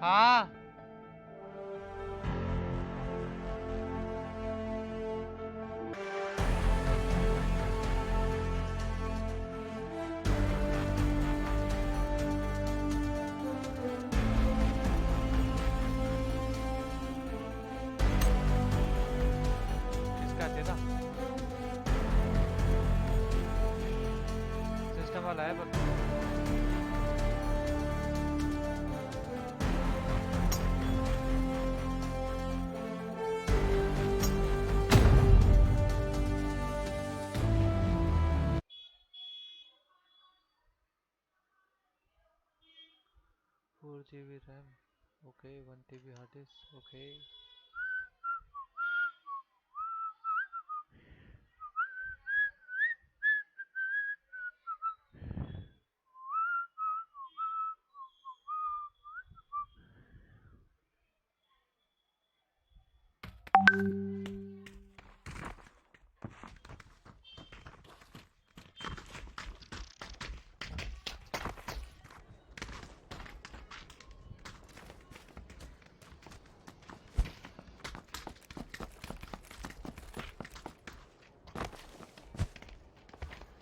हाँ किसका तेरा सिस्टम वाला है पर GB RAM, okay, 1 TB hard disk, okay.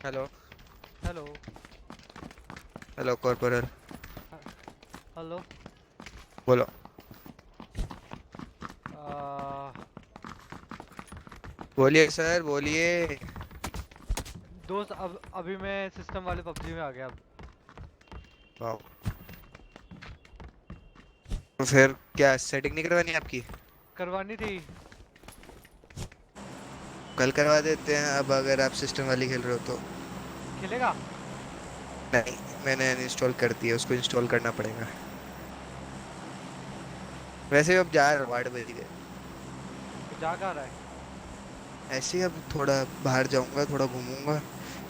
Hello hello hello corporal hello बोलो। बोलिए सर बोलिए। दोस्त अब अभी मैं सिस्टम वाले पबजी में आ गया अब। वाओ, तो फिर क्या सेटिंग नहीं करवानी आपकी? करवानी थी। कल करवा देते हैं। अब अगर आप सिस्टम वाली खेल रहे हो तो खेलेगा? नहीं, मैंने अनइंस्टॉल कर दिया, उसको इंस्टॉल करना पड़ेगा। वैसे भी अब जा रहा हूँ, 8 बज गए। तो जा कहाँ रहा है? ऐसे ही अब थोड़ा बाहर जाऊंगा, थोड़ा घूमूंगा,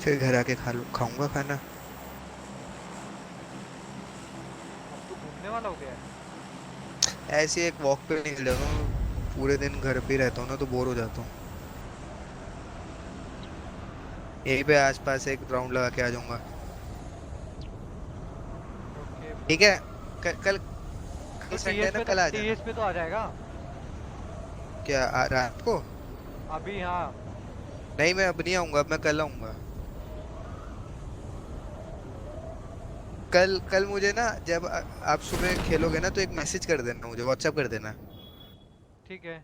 फिर घर आके खाऊंगा खाना। अब तो घूमने वाला हो गया है। ऐसे ही एक वॉक पे निकल जाता हूँ। पूरे दिन घर पे ही रहता हूँ ना, तो बोर हो जाता हूँ। यहीं पे आसपास एक राउंड लगा के आ जाऊंगा। Okay bro. ठीक है। कल तो कल संडे है ना, कल आ जाना। टीएस पे तो आ जाएगा क्या रात को? अभी? हाँ। नहीं, मैं अब नहीं आऊंगा, अब मैं कल आऊंगा। कल कल मुझे ना, जब आप सुबह खेलोगे ना, तो एक मैसेज कर देना, मुझे व्हाट्सएप कर देना। ठीक है।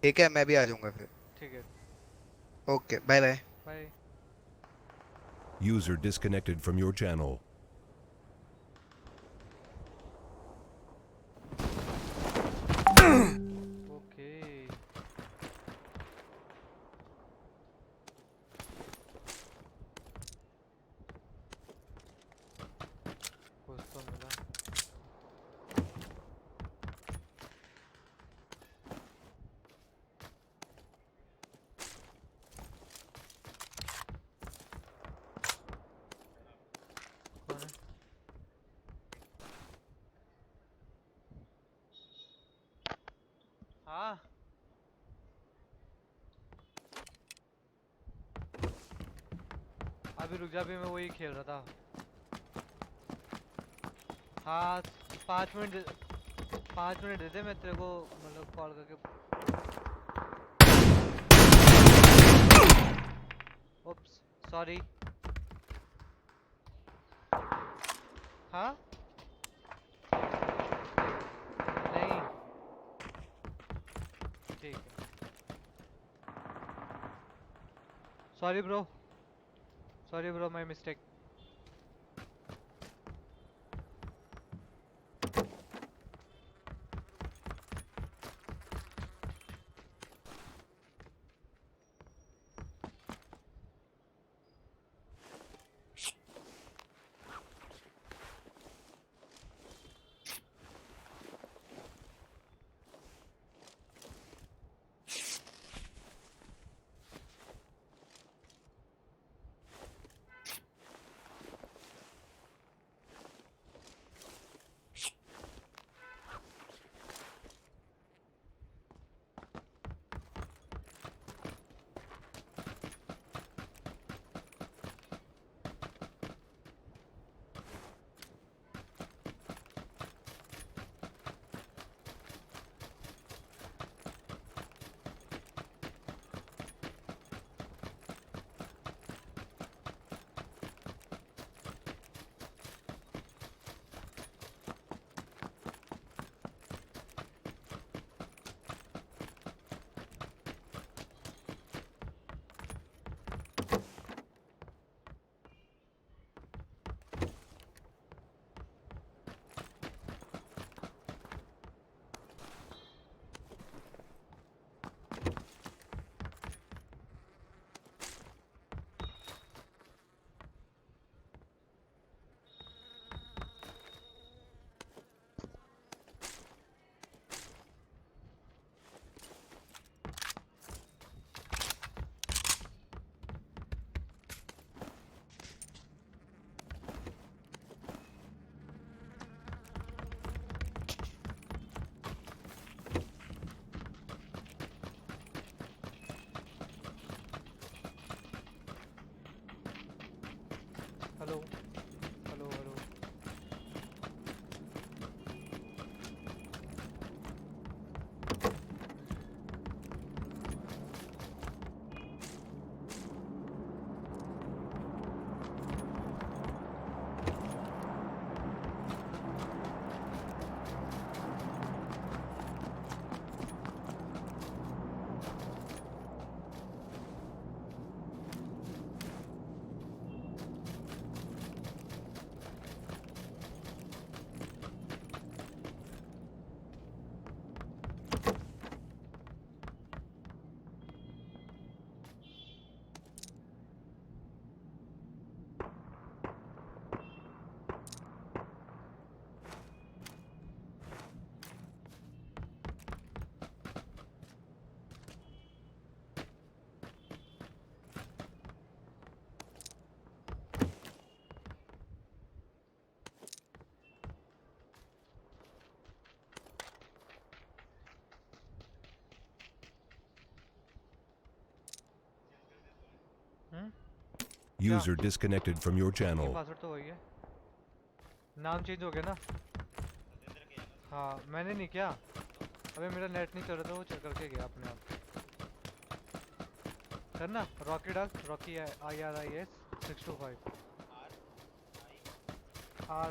ठीक है, मैं भी आ जाऊंगा फिर। ठीक है। Okay, bye bye. Bye. User disconnected from your channel. Okay. कुछ तो मिला। कौन है? हाँ अभी रुक जा, अभी मैं वही खेल रहा था। हाँ 5 मिनट 5 मिनट दे दे, मैं तेरे को मतलब कॉल करके। Oops sorry. हाँ नहीं ठीक है। Sorry bro my mistake. Hello hello hello User disconnected from your channel. Password तो वही है नाम चेंज हो गया ना हाँ मैंने नहीं किया अबे मेरा नेट नहीं चल रहा था वो चल करके गया अपने आप करना रॉकी डाल Rocky IRIS 625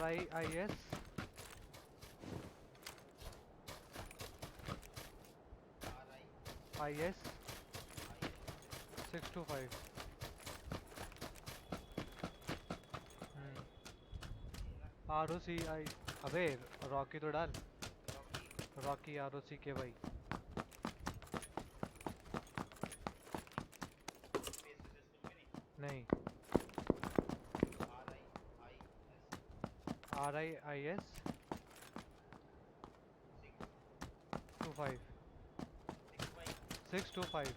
RIIS IS 625 ROCI अबे रॉकी तो डाल रॉकी ROCKY नहीं RIIS 25 625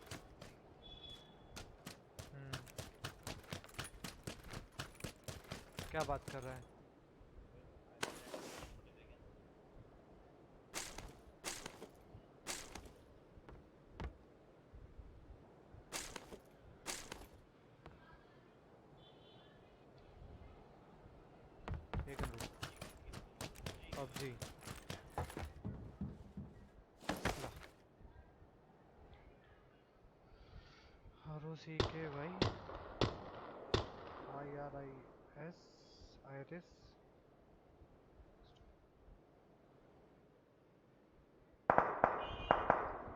क्या बात कर रहा है एक minute PUBG ROCKY IRIS IRIS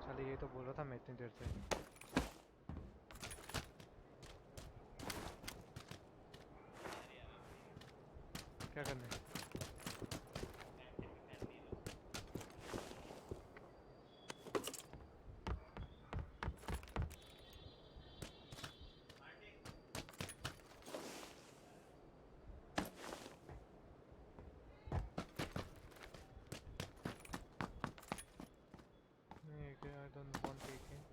चलिए ये तो बोल रहा था मैं इतनी देर से क्या करना है I don't want taking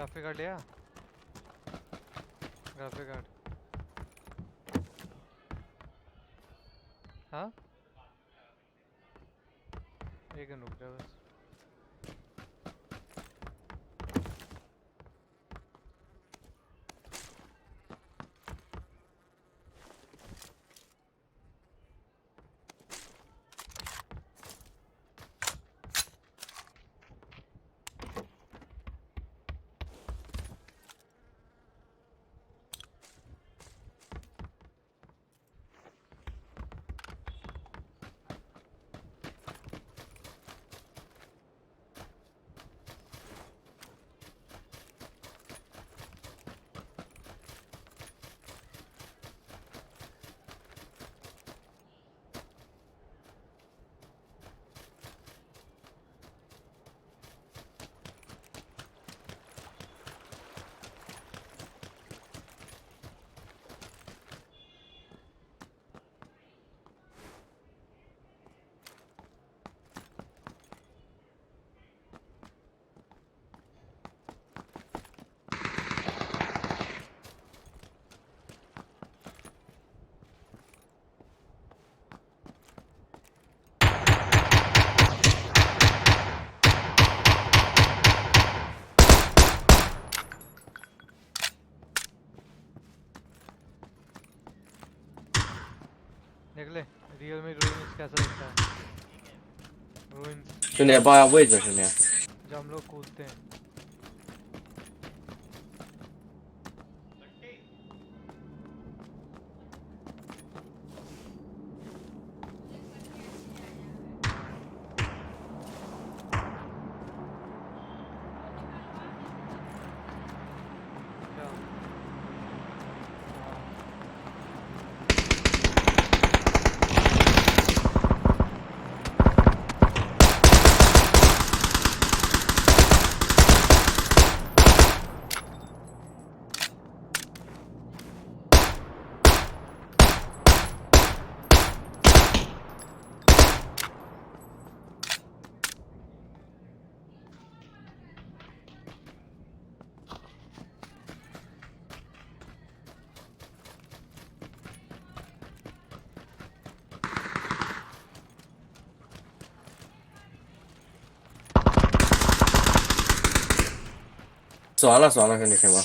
graphic card लिया ग्राफिक कार्ड हाँ एक रुक जा बस निकले रियल में रूइंस कैसा दिखता है रूइंस 兄弟，报下位置，兄弟。 जब हम लोग कूदते हैं क्या死完了，死完了，兄弟，行吧。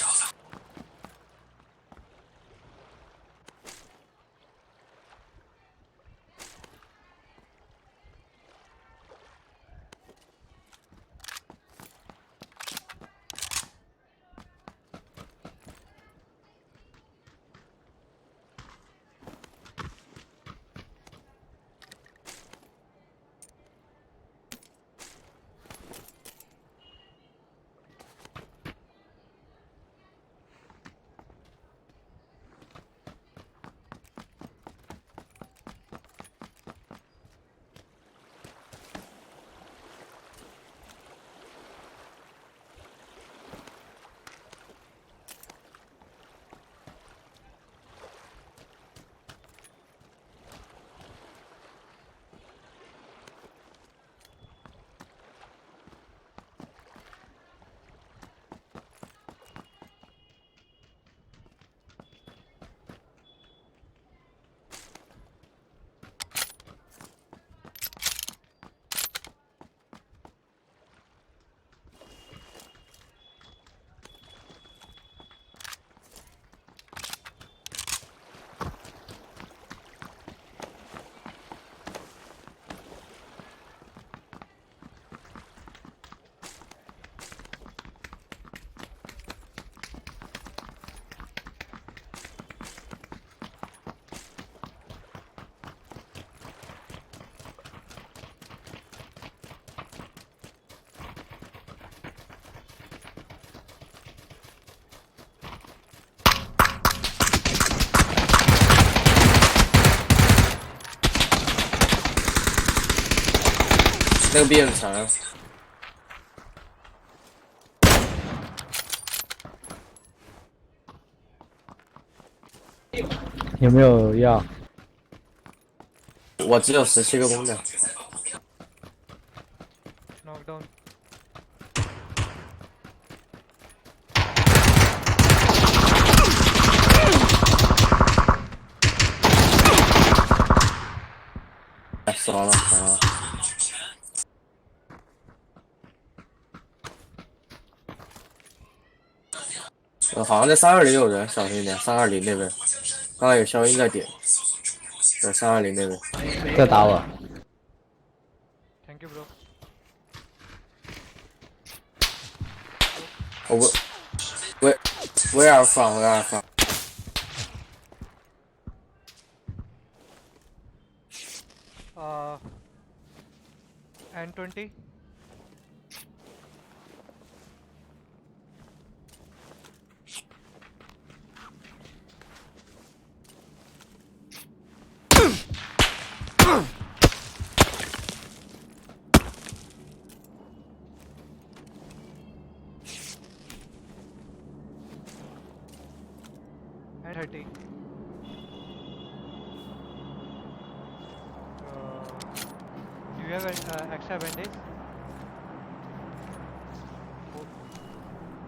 那个 B 很长。有没有药？我只有17个工的。 knockdown 哎，爽了爽了。好像在320有人，小心一点，320那边，刚刚有消音在点，在320那边。在打我。 Thank you bro。我不，Where are from? Where are from? N20。N30。Do you have extra bandage? Oh,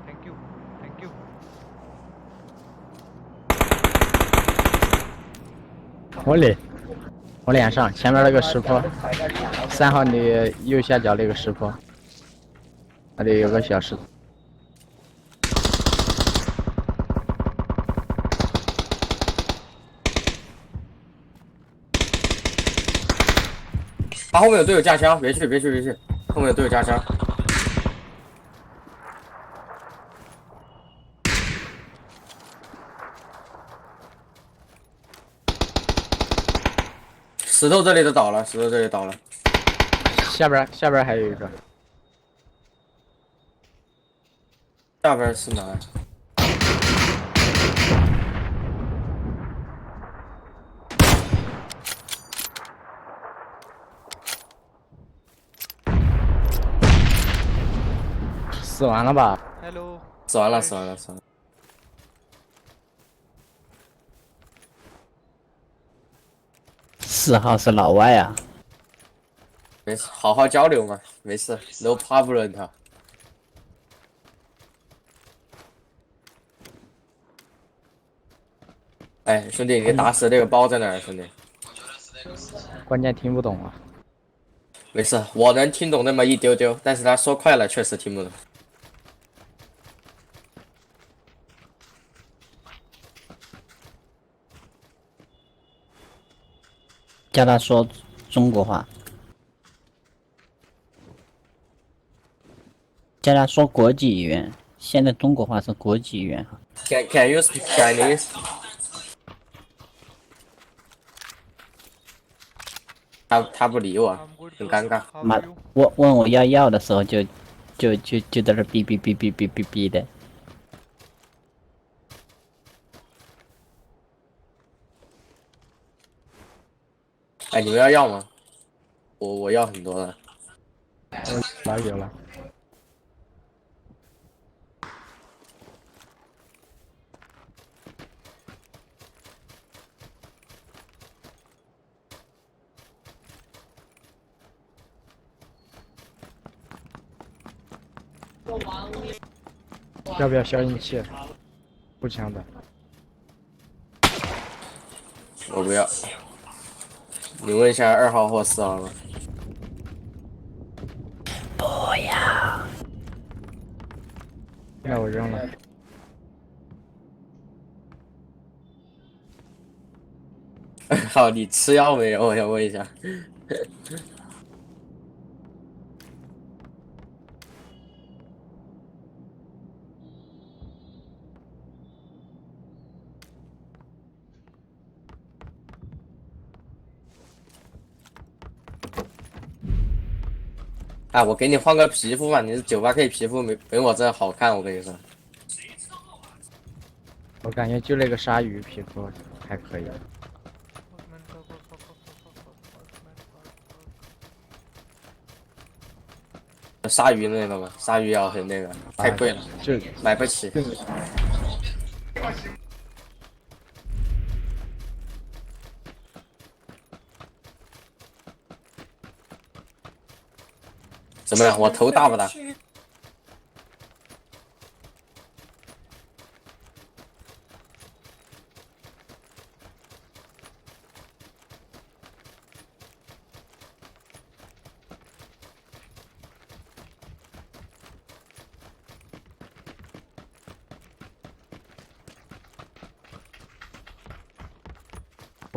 thank you, thank you. 我脸上前面那个石坡，3号你右下角那个石坡，那里有个小石头。他后面有队友架枪，别去，后面有队友架枪。石头这里的倒了，石头这里倒了。下边还有一个。下边是哪？死完了吧？ Hello。死完了。4号是老外啊。没事，好好交流嘛，没事 ，no problem 他。哎，兄弟，你打死那个包在哪儿，兄弟？关键听不懂啊。没事，我能听懂那么一丢丢，但是他说快了，确实听不懂。叫他说中国话，叫他说国际语言。现在中国话是国际语言。Can you speak Chinese？ 他不理我， I'm good 很 bro。尴尬。 How 妈 are you？问我要的时候就在这哔哔哔哔哔哔哔的。哎，你们要吗？我要很多的。有了。要不要消音器？步枪的。我不要。你问一下2号或4号吧。不要。那我扔了。好，你吃药没有？我想问一下。啊，我给你换个皮肤吧，你是98K 皮肤没我这好看，我跟你说。我感觉就那个鲨鱼皮肤还可以。鲨鱼那个吗？鲨鱼要很那个，太贵了，就买不起。怎么样？我头大不大？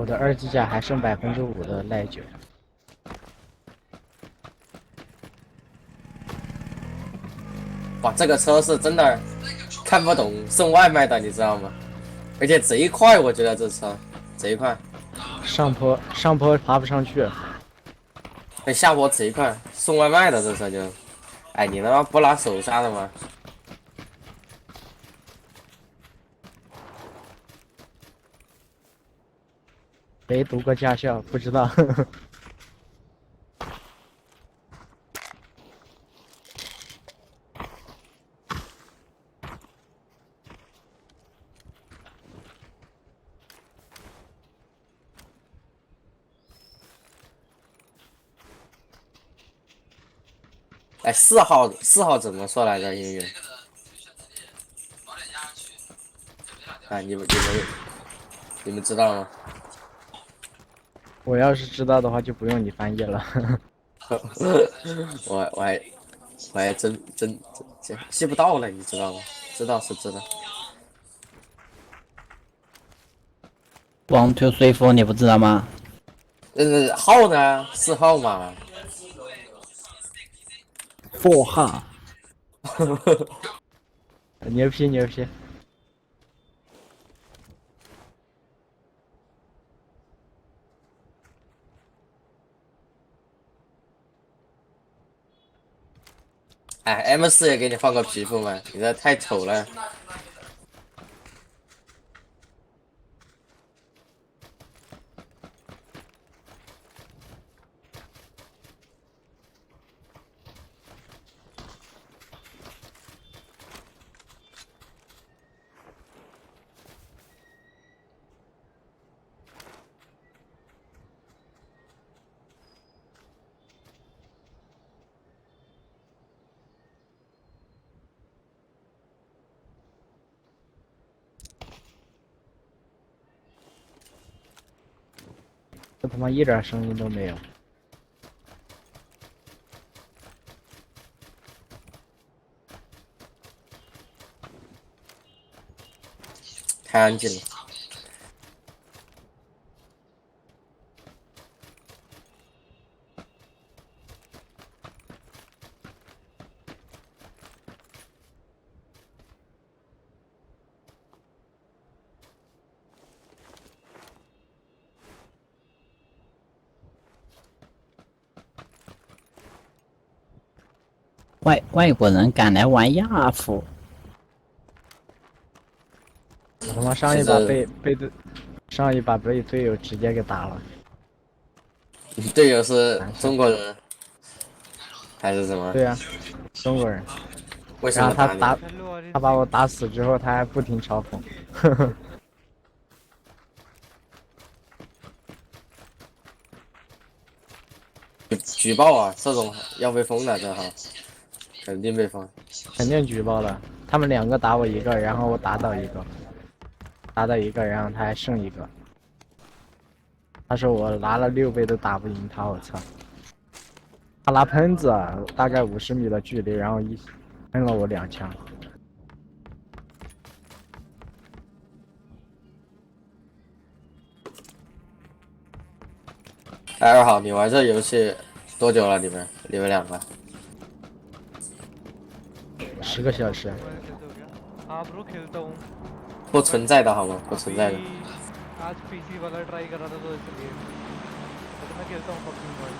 我的二级甲还剩5%的耐久。哇，这个车是真的看不懂送外卖的，你知道吗？而且贼快，我觉得这车贼快，上坡爬不上去。下坡贼快，送外卖的这车就，哎，你他妈不拿手刹的吗？没读过驾校，不知道。哎，四号怎么说来着？英语？哎，你们知道吗？我要是知道的话，就不用你翻译了。我还真记不到了，你知道吗？知道是知道。 1 2 3 4，你不知道吗？号呢？4号嘛。4号。牛批牛批！哎，M4也给你换个皮肤嘛，你这太丑了。这他妈一点声音都没有。太安静了。外国人敢来玩亚服？我他妈上一把被队友直接给打了。你队友是中国人还是什么？对呀、中国人。为什然后他么你？他把我打死之后，他还不停嘲讽。呵呵。举报啊！这种要被封的，这哈，肯定被封。肯定举报了。他们2个打我1个，然后我打倒1个，然后他还剩1个。他说我拿了6倍都打不赢他，我操！他拿喷子啊，大概50米的距离，然后喷了我2枪。哎，2号，你玩这游戏多久了？你们2个10个小时。हाँ bro खेलता हूँ। 不存在的好吗？不存在的。 आज PC वाला try कर रहा था तो इसलिए तो मैं खेलता हूँ पबजी मोबाइल।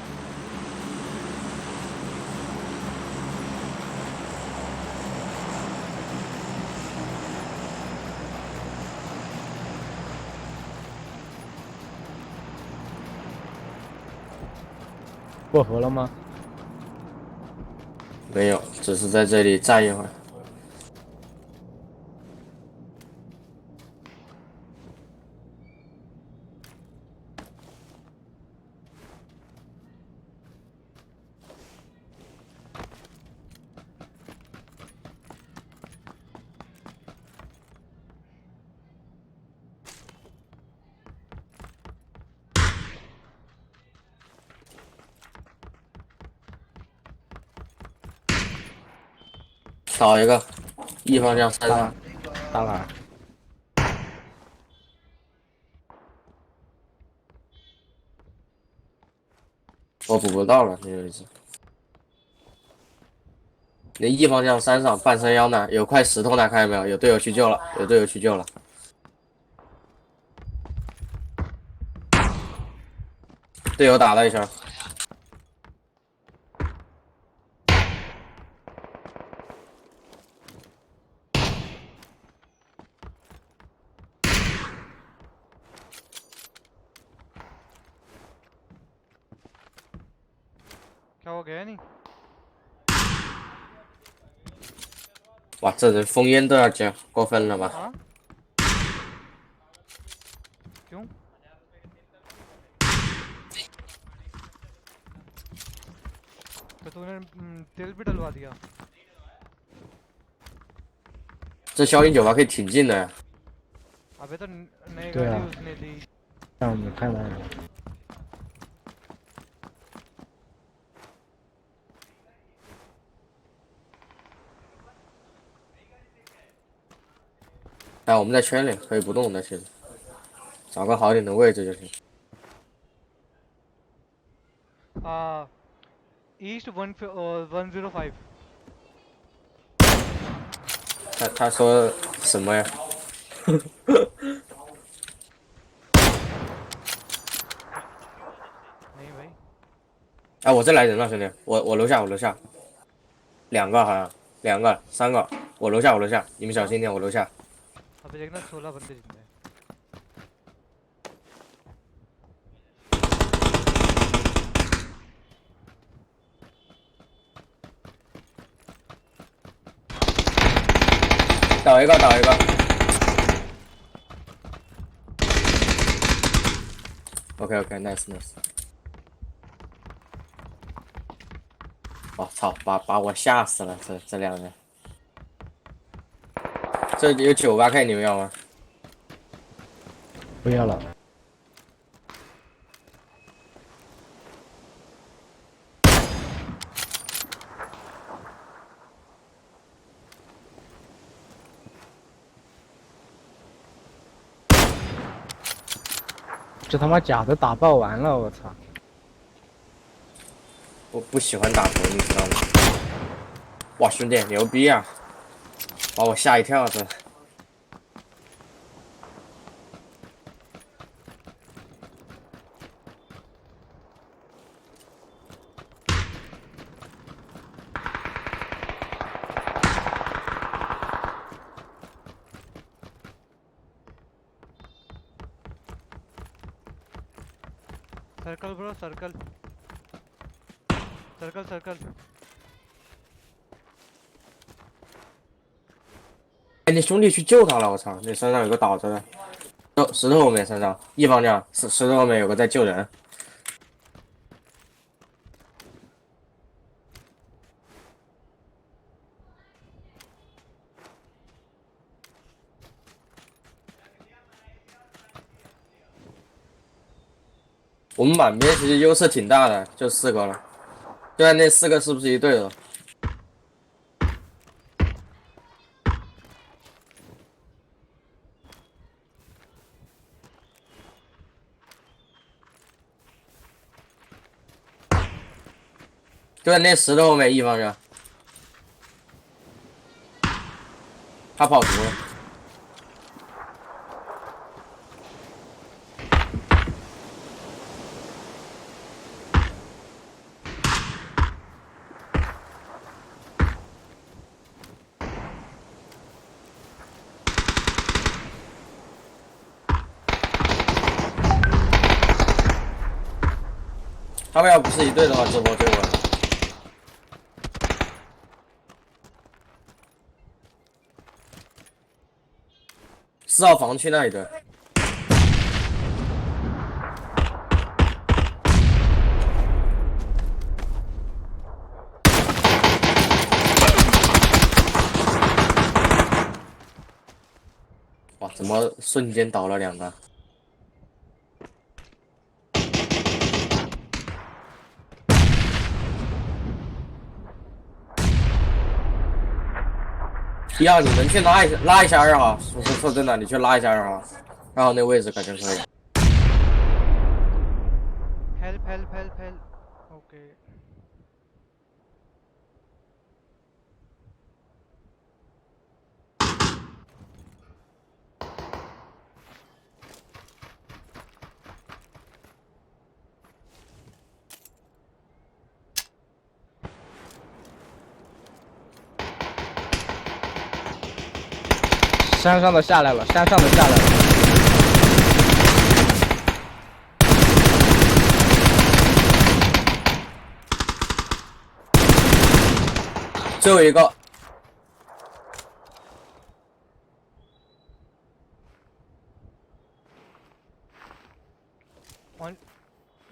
过河了吗？没有，只是在这里站一会儿。找一个，E方向山上。到哪儿？我补不到了，那个位置。那一方向山上半山腰那有块石头那看见没有？有队友去救了，有队友去救了。队友打了一下。क्या वो गया नहीं 哇，这人封烟都要接，过分了吧？ हाँ क्यों तो तूने तेल भी डलवा दिया 这消音酒吧可以挺近的呀。 अबे तो नई तो गाड़ी यार। उसने ली 让我们看到了。哎，我们在圈里可以不动的，其实找个好一点的位置就行。 ईस्ट 105 他说什么呀？ नहीं भाई 哎，我这来人了，兄弟，我楼下，我楼下，两个好像，两个三个，我楼下，我楼下，你们小心点，我楼下。 अबे देखना 16 बंदे जिंदे हैं 倒一个，倒一个。OK，nice nice。我操，把我吓死了，这两人。这有98K，你们要吗？不要了。这他妈假的打爆完了，我操！我不喜欢打头，你知道吗？哇，兄弟牛逼啊！把我吓一跳，这。 circle bro circle circle circle 哎，你兄弟去救他了！我操，你身上有个倒着的，石头后面身上一方向石头后面有个在救人。我们满边其实优势挺大的，就4个了。对啊，那4个是不是一队的？ 就在那石头后面一方向，他跑图了。他们要不是一队的话，直播追我。 4号房区那一队，哇，怎么瞬间倒了2个？1号，你能去拉一下2号？说真的，你去拉一下2号，2号那位置感觉可以。help help help help ओके山上的下来了，山上的下来了。最后一个，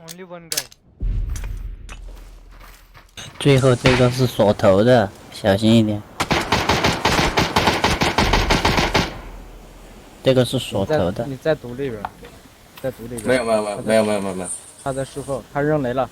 only one guy 最后这个是锁头的，小心一点。这个是锁头的。你在毒里边，在毒里边。没有。他在树后，他扔雷了。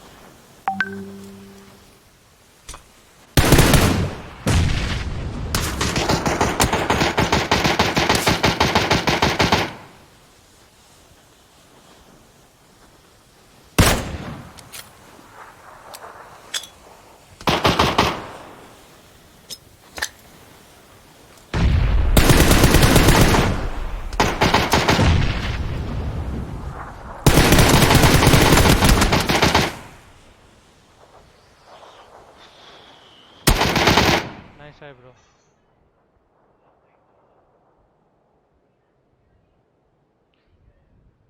nice try bro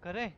करें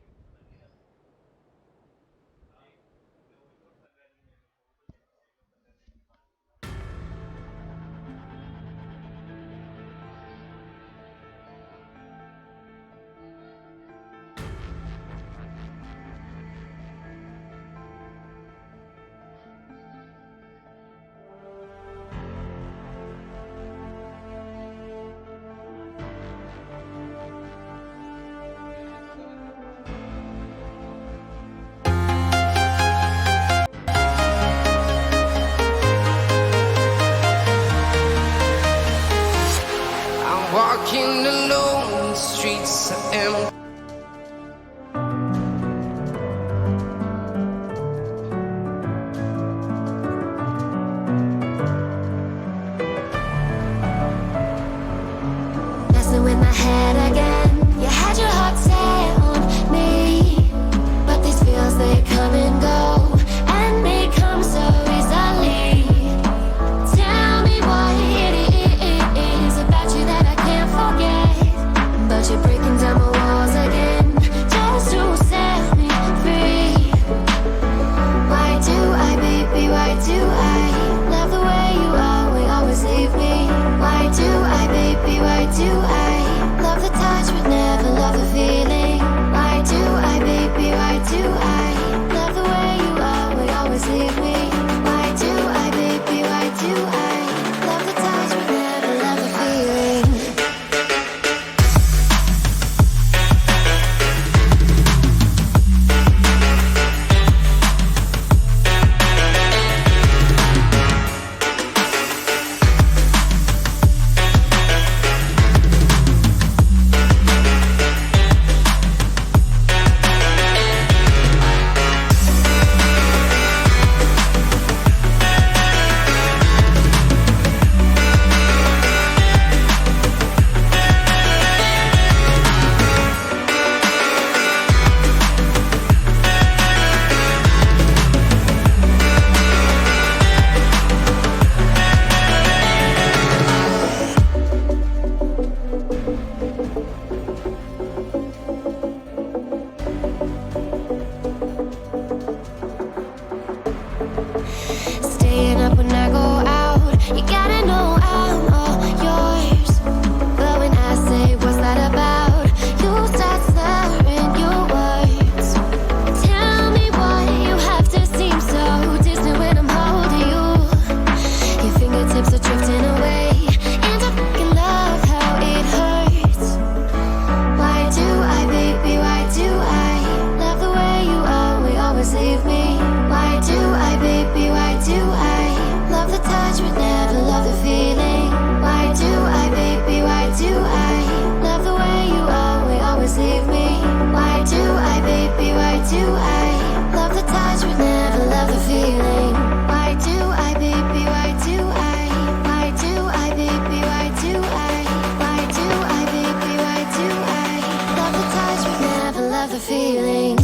I'm walking alone, the streets are empty. Messing with my head again. You had your heart set on me, but these feels they come and go, and they come so easily. Tell me what it is about you that I can't forget, but you're breaking down my walls again just to set me free. Why do I, baby? Why do I love the way you are? We always leave me. Why do I, baby? Why do I love the touch but never love the feeling? Why do I, baby? Why do I love the way you are? We always leave me. Why do I, baby? Why do I love the touch but never love the feeling? Staying up when I go out, you gotta know I'm all yours. But when I say what's that about, you start slurring your words. Tell me why you have to seem so distant when I'm holding you. Your fingertips are drifting away, and I fucking love how it hurts. Why do I, baby, why do I love the way you are? We always leave me. Why do I, baby, why do I love the touch but never love the feeling? Why do I, baby, why do I love the way you are? We always leave me. Why do I, baby, why do I love the touch but never love love the feeling. Why do I, baby? Why do I? Why do I, baby? Why do I? Why do I, baby? Why do I? Love the touch, but never love the feeling.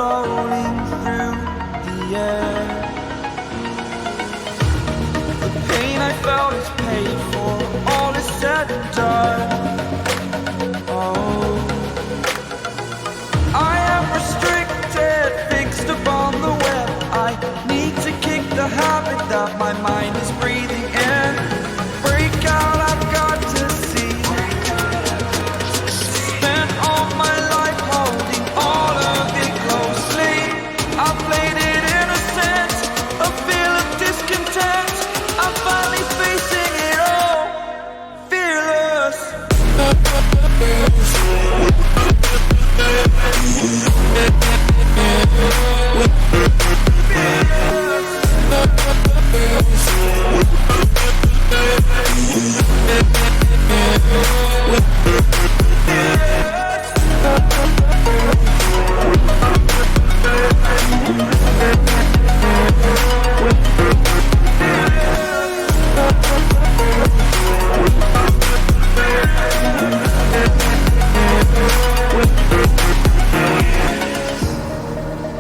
floating through the air. The pain I felt is paid for, all is said and done. Oh, I am restricted, fixed upon the web. I need to kick the habit that my mind is breathing in. Break out, I've got to see. Spent all my life holding all of it closely. I played it innocent, a feel of discontent. I'm finally facing it all, fearless.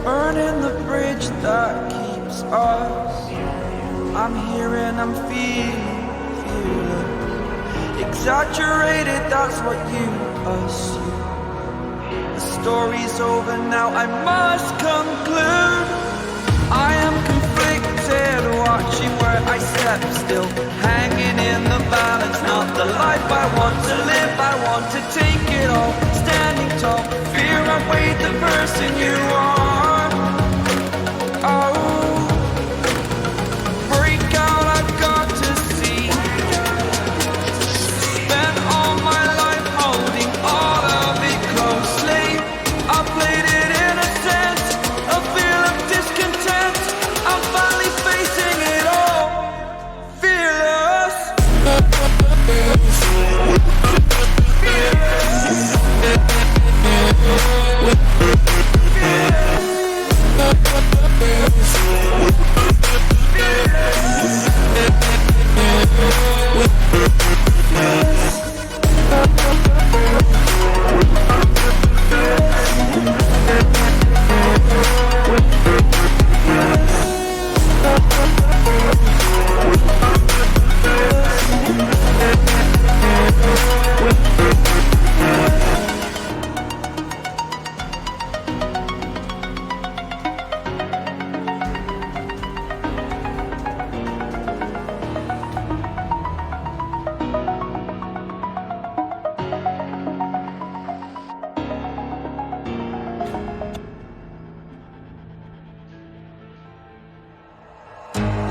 Burning the bridge that keeps us. I'm here and I'm feeling exaggerated, that's what you assume. The story's over now, I must conclude. I am conflicted, watching where I step still, hanging in the balance. Not the life I want to live, I want to take it all. Standing tall, fear I weighed the person you are. Oh, break out, I've got to see. Spent all my life holding all of it closely. I played it innocent, a feel of discontent. I'm finally facing it all, fearless.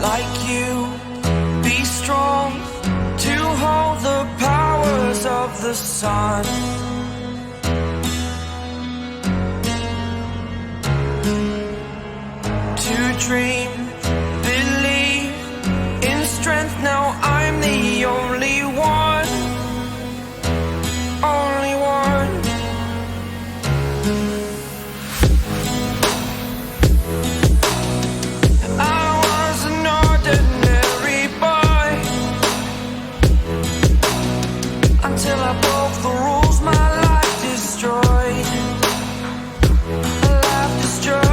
Like you, be strong to hold the powers of the sun. To dream, believe in strength. Now I'm the only one, only one. I was an ordinary boy until I broke the rules. My life destroyed, life destroyed.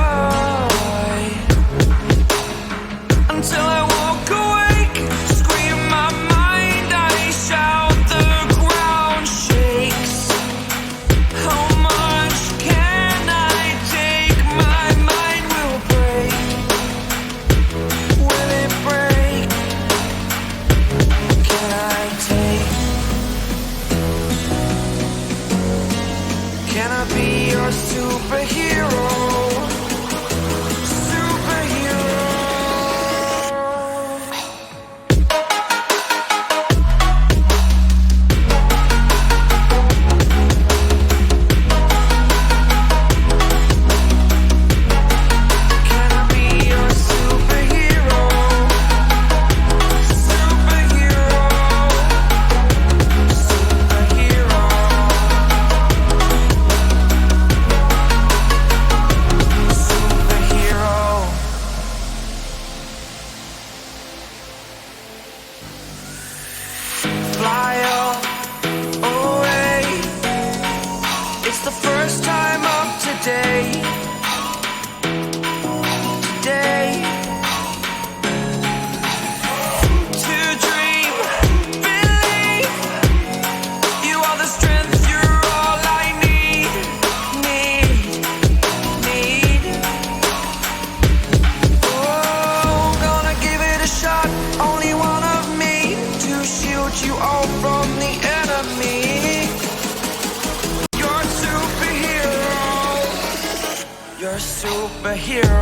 a superhero.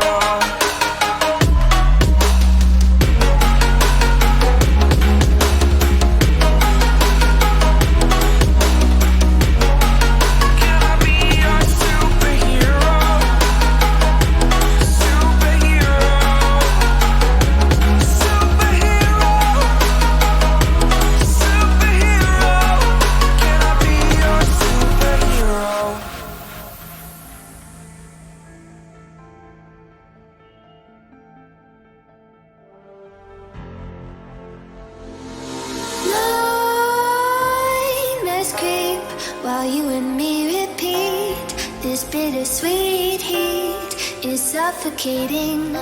Can I be your superhero? Superhero. Superhero. Superhero. Can I be your superhero? Nightmares creep while you and me repeat. This bittersweet heat is suffocating.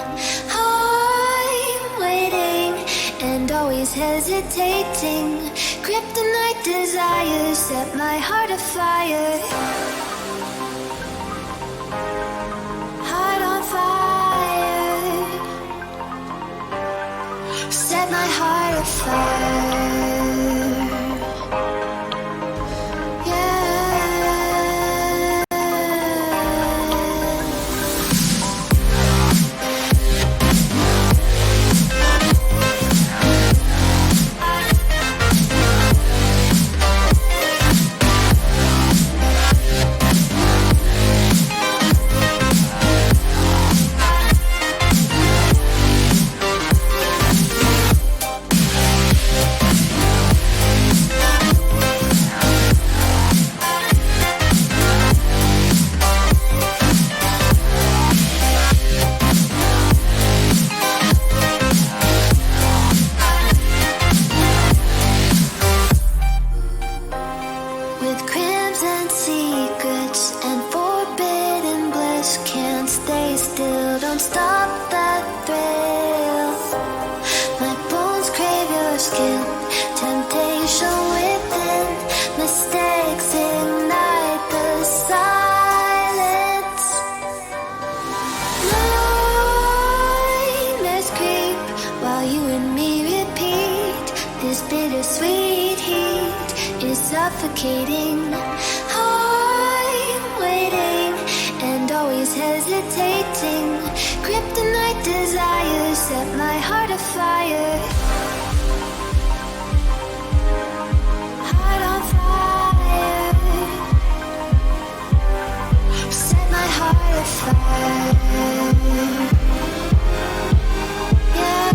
I'm waiting and always hesitating. Kryptonite desires set my heart afire. Heart on fire. Set my heart afire. With crimson secrets and forbidden bliss, can't stay still, don't stop that thrill. My bones crave your skin, temptation within, mistakes ignite the silence. Nightmares creep while you and me repeat. This bittersweet heat is suffocating. I'm waiting and always hesitating. Kryptonite desires set my heart afire. Heart on fire. Set my heart afire. Yeah.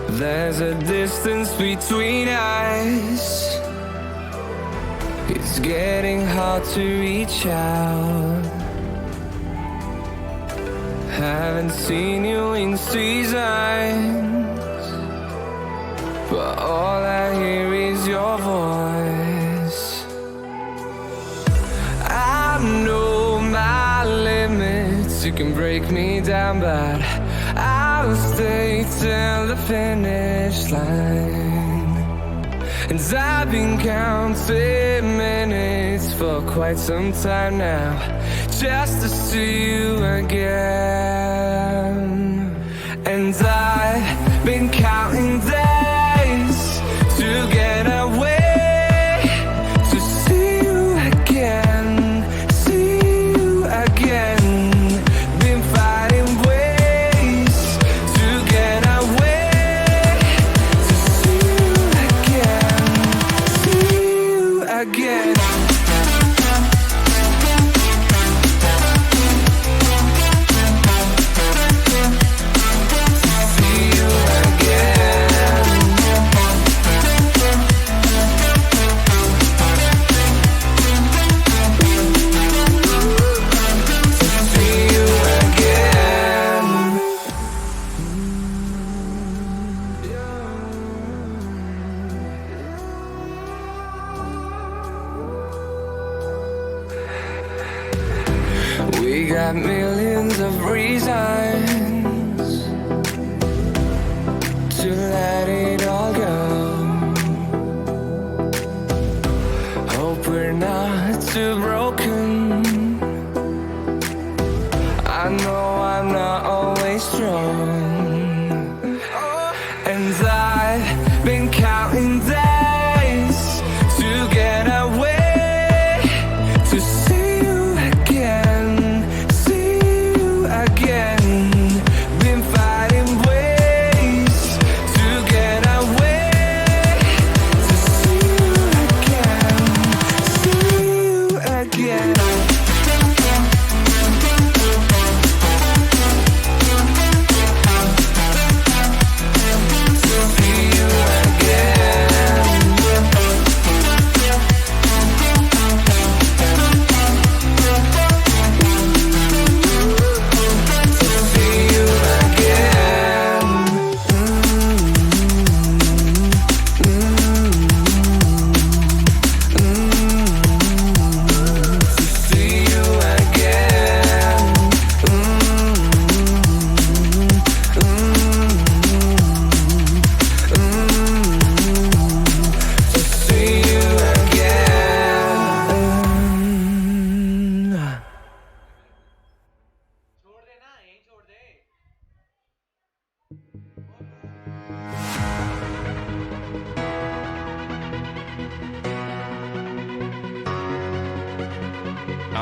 There's a distance between us. It's getting hard to reach out. Haven't seen you in seasons, but all I hear is your voice. I know my limits, you can break me down, but I'll stay till the finish line. And I've been counting minutes for quite some time now, just to see you again. And I've been counting days to get away, to see you again, see you again. Been fighting ways to get away, to see you again, see you again. We got millions of reasons to let it all go. Hope we're not too broken. I know I'm not always strong, and I've been counting days to get away, to see you again, see you again. Been fighting ways to get away, to see you again, see you again.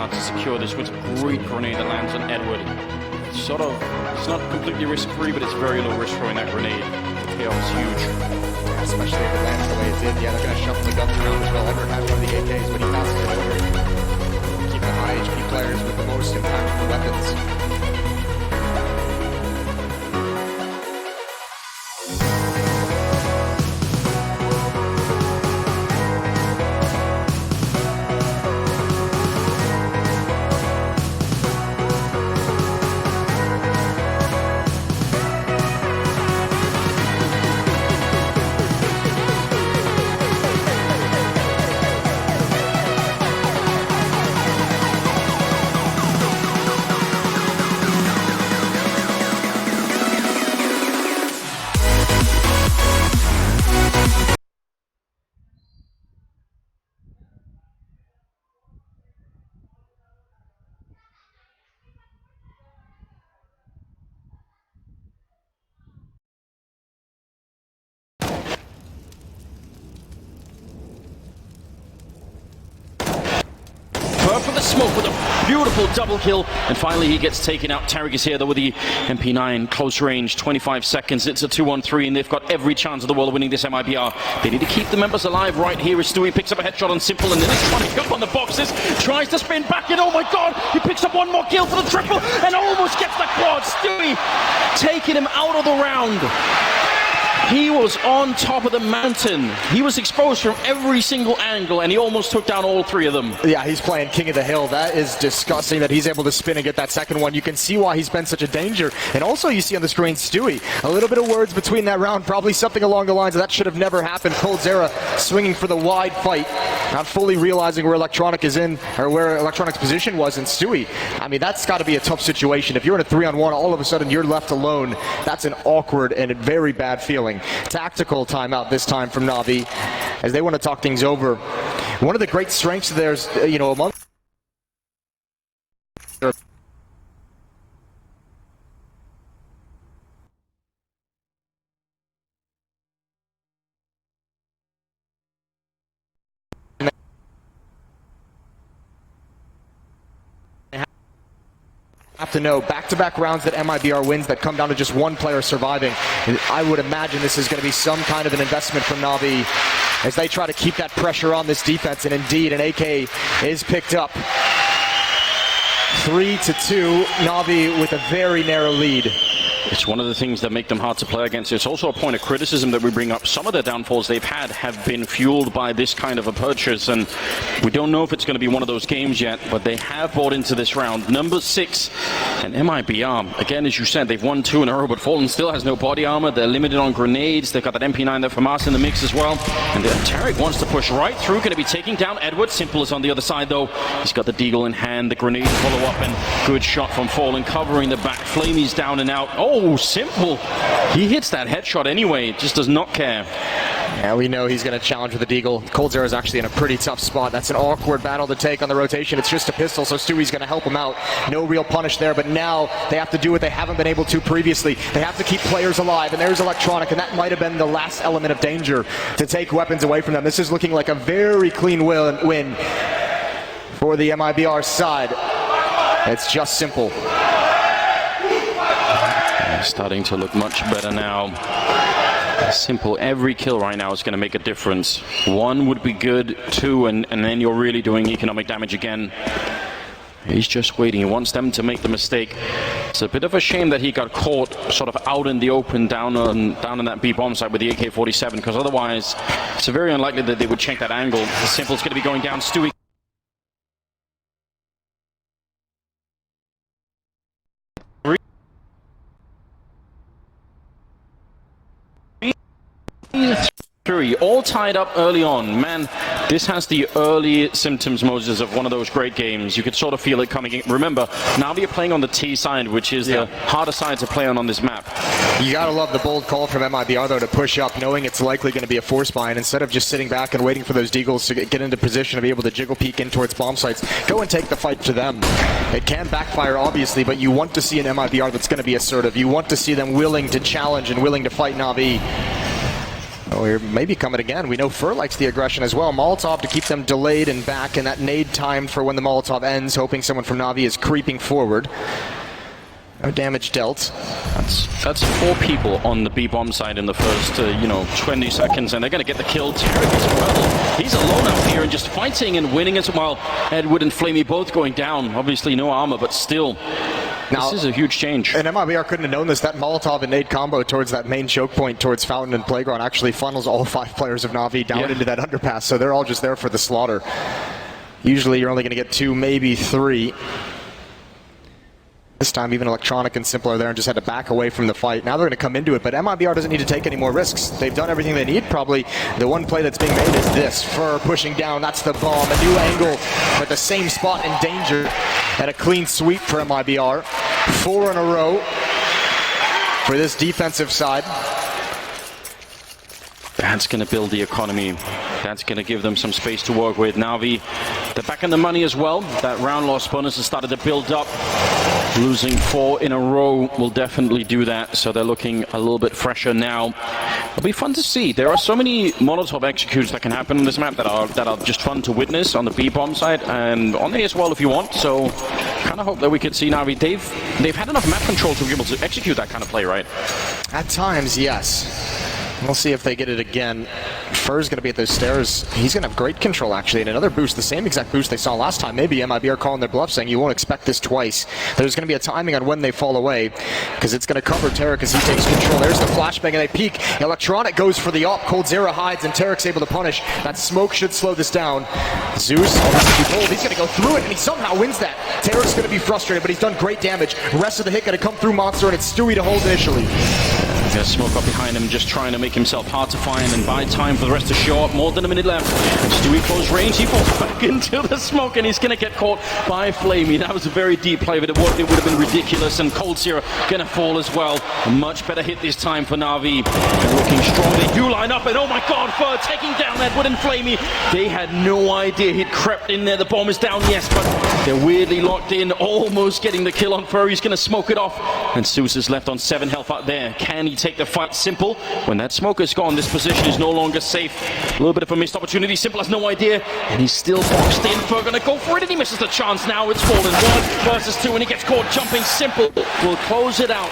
MiBR to secure this with a great grenade that lands on Edward. Sort of, it's not completely risk-free, but it's very low risk throwing that grenade. The payoff is huge. Especially if it lands the way it did. Yeah, they're going to shuffle the guns around as well. Edward has one of the AKs, but he passes it over. Keep the high HP players with the most impactful weapons. For the smoke with a beautiful double kill, and finally he gets taken out. Tarek is here though with the MP9 close range, 25 seconds. It's a 2-on-3 and they've got every chance of the world of winning this MiBR. They need to keep the members alive right here as Stewie picks up a headshot on Simple, and then he's trying to jump on the boxes, tries to spin back in. Oh my god, he picks up one more kill for the triple and almost gets the quad. Stewie taking him out of the round. He was on top of the mountain. He was exposed from every single angle, and he almost took down all three of them. Yeah, he's playing king of the hill. That is disgusting that he's able to spin and get that second one. You can see why he's been such a danger. And also you see on the screen Stewie. A little bit of words between that round, probably something along the lines of that should have never happened. coldzera swinging for the wide fight, not fully realizing where Electronic is in, or where Electronic's position was in Stewie. I mean, that's got to be a tough situation. If you're in a 3-on-1, all of a sudden you're left alone. That's an awkward and a very bad feeling. Tactical timeout this time from Na'Vi as they want to talk things over. One of the great strengths of theirs, among have to know back-to-back rounds that MiBR wins that come down to just one player surviving. I would imagine this is going to be some kind of an investment from Na'Vi as they try to keep that pressure on this defense, and indeed an AK is picked up. 3-2, Na'Vi with a very narrow lead. It's one of the things that make them hard to play against. It's also a point of criticism that we bring up. Some of the downfalls they've had have been fueled by this kind of a purchase, and we don't know if it's going to be one of those games yet, but they have bought into this round. Number 6, and MiBR. Again, as you said, they've won 2 in a row, but Fallen still has no body armor. They're limited on grenades. They've got that MP9 there for Mars in the mix as well. And Tarek wants to push right through, going to be taking down Edward. Simple is on the other side, though. He's got the deagle in hand, the grenade follow-up, and good shot from Fallen, covering the back. Flamey's down and out. Oh, Simple. He hits that headshot anyway, just does not care. Yeah, we know he's going to challenge with the deagle. coldzera is actually in a pretty tough spot. That's an awkward battle to take on the rotation. It's just a pistol, so Stewie's going to help him out. No real punish there, but now they have to do what they haven't been able to previously. They have to keep players alive, and there's Electronic, and that might have been the last element of danger to take weapons away from them. This is looking like a very clean win for the MiBR side. It's just Simple. Starting to look much better now. Simple, every kill right now is going to make a difference. 1 would be good, 2, and then you're really doing economic damage again. He's just waiting. He wants them to make the mistake. It's a bit of a shame that he got caught sort of out in the open down on that B bomb site with the AK-47, because otherwise it's very unlikely that they would check that angle. Simple's going to be going down. Stewie. All tied up early on. Man, this has the early symptoms, Moses, of one of those great games. You could sort of feel it coming in. Remember, now we are playing on the T side, which is the harder side to play on this map. You gotta love the bold call from MiBR, though, to push up, knowing it's likely going to be a force buy, and instead of just sitting back and waiting for those deagles to get into position to be able to jiggle peek in towards bomb sites, go and take the fight to them. It can backfire, obviously, but you want to see an MiBR that's going to be assertive. You want to see them willing to challenge and willing to fight Na'Vi. Oh, we're maybe coming again. We know Fur likes the aggression as well. Molotov to keep them delayed and back, and that nade time for when the Molotov ends, hoping someone from Na'Vi is creeping forward. No damage dealt. That's 4 people on the B-bomb side in the first, 20 seconds, and they're going to get the kill. Tarek as well. He's alone out here and just fighting and winning as well. Edward and Flamey both going down. Obviously no armor, but still, now, this is a huge change. And MiBR couldn't have known this. That Molotov and nade combo towards that main choke point towards Fountain and Playground actually funnels all 5 players of Na'Vi down into that underpass, so they're all just there for the slaughter. Usually you're only going to get 2, maybe 3. This time even Electronic and Simple are there and just had to back away from the fight. Now they're going to come into it, but MiBR doesn't need to take any more risks. They've done everything they need. Probably the one play that's being made is this. Fur pushing down, that's the bomb. A new angle at the same spot in danger. And a clean sweep for MiBR. 4 in a row for this defensive side. That's going to build the economy. That's going to give them some space to work with. Na'Vi, they're back in the money as well. That round loss bonus has started to build up. Losing 4 in a row will definitely do that, so they're looking a little bit fresher now. It'll be fun to see. There are so many Molotov executes that can happen on this map that are just fun to witness on the B-bomb side and on A as well if you want. So kind of hope that we could see Na'Vi. They've had enough map control to be able to execute that kind of play, right? At times, yes. We'll see if they get it again. Fur's going to be at those stairs. He's going to have great control, actually, and another boost, the same exact boost they saw last time. Maybe MiBR calling their bluff, saying you won't expect this twice. There's going to be a timing on when they fall away, because it's going to cover Tarek as he takes control. There's the flashbang, and they peek. Electronic goes for the op. coldzera hides, and Tarek's able to punish. That smoke should slow this down. Zeus, he's going to go through it, and he somehow wins that. Tarek's going to be frustrated, but he's done great damage. Rest of the hit going to come through Monster, and it's Stewie to hold initially. There's smoke up behind him, just trying to make himself hard to find and buy time for the rest to show up. More than a minute left. And Stewie close range. He falls back into the smoke and he's going to get caught by Flamey. That was a very deep play, but it would have been ridiculous. And coldzera going to fall as well. A much better hit this time for Na'Vi. They're looking strong. They do line up, and oh my god, Fur taking down Edward and Flamey. They had no idea he'd crept in there. The bomb is down, yes, but they're weirdly locked in, almost getting the kill on Fur. He's going to smoke it off. And Zeus is left on 7 health out there. Can he take the fight? Simple, when that smoke is gone, this position is no longer safe. A little bit of a missed opportunity. Simple has no idea, and he's still boxed in. Fur gonna go for it, and he misses the chance. Now it's Fallen 1 versus 2, and he gets caught jumping. Simple will close it out,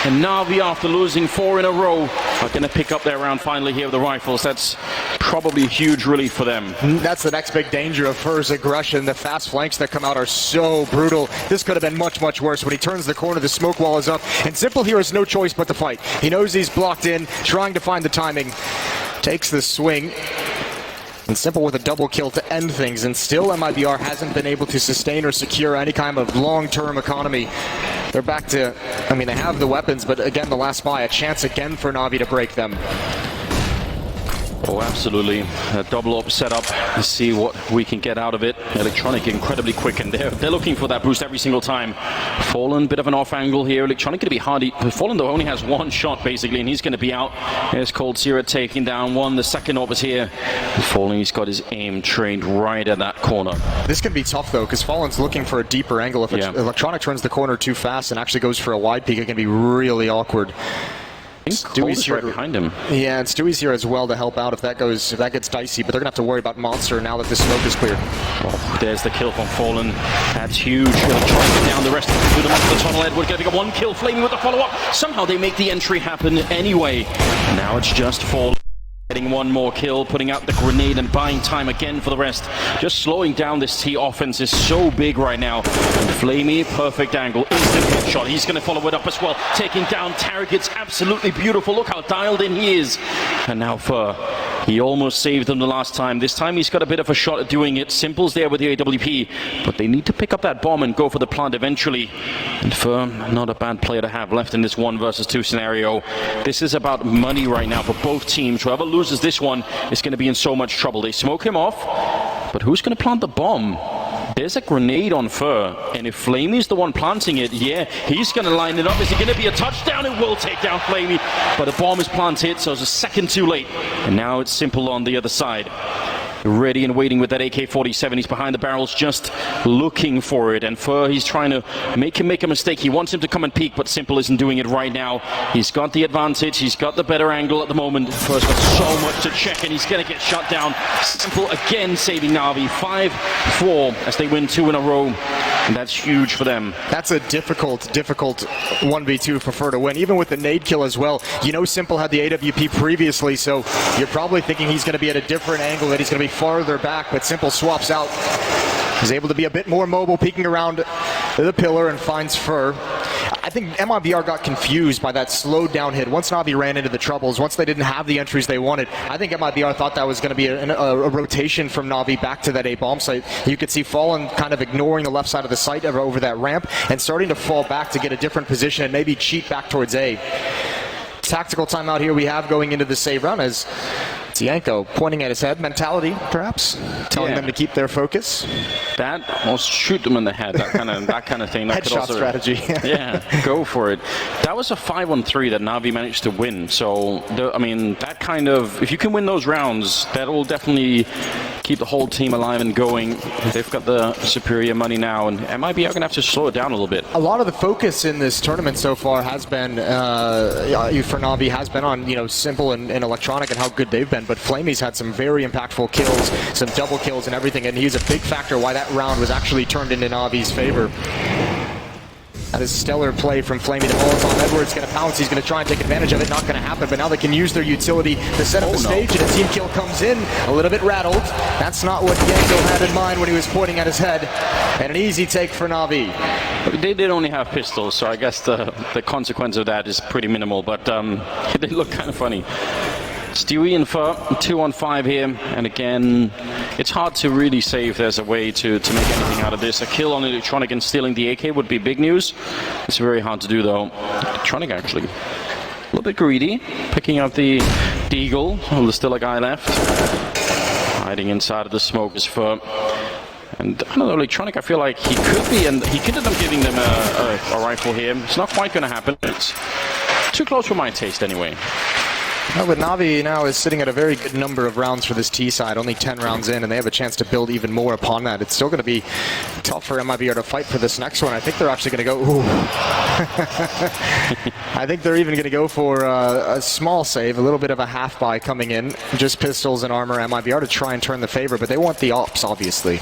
and Na'Vi, after losing 4 in a row, are gonna pick up their round finally here with the rifles. That's probably a huge relief for them. That's the next big danger of Fur's aggression. The fast flanks that come out are so brutal. This could have been much, much worse. When he turns the corner, the smoke wall is up, and Simple here has no choice but to fight. He knows he's blocked in, trying to find the timing. Takes the swing. And Simple with a double kill to end things, and still MiBR hasn't been able to sustain or secure any kind of long-term economy. They're back to, they have the weapons, but again, the last buy, a chance again for Na'Vi to break them. Oh, absolutely. A double up setup. Let's see what we can get out of it. Electronic incredibly quick, and they're looking for that boost every single time. Fallen, bit of an off angle here. Electronic going to be hard. Fallen, though, only has 1 shot, basically, and he's going to be out. There's coldzera taking down 1. The second op is here. Fallen, he's got his aim trained right at that corner. This can be tough, though, because Fallen's looking for a deeper angle. If Electronic turns the corner too fast and actually goes for a wide peek, it can be really awkward. Stewie's right behind him. Yeah, and Stewie's here as well to help out if that gets dicey, but they're gonna have to worry about Monster now that the smoke is cleared. Oh, there's the kill from Fallen. That's huge. Electronic down the rest through the monster tunnel. Edward gonna pick up 1 kill, Flaming with the follow-up. Somehow they make the entry happen anyway. Now it's just Fallen getting 1 more kill, putting out the grenade and buying time again for the rest. Just slowing down this T offense is so big right now. And Flamey, perfect angle, instant headshot. He's going to follow it up as well, taking down Tarek. It's absolutely beautiful. Look how dialed in he is. And now Fur. He almost saved them the last time. This time he's got a bit of a shot at doing it. Simple's there with the AWP, but they need to pick up that bomb and go for the plant eventually. And Fur, not a bad player to have left in this 1 versus 2 scenario. This is about money right now for both teams. Whoever loses this one is going to be in so much trouble. They smoke him off, but who's going to plant the bomb? There's a grenade on Fur, and if Flamey's the one planting it, he's going to line it up. Is it going to be a touchdown? It will take down Flamey, but a bomb is planted, so it's a second too late. And now it's Simple on the other side. ready and waiting with that AK-47. He's behind the barrels just looking for it. And Fur, he's trying to make him make a mistake. He wants him to come and peek, but Simple isn't doing it right now. He's got the advantage. He's got the better angle at the moment. Fur's got so much to check, and he's going to get shut down. Simple again saving Na'Vi. 5-4 as they win 2 in a row. And that's huge for them. That's a difficult 1v2 for Fur to win, even with the nade kill as well. You know Simple had the AWP previously, so you're probably thinking he's going to be at a different angle, that he's going to be farther back, but Simple swaps out. He's able to be a bit more mobile, peeking around the pillar and finds Fur. I think MiBR got confused by that slowed down hit. Once Na'Vi ran into the troubles, once they didn't have the entries they wanted, I think MiBR thought that was going to be a rotation from Na'Vi back to that A bomb site. You could see Fallen kind of ignoring the left side of the site over that ramp and starting to fall back to get a different position and maybe cheat back towards A. Tactical timeout here we have going into the save round as Yanko pointing at his head, mentality perhaps, telling them to keep their focus. That, or shoot them in the head, that kind of thing. That could Headshot also, strategy. Yeah, go for it. That was a 5-on-3 that Na'Vi managed to win. So, I mean, that kind of, if you can win those rounds, that will definitely keep the whole team alive and going. They've got the superior money now, and MiBR are going to have to slow it down a little bit. A lot of the focus in this tournament so far has been, for Na'Vi, has been on, Simple and Electronic and how good they've been. But Flamey's had some very impactful kills, some double kills and everything, and he's a big factor why that round was actually turned into Na'Vi's favor. That is stellar play from Flamey. The Molotov Edwards going to pounce. He's going to try and take advantage of it. Not going to happen, but now they can use their utility to set up the stage, and a team kill comes in. A little bit rattled. That's not what Yanko had in mind when he was pointing at his head. And an easy take for Na'Vi. They did only have pistols, so I guess the consequence of that is pretty minimal, but it did look kind of funny. Stewie and Fur, 2-on-5 here, and again, it's hard to really say if there's a way to make anything out of this. A kill on Electronic and stealing the AK would be big news. It's very hard to do though. Electronic actually a little bit greedy, picking up the Deagle. Oh, there's still a guy left. Hiding inside of the smoke is Fur. And I don't know, Electronic, I feel like he could be, and he could end up giving them a rifle here. It's not quite going to happen. It's too close for my taste anyway. Well, but Na'Vi now is sitting at a very good number of rounds for this T side, only 10 rounds in, and they have a chance to build even more upon that. It's still going to be tough for MiBR to fight for this next one. I think they're actually going to go, ooh. I think they're even going to go for a small save, a little bit of a half buy coming in, just pistols and armor MiBR to try and turn the favor, but they want the ops, obviously.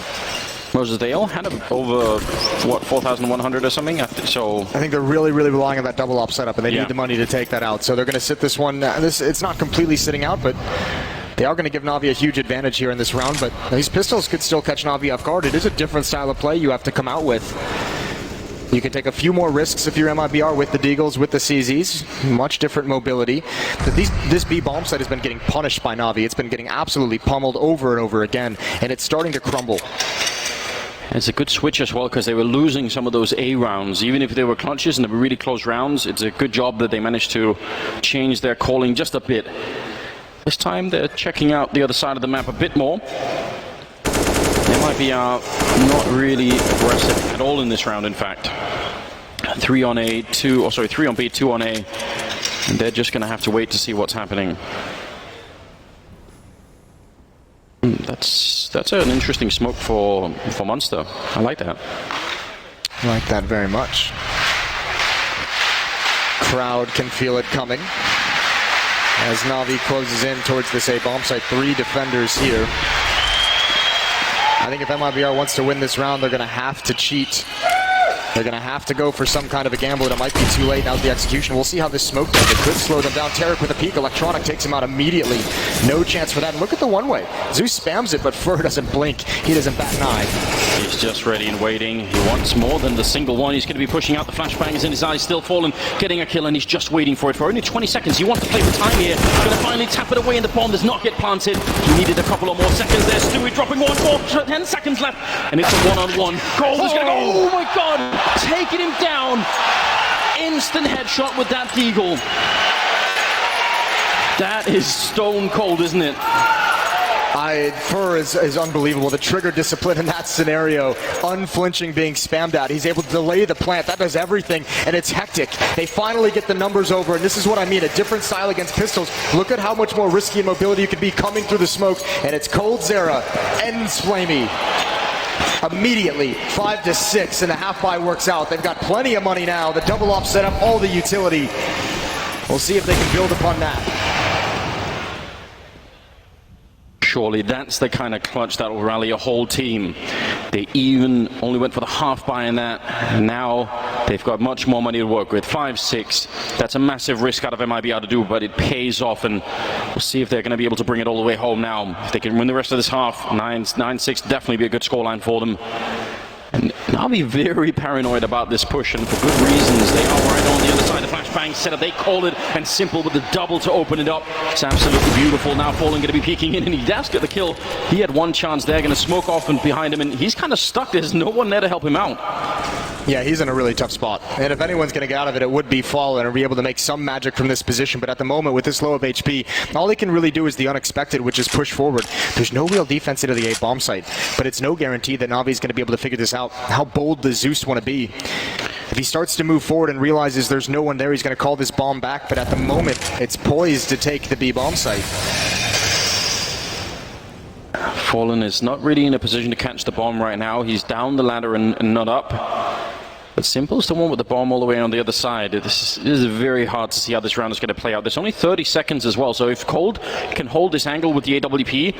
Moses, they all had over, what, 4,100 or something? So I think they're really, really relying on that double op setup, and they need the money to take that out. So they're going to sit this one. It's not completely sitting out, but they are going to give Na'Vi a huge advantage here in this round. But these pistols could still catch Na'Vi off guard. It is a different style of play you have to come out with. You can take a few more risks if you're MiBR with the Deagles, with the CZs. Much different mobility. But this B bomb site has been getting punished by Na'Vi. It's been getting absolutely pummeled over and over again, and it's starting to crumble. It's a good switch as well, because they were losing some of those A rounds. Even if they were clutches and they were really close rounds, it's a good job that they managed to change their calling just a bit. This time they're checking out the other side of the map a bit more. They might be not really aggressive at all in this round, in fact. 3 on A, 3 on B, 2 on A. And they're just going to have to wait to see what's happening. That's an interesting smoke for Monster. I like that. I like that very much. Crowd can feel it coming as Na'Vi closes in towards this A bomb site. 3 defenders here. I think if MiBR wants to win this round, they're going to have to cheat. They're going to have to go for some kind of a gamble, and it might be too late now with the execution. We'll see how this smoke does. It could slow them down. Tarek with a peek. Electronic takes him out immediately. No chance for that. And look at the one-way. Zeus spams it, but Fur doesn't blink. He doesn't bat an eye. He's just ready and waiting. He wants more than the single one. He's going to be pushing out the flashbangs in his eyes, still falling, getting a kill, and he's just waiting for it for only 20 seconds. He wants to play for time here. Going to finally tap it away, and the bomb does not get planted. He needed a couple of more seconds there. Stewie dropping one more. 10 seconds left, and it's a one-on-one. Gold is going to go. Oh my God! Taking him down. Instant headshot with that Deagle. That is stone cold, isn't it? Fur is unbelievable. The trigger discipline in that scenario, unflinching being spammed at. He's able to delay the plant. That does everything, and it's hectic. They finally get the numbers over, and this is what I mean, a different style against pistols. Look at how much more risky and mobility you could be coming through the smoke, and it's Cold Zera, ends Flamey. Immediately, 5-6, and the half buy works out. They've got plenty of money now. The double off set up all the utility. We'll see if they can build upon that. Surely that's the kind of clutch that will rally a whole team. They even only went for the half buy in that, and now they've got much more money to work with. 5-6, that's a massive risk out of MiBR to do, but it pays off, and we'll see if they're going to be able to bring it all the way home now. If they can win the rest of this half, 9-6, definitely be a good scoreline for them. And I'll be very paranoid about this push, and for good reasons. They are right on the other side. The flashbang setup, they called it, and Simple with the double to open it up. It's absolutely beautiful. Now Fallen going to be peeking in, and he does get the kill. He had one chance there, going to smoke off and behind him, and he's kind of stuck. There's no one there to help him out. Yeah, he's in a really tough spot. And if anyone's going to get out of it, it would be Fallen or be able to make some magic from this position. But at the moment, with this low of HP, all they can really do is the unexpected, which is push forward. There's no real defense into the A bomb site, but it's no guarantee that Navi's going to be able to figure this out. How bold does Zeus want to be? If he starts to move forward and realizes there's no one there, he's going to call this bomb back. But at the moment, it's poised to take the B bomb site. Fallen is not really in a position to catch the bomb right now. He's down the ladder and not up. But Simple's the one with the bomb all the way on the other side. This is very hard to see how this round is going to play out. There's only 30 seconds as well, so if Cold can hold this angle with the AWP,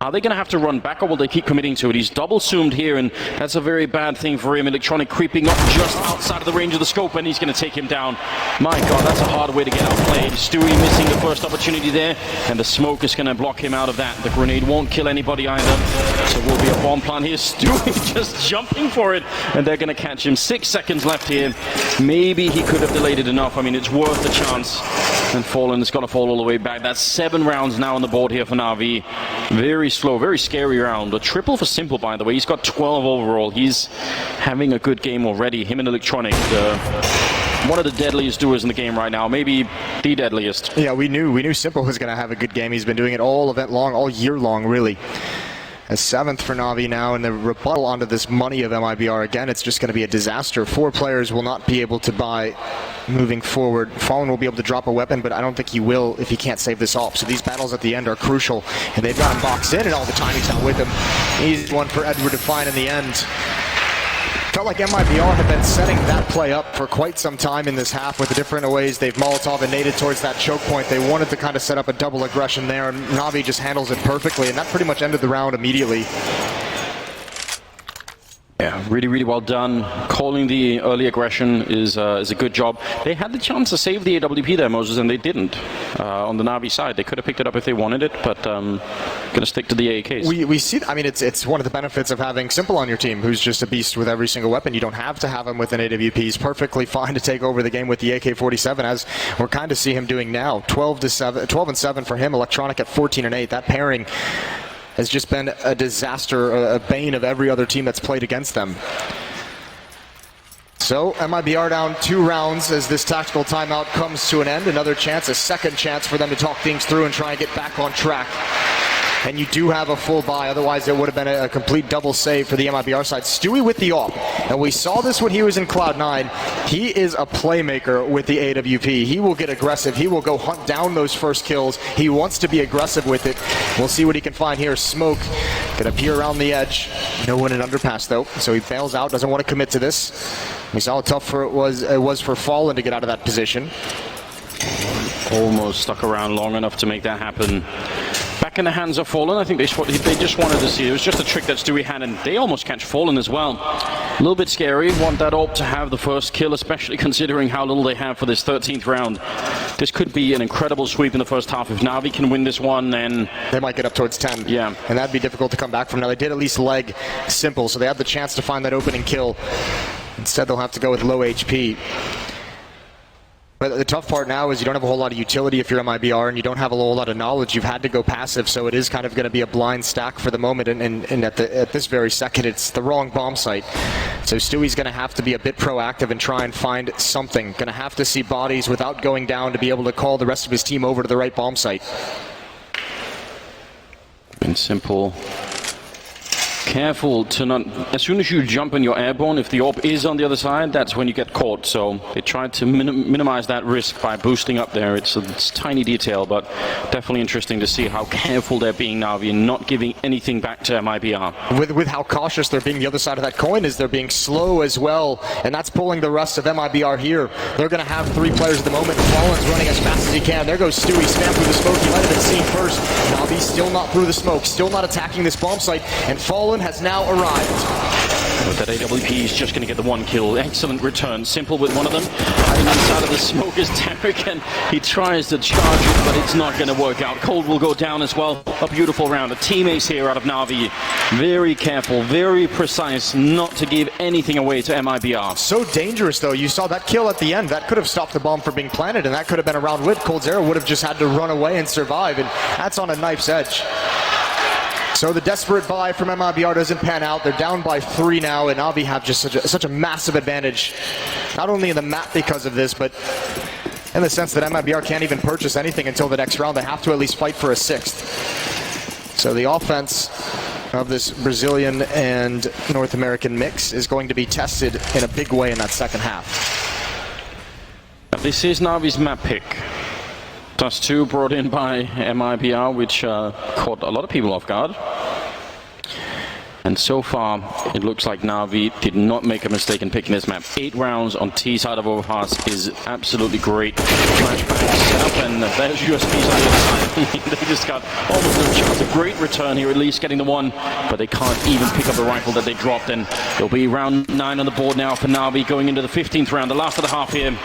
are they going to have to run back, or will they keep committing to it? He's double zoomed here, and that's a very bad thing for him. Electronic creeping up just outside of the range of the scope, and he's going to take him down. My god, that's a hard way to get outplayed. Stewie missing the first opportunity there, and the smoke is going to block him out of that. The grenade won't kill anybody either, so will be a bomb plant here. Stewie just jumping for it, and they're going to catch him. 6 seconds left here. Maybe he could have delayed it enough. I mean, it's worth the chance. And Fallen is going to fall all the way back. That's 7 rounds now on the board here for Na'Vi. Very slow, very scary round. A triple for Simple, by the way. He's got 12 overall. He's having a good game already. Him and Electronic, one of the deadliest doers in the game right now. Maybe the deadliest. Yeah, we knew Simple was going to have a good game. He's been doing it all event long, all year long, really. A 7th for Na'Vi now, and the rebuttal onto this money of MiBR. Again, it's just going to be a disaster. 4 players will not be able to buy moving forward. Fallen will be able to drop a weapon, but I don't think he will if he can't save this off. So these battles at the end are crucial, and they've got him boxed in, and all the timing's not with him. Easy one for Edward to find in the end. Felt like MiBR had been setting that play up for quite some time in this half with the different ways they've Molotov and naded towards that choke point. They wanted to kind of set up a double aggression there, and Na'Vi just handles it perfectly, and that pretty much ended the round immediately. Yeah, really, really well done. Calling the early aggression is a good job. They had the chance to save the AWP there, Moses, and they didn't. On the Na'Vi side, they could have picked it up if they wanted it, but going to stick to the AKs. We see, I mean, it's one of the benefits of having Simple on your team, who's just a beast with every single weapon. You don't have to have him with an AWP. He's perfectly fine to take over the game with the AK-47, as we're kind of see him doing now. 12-7 for him. Electronic at 14-8. That pairing has just been a disaster, a bane of every other team that's played against them. So MiBR down 2 rounds as this tactical timeout comes to an end. Another chance, a second chance for them to talk things through and try and get back on track. And you do have a full buy, otherwise it would have been a complete double save for the MiBR side. Stewie with the AWP, and we saw this when he was in Cloud9. He is a playmaker with the AWP. He will get aggressive. He will go hunt down those first kills. He wants to be aggressive with it. We'll see what he can find here. Smoke gonna peer around the edge. No one in underpass though, so he bails out, doesn't want to commit to this. We saw how tough it was for Fallen to get out of that position. Almost stuck around long enough to make that happen. Back in the hands of Fallen. I think they just wanted to see. It was just a trick that Stewie had, and they almost catch Fallen as well. A little bit scary. Want that AWP to have the first kill, especially considering how little they have for this 13th round. This could be an incredible sweep in the first half. If Na'Vi can win this one, then they might get up towards 10. Yeah. And that'd be difficult to come back from. Now, they did at least leg Simple, so they have the chance to find that opening kill. Instead, they'll have to go with low HP. But the tough part now is you don't have a whole lot of utility if you're MiBR, and you don't have a whole lot of knowledge. You've had to go passive, so it is kind of going to be a blind stack for the moment, and at this very second, it's the wrong bomb site. So Stewie's going to have to be a bit proactive and try and find something. Going to have to see bodies without going down to be able to call the rest of his team over to the right bomb site. And Simple. Careful to not, as soon as you jump in your airborne, if the orb is on the other side, that's when you get caught. So they tried to minimize that risk by boosting up there. It's a tiny detail, but definitely interesting to see how careful they're being now and not giving anything back to MiBR. With how cautious they're being, the other side of that coin is they're being slow as well, and that's pulling the rest of MiBR here. They're going to have 3 players at the moment. Fallen's running as fast as he can. There goes Stewie, spam through the smoke. He might have been seen first. Navi's still not through the smoke, still not attacking this bomb site, and Fallen has now arrived. With that AWP, he's just going to get the 1 kill. Excellent return. Simple with one of them. Hiding inside of the smoke is Derek, and he tries to charge it, but it's not going to work out. Cold will go down as well. A beautiful round. A team ace here out of Na'Vi. Very careful, very precise, not to give anything away to MiBR. So dangerous, though. You saw that kill at the end. That could have stopped the bomb from being planted, and that could have been a round win. Coldzera would have just had to run away and survive, and that's on a knife's edge. So the desperate buy from MiBR doesn't pan out. They're down by 3 now, and Na'Vi have just such a massive advantage, not only in the map because of this, but in the sense that MiBR can't even purchase anything until the next round. They have to at least fight for a 6th. So the offense of this Brazilian and North American mix is going to be tested in a big way in that second half. This is Na'Vi's map pick. +2 brought in by MiBR, which caught a lot of people off guard. And so far, it looks like Na'Vi did not make a mistake in picking this map. 8 rounds on T side of Overpass is absolutely great. Flashbang set up, and there's USBs on the other side. They just got almost a chance of great return here, at least getting the 1, but they can't even pick up the rifle that they dropped. And it'll be round 9 on the board now for Na'Vi, going into the 15th round, the last of the half here.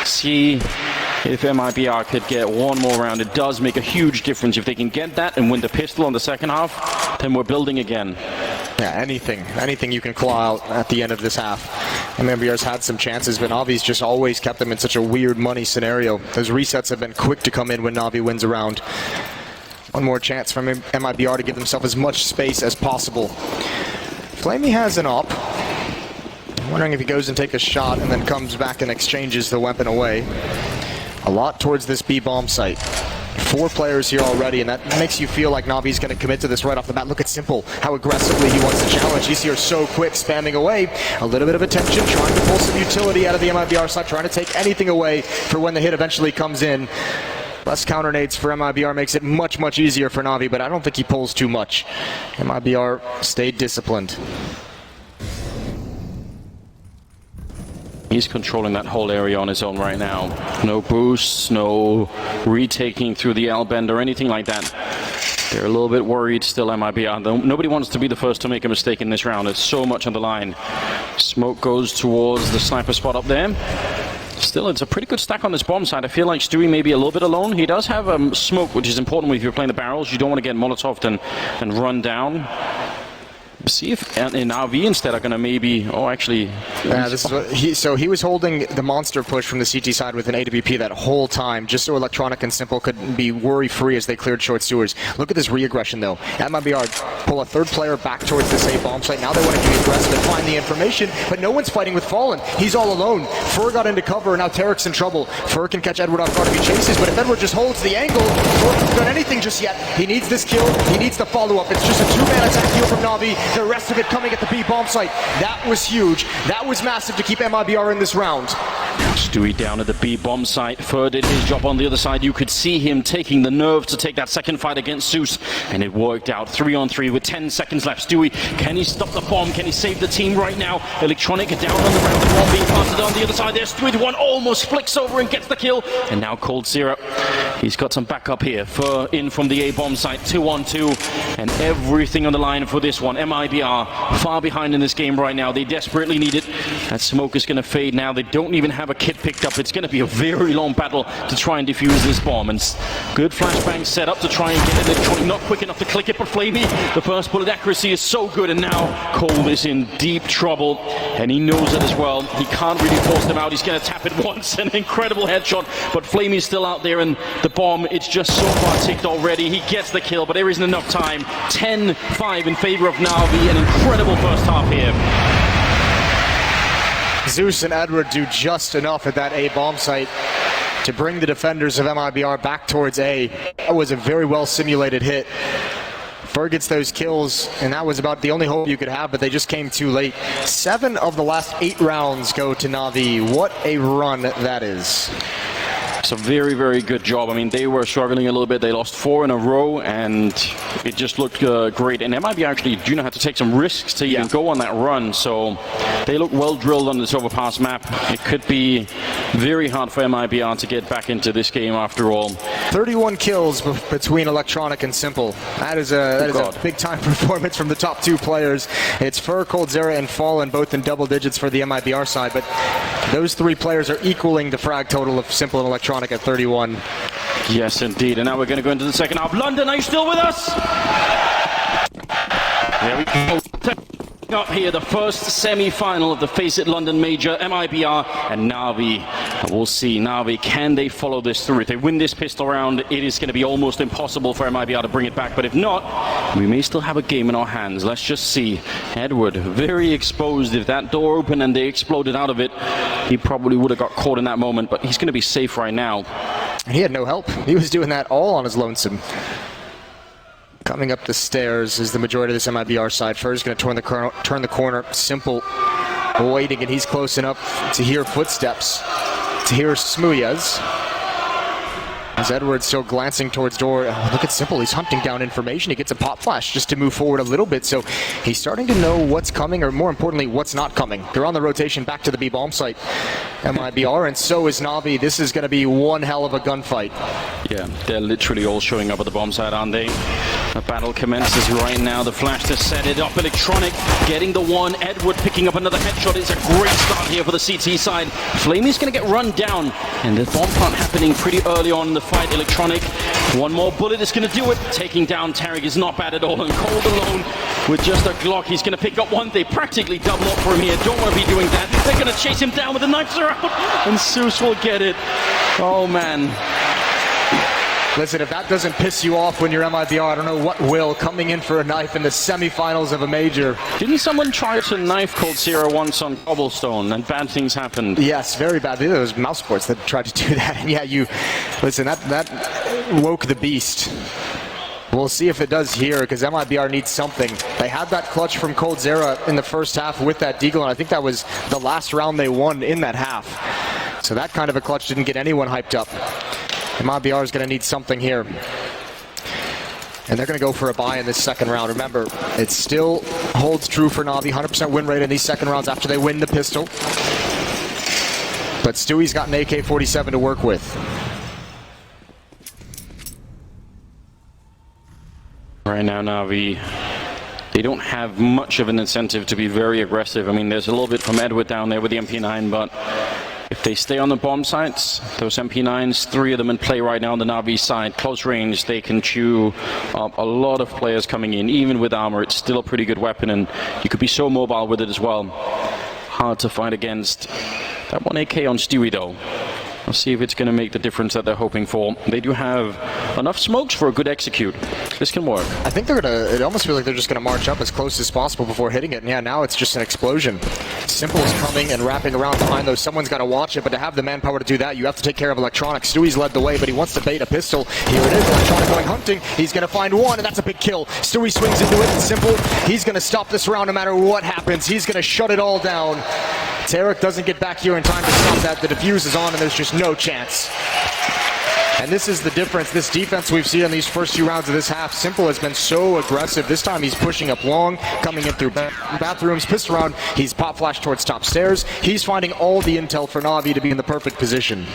See if MiBR could get 1 more round. It does make a huge difference. If they can get that and win the pistol on the second half, then we're building again. Yeah, anything you can claw out at the end of this half. MiBR's had some chances, but Navi's just always kept them in such a weird money scenario. Those resets have been quick to come in when Na'Vi wins a round. 1 more chance from MiBR to give themselves as much space as possible. Flamey has an op. I'm wondering if he goes and takes a shot and then comes back and exchanges the weapon away. A lot towards this B bomb site. 4 players here already, and that makes you feel like Navi's going to commit to this right off the bat. Look at Simple, how aggressively he wants to challenge. He's here so quick, spamming away. A little bit of attention, trying to pull some utility out of the MiBR side, trying to take anything away for when the hit eventually comes in. Less counter nades for MiBR makes it much, much easier for Na'Vi, but I don't think he pulls too much. MiBR stayed disciplined. He's controlling that whole area on his own right now. No boosts, no retaking through the L-bend or anything like that. They're a little bit worried still, MiBR. Nobody wants to be the first to make a mistake in this round. There's so much on the line. Smoke goes towards the sniper spot up there. Still, it's a pretty good stack on this bomb side. I feel like Stewie may be a little bit alone. He does have smoke, which is important if you're playing the barrels. You don't want to get Molotoved and run down. See if in RV instead are going to maybe... Oh, actually... Yeah, this is what he was holding the monster push from the CT side with an AWP that whole time, just so Electronic and Simple could be worry-free as they cleared short sewers. Look at this re-aggression, though. MiBR pull a 3rd player back towards this A bomb site. Now they want to be aggressive and find the information, but no one's fighting with Fallen. He's all alone. Fur got into cover, and now Tarek's in trouble. Fur can catch Edward off guard if he chases, but if Edward just holds the angle, Fur hasn't done anything just yet. He needs this kill. He needs the follow-up. It's just a 2-man attack heal from Na'Vi. The rest of it coming at the B bomb site. That was huge. That was massive to keep MiBR in this round. Stewie down at the B bomb site. Fur did his job on the other side. You could see him taking the nerve to take that second fight against Zeus, and it worked out. 3-on-3 with 10 seconds left. Stewie, can he stop the bomb? Can he save the team right now? Electronic down on the round. The bomb being planted on the other side. There's Stewie, the one almost flicks over and gets the kill. And now Coldzera. He's got some backup here. Fur in from the A bomb site. 2-on-2, and everything on the line for this one. MiBR far behind in this game right now. They desperately need it. That smoke is going to fade now. They don't even have a kit picked up. It's going to be a very long battle to try and defuse this bomb. And good flashbang set up to try and get it. Electronic not quick enough to click it, but Flamey, the first bullet accuracy is so good, and now Cole is in deep trouble, and he knows it as well. He can't really force them out. He's going to tap it once, an incredible headshot, but Flamey's still out there, and the bomb, it's just so far ticked already. He gets the kill, but there isn't enough time. 10-5 in favor of Na'Vi. An incredible first half here. Zeus and Edward do just enough at that A bomb site to bring the defenders of MiBR back towards A. That was a very well simulated hit. Ferg gets those kills, and that was about the only hope you could have, but they just came too late. 7 of the last 8 rounds go to Na'Vi. What a run that is. It's a very, very good job. I mean, they were struggling a little bit. They lost 4 in a row, and it just looked great. And MiBR actually do know how to take some risks to even go on that run. So they look well drilled on this overpass map. It could be very hard for MiBR to get back into this game after all. 31 kills between Electronic and Simple. That is a big time performance from the top 2 players. It's Fur, Coldzera, and Fallen both in double digits for the MiBR side, but those 3 players are equaling the frag total of Simple and Electronic at 31. Yes, indeed. And now we're going to go into the second half. London, are you still with us? There we go. Up here, the first semi-final of the FACEIT London Major, MiBR and Na'Vi. And we'll see, Na'Vi, can they follow this through? If they win this pistol round, it is going to be almost impossible for MiBR to bring it back. But if not, we may still have a game in our hands. Let's just see. Edward, very exposed. If that door opened and they exploded out of it, he probably would have got caught in that moment. But he's going to be safe right now. He had no help. He was doing that all on his lonesome. Coming up the stairs is the majority of this MiBR side. Fur's going to turn the corner. Simple waiting, and he's close enough to hear footsteps, to hear Smuyas. As Edward's still glancing towards door. Oh, look at Simple, he's hunting down information. He gets a pop flash just to move forward a little bit, so he's starting to know what's coming, or more importantly, what's not coming. They're on the rotation back to the B bomb site, MiBR, and so is Na'Vi. This is going to be one hell of a gunfight. Yeah, they're literally all showing up at the bomb site, aren't they? The battle commences right now. The flash to set it up. Electronic getting the one. Edward picking up another headshot. It's a great start here for the CT side. Flamey's going to get run down, and the bomb plant happening pretty early on in the fight. Electronic, one more bullet is going to do it. Taking down Tarek is not bad at all, and Cold alone with just a Glock. He's going to pick up one. They practically double up for him here. Don't want to be doing that. They're going to chase him down with the knives around, and Seuss will get it. Oh man. Listen, if that doesn't piss you off when you're MiBR, I don't know what will. Coming in for a knife in the semifinals of a major. Didn't someone try to knife Coldzera once on cobblestone and bad things happened? Yes, very bad. It was mouse sports that tried to do that. And yeah, listen, that woke the beast. We'll see if it does here, because MiBR needs something. They had that clutch from Coldzera in the first half with that deagle, and I think that was the last round they won in that half. So that kind of a clutch didn't get anyone hyped up. MiBR is going to need something here. And they're going to go for a buy in this second round. Remember, it still holds true for Na'Vi. 100% win rate in these second rounds after they win the pistol. But Stewie's got an AK-47 to work with. Right now, Na'Vi, they don't have much of an incentive to be very aggressive. I mean, there's a little bit from Edward down there with the MP9, but if they stay on the bomb sites, those MP9s, 3 of them in play right now on the Na'Vi side, close range, they can chew up a lot of players coming in. Even with armor, it's still a pretty good weapon, and you could be so mobile with it as well. Hard to fight against. That one AK on Stewie, though. We'll see if it's going to make the difference that they're hoping for. They do have enough smokes for a good execute. This can work. I think they're going to, it almost feels like they're just going to march up as close as possible before hitting it. And yeah, now it's just an explosion. Simple is coming and wrapping around behind those. Someone's got to watch it, but to have the manpower to do that, you have to take care of Electronic. Stewie's led the way, but he wants to bait a pistol. Here it is, Electronic going hunting. He's going to find one, and that's a big kill. Stewie swings into it, and Simple, he's going to stop this round no matter what happens. He's going to shut it all down. Tarek doesn't get back here in time to stop that. The defuse is on, and there's just no chance. And this is the difference. This defense we've seen in these first few rounds of this half. Simple has been so aggressive. This time he's pushing up long, coming in through bathrooms, pissed around. He's pop flashed towards top stairs. He's finding all the intel for Na'Vi to be in the perfect position.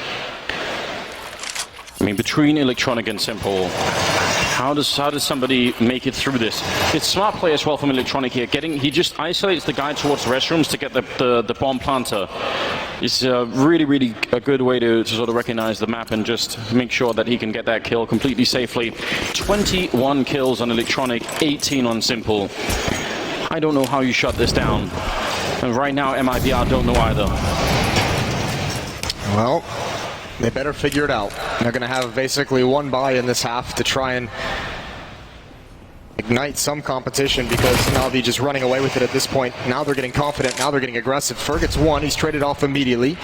I mean, between Electronic and Simple, how does somebody make it through this? It's smart play as well from Electronic here. He just isolates the guy towards the restrooms to get the bomb planter. It's really a good way to sort of recognize the map and just make sure that he can get that kill completely safely. 21 kills on Electronic, 18 on Simple. I don't know how you shut this down. And right now, MiBR don't know either. Well, they better figure it out. They're going to have basically one buy in this half to try and ignite some competition, because Na'Vi just running away with it at this point. Now they're getting confident. Now they're getting aggressive. Fer gets one. He's traded off immediately.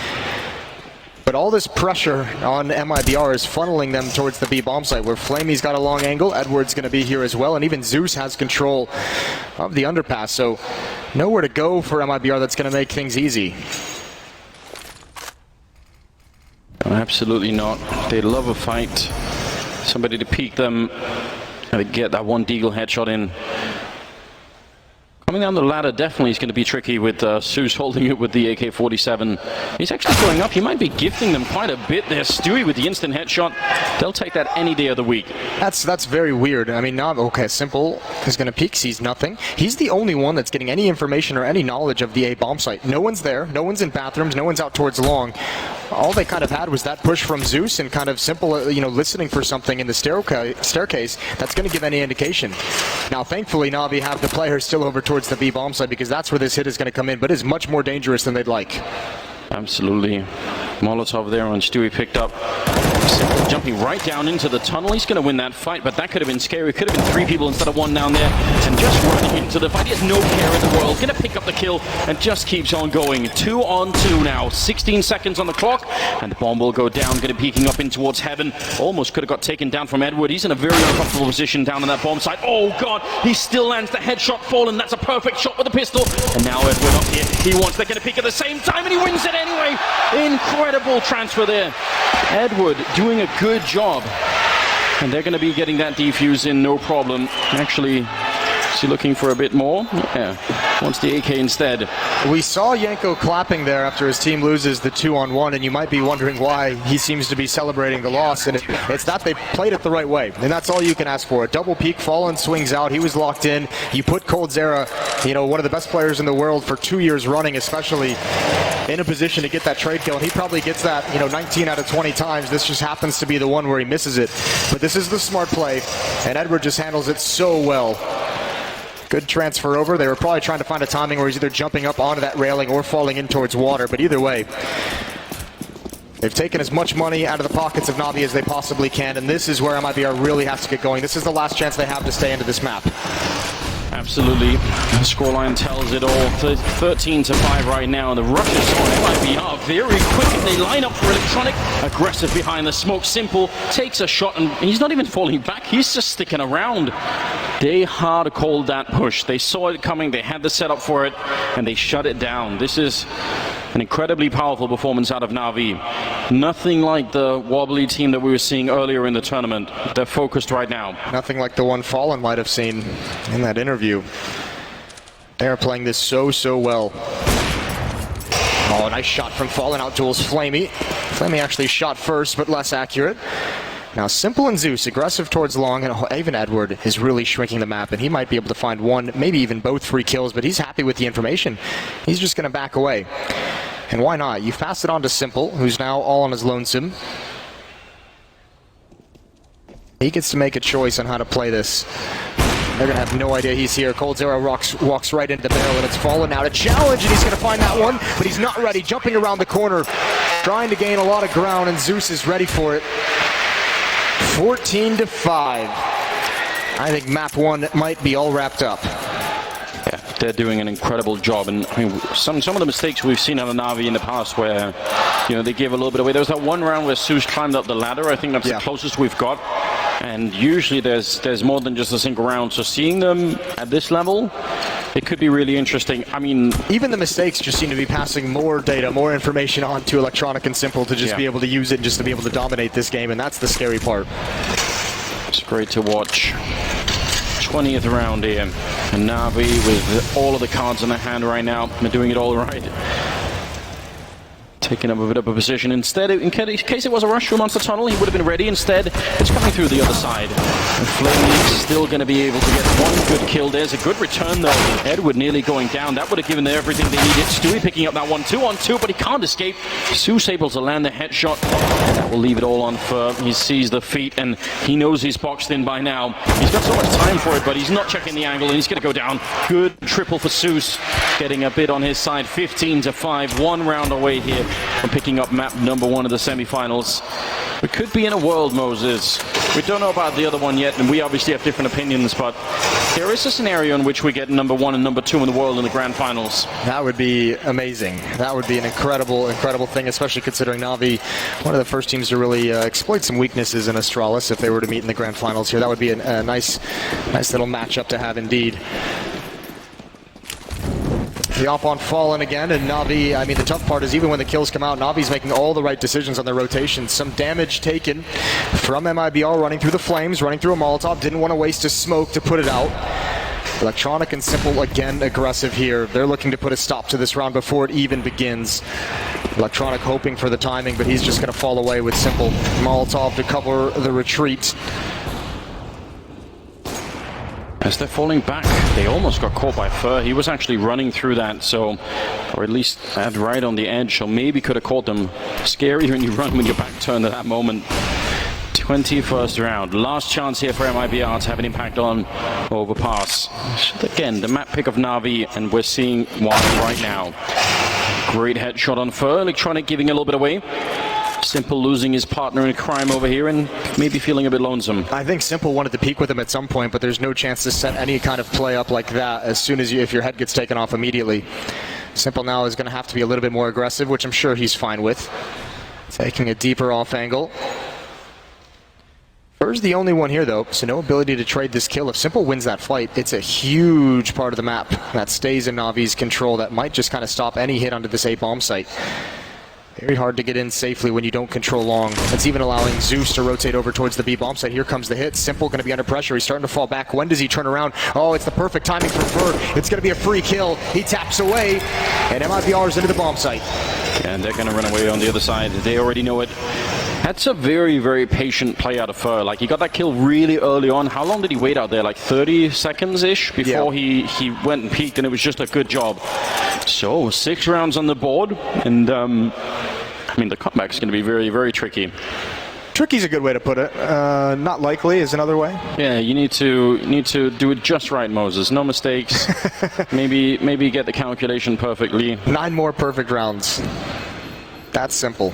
But all this pressure on MiBR is funneling them towards the B bomb site, where Flamey's got a long angle, Edward's going to be here as well, and even Zeus has control of the underpass. So nowhere to go for MiBR that's going to make things easy. Absolutely not. They love a fight. Somebody to peek them and get that one deagle headshot in. Coming down the ladder definitely is going to be tricky with Zeus holding it with the AK-47. He's actually going up. He might be gifting them quite a bit there. Stewie with the instant headshot. They'll take that any day of the week. That's very weird. I mean, not okay. Simple is going to peek, sees nothing. He's the only one that's getting any information or any knowledge of the A bomb site. No one's there. No one's in bathrooms. No one's out towards long. All they kind of had was that push from Zeus and kind of simple, you know, listening for something in the staircase that's going to give any indication. Now, thankfully, Na'Vi have the players still over towards the B bomb site, because that's where this hit is going to come in, but it's much more dangerous than they'd like. Absolutely. Molotov there on Stewie picked up. Simple jumping right down into the tunnel. He's going to win that fight, but that could have been scary. Could have been 3 people instead of 1 down there. And just running into the fight. He has no care in the world. Going to pick up the kill and just keeps on going. 2 on 2 now. 16 seconds on the clock. And the bomb will go down. Going to be peeking up in towards heaven. Almost could have got taken down from Edward. He's in a very uncomfortable position down on that bomb site. Oh, God. He still lands the headshot fallen. That's a perfect shot with the pistol. And now Edward up here. He wants. They're going to peek at the same time, and he wins it anyway. Incredible transfer there. Edward doing a good job. And they're going to be getting that defuse in no problem. Actually, is he looking for a bit more? Yeah, wants the AK instead. We saw Yanko clapping there after his team loses the 2-on-1, and you might be wondering why he seems to be celebrating the loss. And it's that they played it the right way, and that's all you can ask for. A double peek, Fallen swings out, he was locked in. You put Coldzera, you know, one of the best players in the world for 2 years running, especially, in a position to get that trade kill, and he probably gets that, you know, 19 out of 20 times. This just happens to be the one where he misses it. But this is the smart play, and Edward just handles it so well. Good transfer over. They were probably trying to find a timing where he's either jumping up onto that railing or falling in towards water, but either way, they've taken as much money out of the pockets of Na'Vi as they possibly can, and this is where MiBR really has to get going. This is the last chance they have to stay into this map. Absolutely. The scoreline tells it all. 13-5 right now, and the rushes on MiBR very quick. They line up for Electronic. Aggressive behind the smoke. Simple takes a shot, and he's not even falling back. He's just sticking around. They hard called that push. They saw it coming. They had the setup for it, and they shut it down. This is an incredibly powerful performance out of Na'Vi. Nothing like the wobbly team that we were seeing earlier in the tournament. They're focused right now. Nothing like the one Fallen might have seen in that interview. They're playing this so well. Oh, nice shot from Fallen out towards Flamey. Flamey actually shot first, but less accurate. Now, Simple and Zeus, aggressive towards long, and even Edward is really shrinking the map, and he might be able to find one, maybe even both free kills, but he's happy with the information. He's just going to back away. And why not? You pass it on to Simple, who's now all on his lonesome. He gets to make a choice on how to play this. They're going to have no idea he's here. Coldzera walks right into the barrel, and it's Fallen out. A challenge, and he's going to find that one, but he's not ready. Jumping around the corner, trying to gain a lot of ground, and Zeus is ready for it. 14-5. I think map 1 might be all wrapped up. Yeah, they're doing an incredible job, and I mean, some of the mistakes we've seen out of Na'Vi in the past, where you know they gave a little bit away. There was that one round where Zeus climbed up the ladder. I think that's the closest we've got. And usually there's more than just a single round. So seeing them at this level, it could be really interesting. I mean, even the mistakes just seem to be passing more data, more information on to Electronic and Simple to just be able to use it, just to be able to dominate this game, and that's the scary part. It's great to watch. 20th round here, and Na'Vi with all of the cards in their hand right now. They're doing it all right. Taking up a bit of a position. Instead, in case it was a rush through Monster Tunnel, he would have been ready. Instead, it's coming through the other side. And Flamey's still going to be able to get one good kill. There's a good return, though. Edward nearly going down. That would have given them everything they needed. Stewie picking up that one, 2-on-2, but he can't escape. Zeus able to land the headshot. And that will leave it all on firm. He sees the feet, and he knows he's boxed in by now. He's got so much time for it, but he's not checking the angle, and he's going to go down. Good triple for Zeus, getting a bit on his side. 15-5, 1 round away here. from picking up map number 1 of the semifinals. We could be in a world, Moses. We don't know about the other one yet, and we obviously have different opinions, but there is a scenario in which we get number 1 and number 2 in the world in the grand finals. That would be amazing. That would be an incredible thing, especially considering Na'Vi, one of the first teams to really exploit some weaknesses in Astralis if they were to meet in the grand finals here. That would be a nice little matchup to have indeed. The op on Fallen again, and Na'Vi, I mean, the tough part is even when the kills come out, Na'Vi's making all the right decisions on their rotations. Some damage taken from MiBR running through the flames, running through a Molotov, didn't want to waste a smoke to put it out. Electronic and Simple again aggressive here. They're looking to put a stop to this round before it even begins. Electronic hoping for the timing, but he's just going to fall away with Simple. Molotov to cover the retreat. As they're falling back, they almost got caught by Fur. He was actually running through that, so, or at least right on the edge, so maybe could have caught them. Scary when you run with your back turned at that moment. 21st round. Last chance here for MiBR to have an impact on Overpass. Again, the map pick of Na'Vi, and we're seeing why right now. Great headshot on Fur. Electronic giving a little bit away. Simple losing his partner in crime over here and maybe feeling a bit lonesome. I think Simple wanted to peek with him at some point, but there's no chance to set any kind of play up like that as soon as if your head gets taken off immediately. Simple now is going to have to be a little bit more aggressive, which I'm sure he's fine with. Taking a deeper off angle. Fur's the only one here though, so no ability to trade this kill. If Simple wins that fight, it's a huge part of the map that stays in Na'Vi's control that might just kind of stop any hit onto this A bomb site. Very hard to get in safely when you don't control long. It's even allowing Zeus to rotate over towards the B bomb site. Here comes the hit. Simple going to be under pressure. He's starting to fall back. When does he turn around? Oh, it's the perfect timing for Fur. It's going to be a free kill. He taps away, and MiBR is into the bomb site. And they're going to run away on the other side. They already know it. That's a very, very patient play out of Fur. Like, he got that kill really early on. How long did he wait out there? Like 30 seconds-ish before he went and peeked, and it was just a good job. So, 6 rounds on the board, and I mean, the comeback's going to be very, very tricky. Tricky's a good way to put it. Not likely is another way. Yeah, you need to do it just right, Moses. No mistakes. maybe get the calculation perfectly. 9 more perfect rounds. That's simple.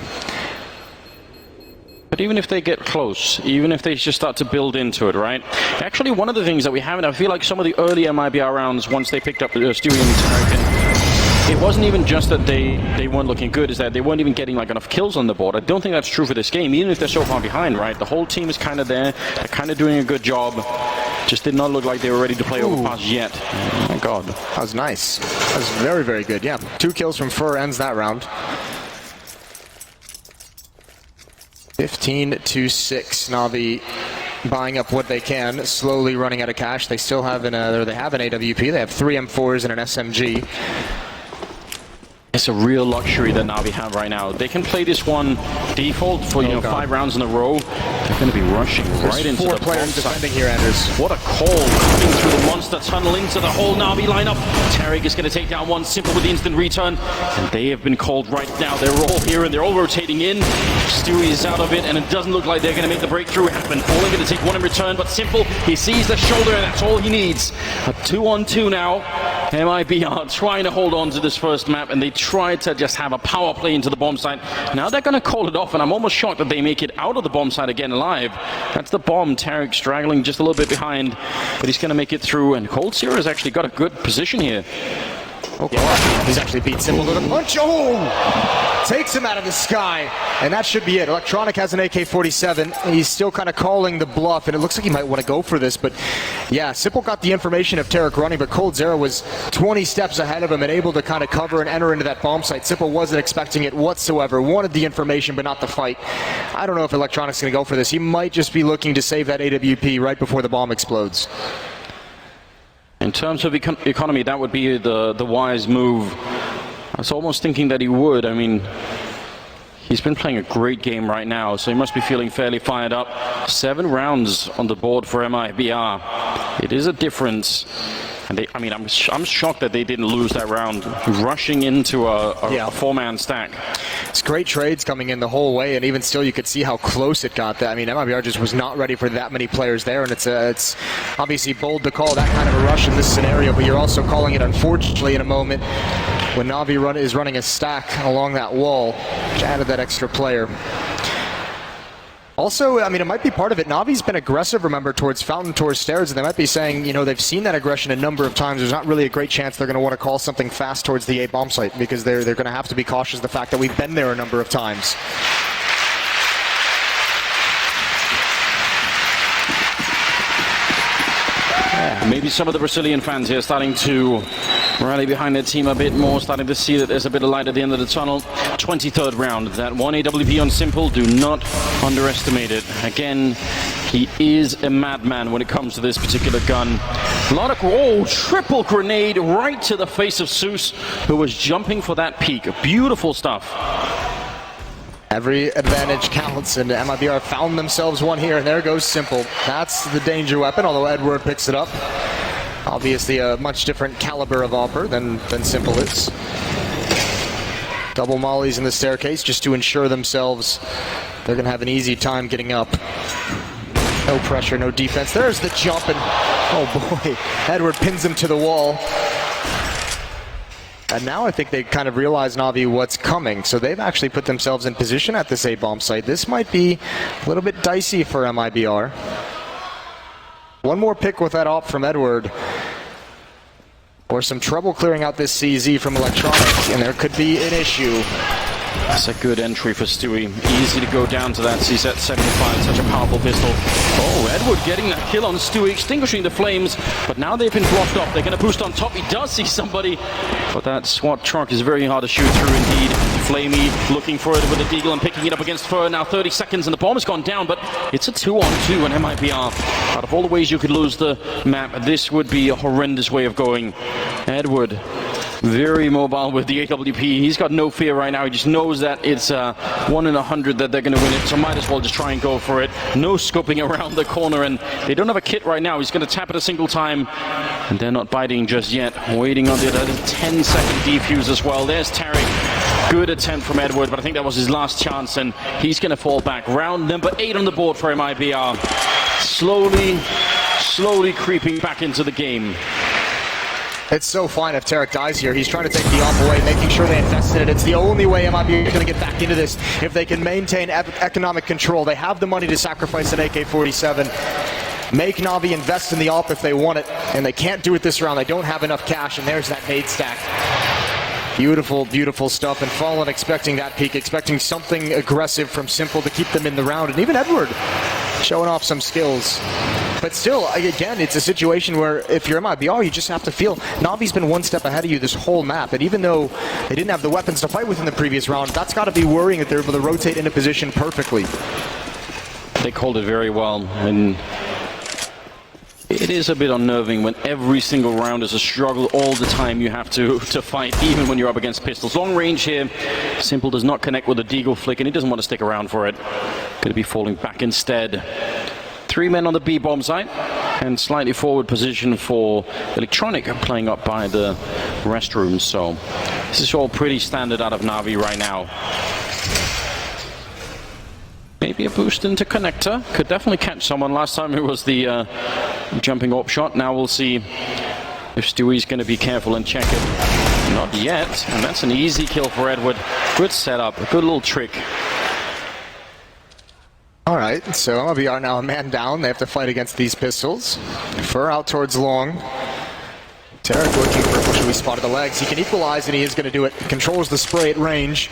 But even if they get close, even if they just start to build into it, right? Actually, one of the things that we haven't, I feel like some of the early MiBR rounds, once they picked up Stewie and Tarek, it wasn't even just that they weren't looking good, is that they weren't even getting like enough kills on the board. I don't think that's true for this game, even if they're so far behind, right? The whole team is kind of there, they're kind of doing a good job. Just did not look like they were ready to play Overpass yet. Oh my god. That was nice. That was very, very good. Yeah, 2 kills from Fur ends that round. 15-6. Na'Vi buying up what they can, slowly running out of cash. They still have an AWP. They have 3 M4s and an SMG. It's a real luxury that Na'Vi have right now. They can play this one default for 5 rounds in a row. They're going to be rushing right into the 4 players defending here, Anders. What a call coming through the monster tunnel into the whole Na'Vi lineup. Tarek is going to take down one, Simple with the instant return, and they have been called right now. They're all here and they're all rotating in. Stewie is out of it, and it doesn't look like they're going to make the breakthrough happen. Fallen going to take one in return, but Simple, he sees the shoulder, and that's all he needs. A 2-on-2 now. MiBR trying to hold on to this first map, and they tried to just have a power play into the bomb site. Now they're going to call it off, and I'm almost shocked that they make it out of the bomb site again alive. That's the bomb. Tarek straggling just a little bit behind, but he's going to make it through, and Cold Zero has actually got a good position here. Okay. Yeah, he's actually beat Simple to the punch. Oh! Takes him out of the sky. And that should be it. Electronic has an AK-47. He's still kind of calling the bluff, and it looks like he might want to go for this. But yeah, Simple got the information of Tarek running, but Cold Zero was 20 steps ahead of him and able to kind of cover and enter into that bomb site. Simple wasn't expecting it whatsoever. Wanted the information, but not the fight. I don't know if Electronic's going to go for this. He might just be looking to save that AWP right before the bomb explodes. In terms of economy, that would be the wise move. I was almost thinking that he would. I mean, he's been playing a great game right now, so he must be feeling fairly fired up. 7 rounds on the board for MiBR. It is a difference. And they, I mean, I'm shocked that they didn't lose that round, rushing into a 4-man stack. It's great trades coming in the whole way, and even still you could see how close it got. I mean, MiBR just was not ready for that many players there, and it's obviously bold to call that kind of a rush in this scenario, but you're also calling it, unfortunately, in a moment when Navi is running a stack along that wall, which added that extra player. Also, I mean, it might be part of it. Navi's been aggressive, remember, towards Fountain, towards Stairs, and they might be saying, you know, they've seen that aggression a number of times. There's not really a great chance they're going to want to call something fast towards the A bomb site, because they're going to have to be cautious of the fact that we've been there a number of times. Maybe some of the Brazilian fans here starting to rally behind their team a bit more, starting to see that there's a bit of light at the end of the tunnel. 23rd round, that one AWP on Simple, do not underestimate it. Again, he is a madman when it comes to this particular gun. A lot of, triple grenade right to the face of Zeus, who was jumping for that peak. Beautiful stuff. Every advantage counts, and MiBR found themselves one here, and there goes Simple. That's the danger weapon, although Edward picks it up. Obviously a much different caliber of AWPer than Simple is. Double mollies in the staircase just to ensure themselves they're going to have an easy time getting up. No pressure, no defense. There's the jump, and oh boy, Edward pins him to the wall. And now I think they kind of realize, Navi, what's coming. So they've actually put themselves in position at this A bomb site. This might be a little bit dicey for MiBR. One more pick with that op from Edward, or some trouble clearing out this CZ from Electronic, and there could be an issue. That's a good entry for Stewie. Easy to go down to that CZ 75, such a powerful pistol. Oh, Edward getting that kill on Stewie, extinguishing the flames, but now they've been blocked off. They're going to boost on top. He does see somebody, but that SWAT truck is very hard to shoot through indeed. Flamey looking for it with the Deagle and picking it up against Fur. Now 30 seconds and the bomb has gone down, but it's a 2-on-2 and MiBR. Out of all the ways you could lose the map, this would be a horrendous way of going. Edward, very mobile with the AWP. He's got no fear right now. He just knows that it's 1 in 100 that they're going to win it, so might as well just try and go for it. No scoping around the corner, and they don't have a kit right now. He's going to tap it a single time, and they're not biting just yet. Waiting on the 10-second defuse as well. There's Tarek. Good attempt from Edward, but I think that was his last chance, and he's going to fall back. Round number 8 on the board for MiBR. Slowly creeping back into the game. It's so fine if Tarek dies here. He's trying to take the op away, making sure they invest in it. It's the only way MiBR is going to get back into this. If they can maintain economic control, they have the money to sacrifice an AK-47. Make Navi invest in the op if they want it, and they can't do it this round. They don't have enough cash, and there's that nade stack. Beautiful, beautiful stuff, and Fallen expecting that peak, expecting something aggressive from Simple to keep them in the round, and even Edward showing off some skills. But still, again, it's a situation where if you're MiBR, you just have to feel Navi's been one step ahead of you this whole map, and even though they didn't have the weapons to fight with in the previous round, that's got to be worrying that they're able to rotate into position perfectly. They called it very well, and it is a bit unnerving when every single round is a struggle all the time. You have to fight, even when you're up against pistols. Long range here. Simple does not connect with the Deagle flick, and he doesn't want to stick around for it. Going to be falling back instead. 3 men on the B bomb site, and slightly forward position for Electronic playing up by the restrooms. So this is all pretty standard out of Navi right now. Maybe a boost into connector. Could definitely catch someone. Last time it was the jumping AWP shot. Now we'll see if Stewie's going to be careful and check it. Not yet. And that's an easy kill for Edward. Good setup. A good little trick. All right, so MiBR now a man down. They have to fight against these pistols. Fur out towards long. Tarek looking for push. We spotted the legs. He can equalize, and he is going to do it. Controls the spray at range.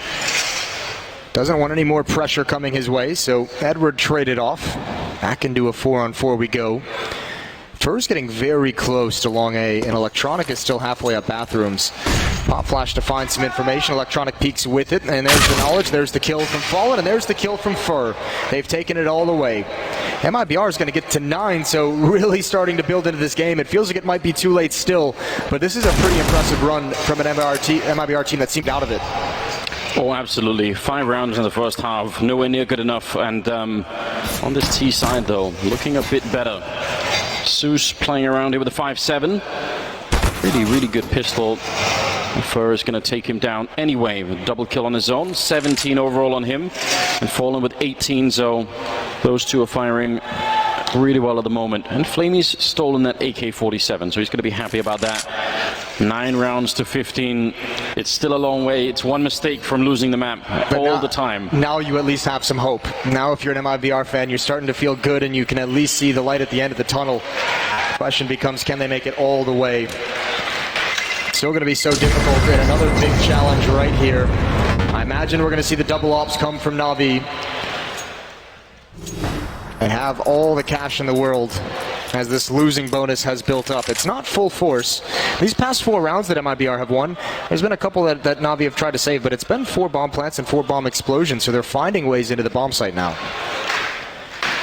Doesn't want any more pressure coming his way, so Edward traded off. Back into a 4-on-4 we go. Fur's getting very close to long A, and Electronic is still halfway up bathrooms. Pop flash to find some information. Electronic peeks with it, and there's the knowledge. There's the kill from Fallen, and there's the kill from Fur. They've taken it all away. MiBR is going to get to 9, so really starting to build into this game. It feels like it might be too late still, but this is a pretty impressive run from an MiBR team that seemed out of it. Oh, absolutely. 5 rounds in the first half. Nowhere near good enough. And on this T side, though, looking a bit better. Zeus playing around here with a 5.7. Really good pistol. Fur is going to take him down anyway. With a double kill on his own. 17 overall on him. And Fallen with 18, so those two are firing really well at the moment. And Flamey's stolen that AK-47, so he's going to be happy about that. 9 rounds to 15. It's still a long way. It's one mistake from losing the map all the time. Now you at least have some hope. Now if you're an MiBR fan, you're starting to feel good and you can at least see the light at the end of the tunnel. The question becomes, can they make it all the way? Still going to be so difficult, and another big challenge right here. I imagine we're going to see the double ops come from Na'Vi. They have all the cash in the world as this losing bonus has built up. It's not full force. These past 4 rounds that MiBR have won, there's been a couple that Na'Vi have tried to save, but it's been 4 bomb plants and 4 bomb explosions, so they're finding ways into the bomb site now.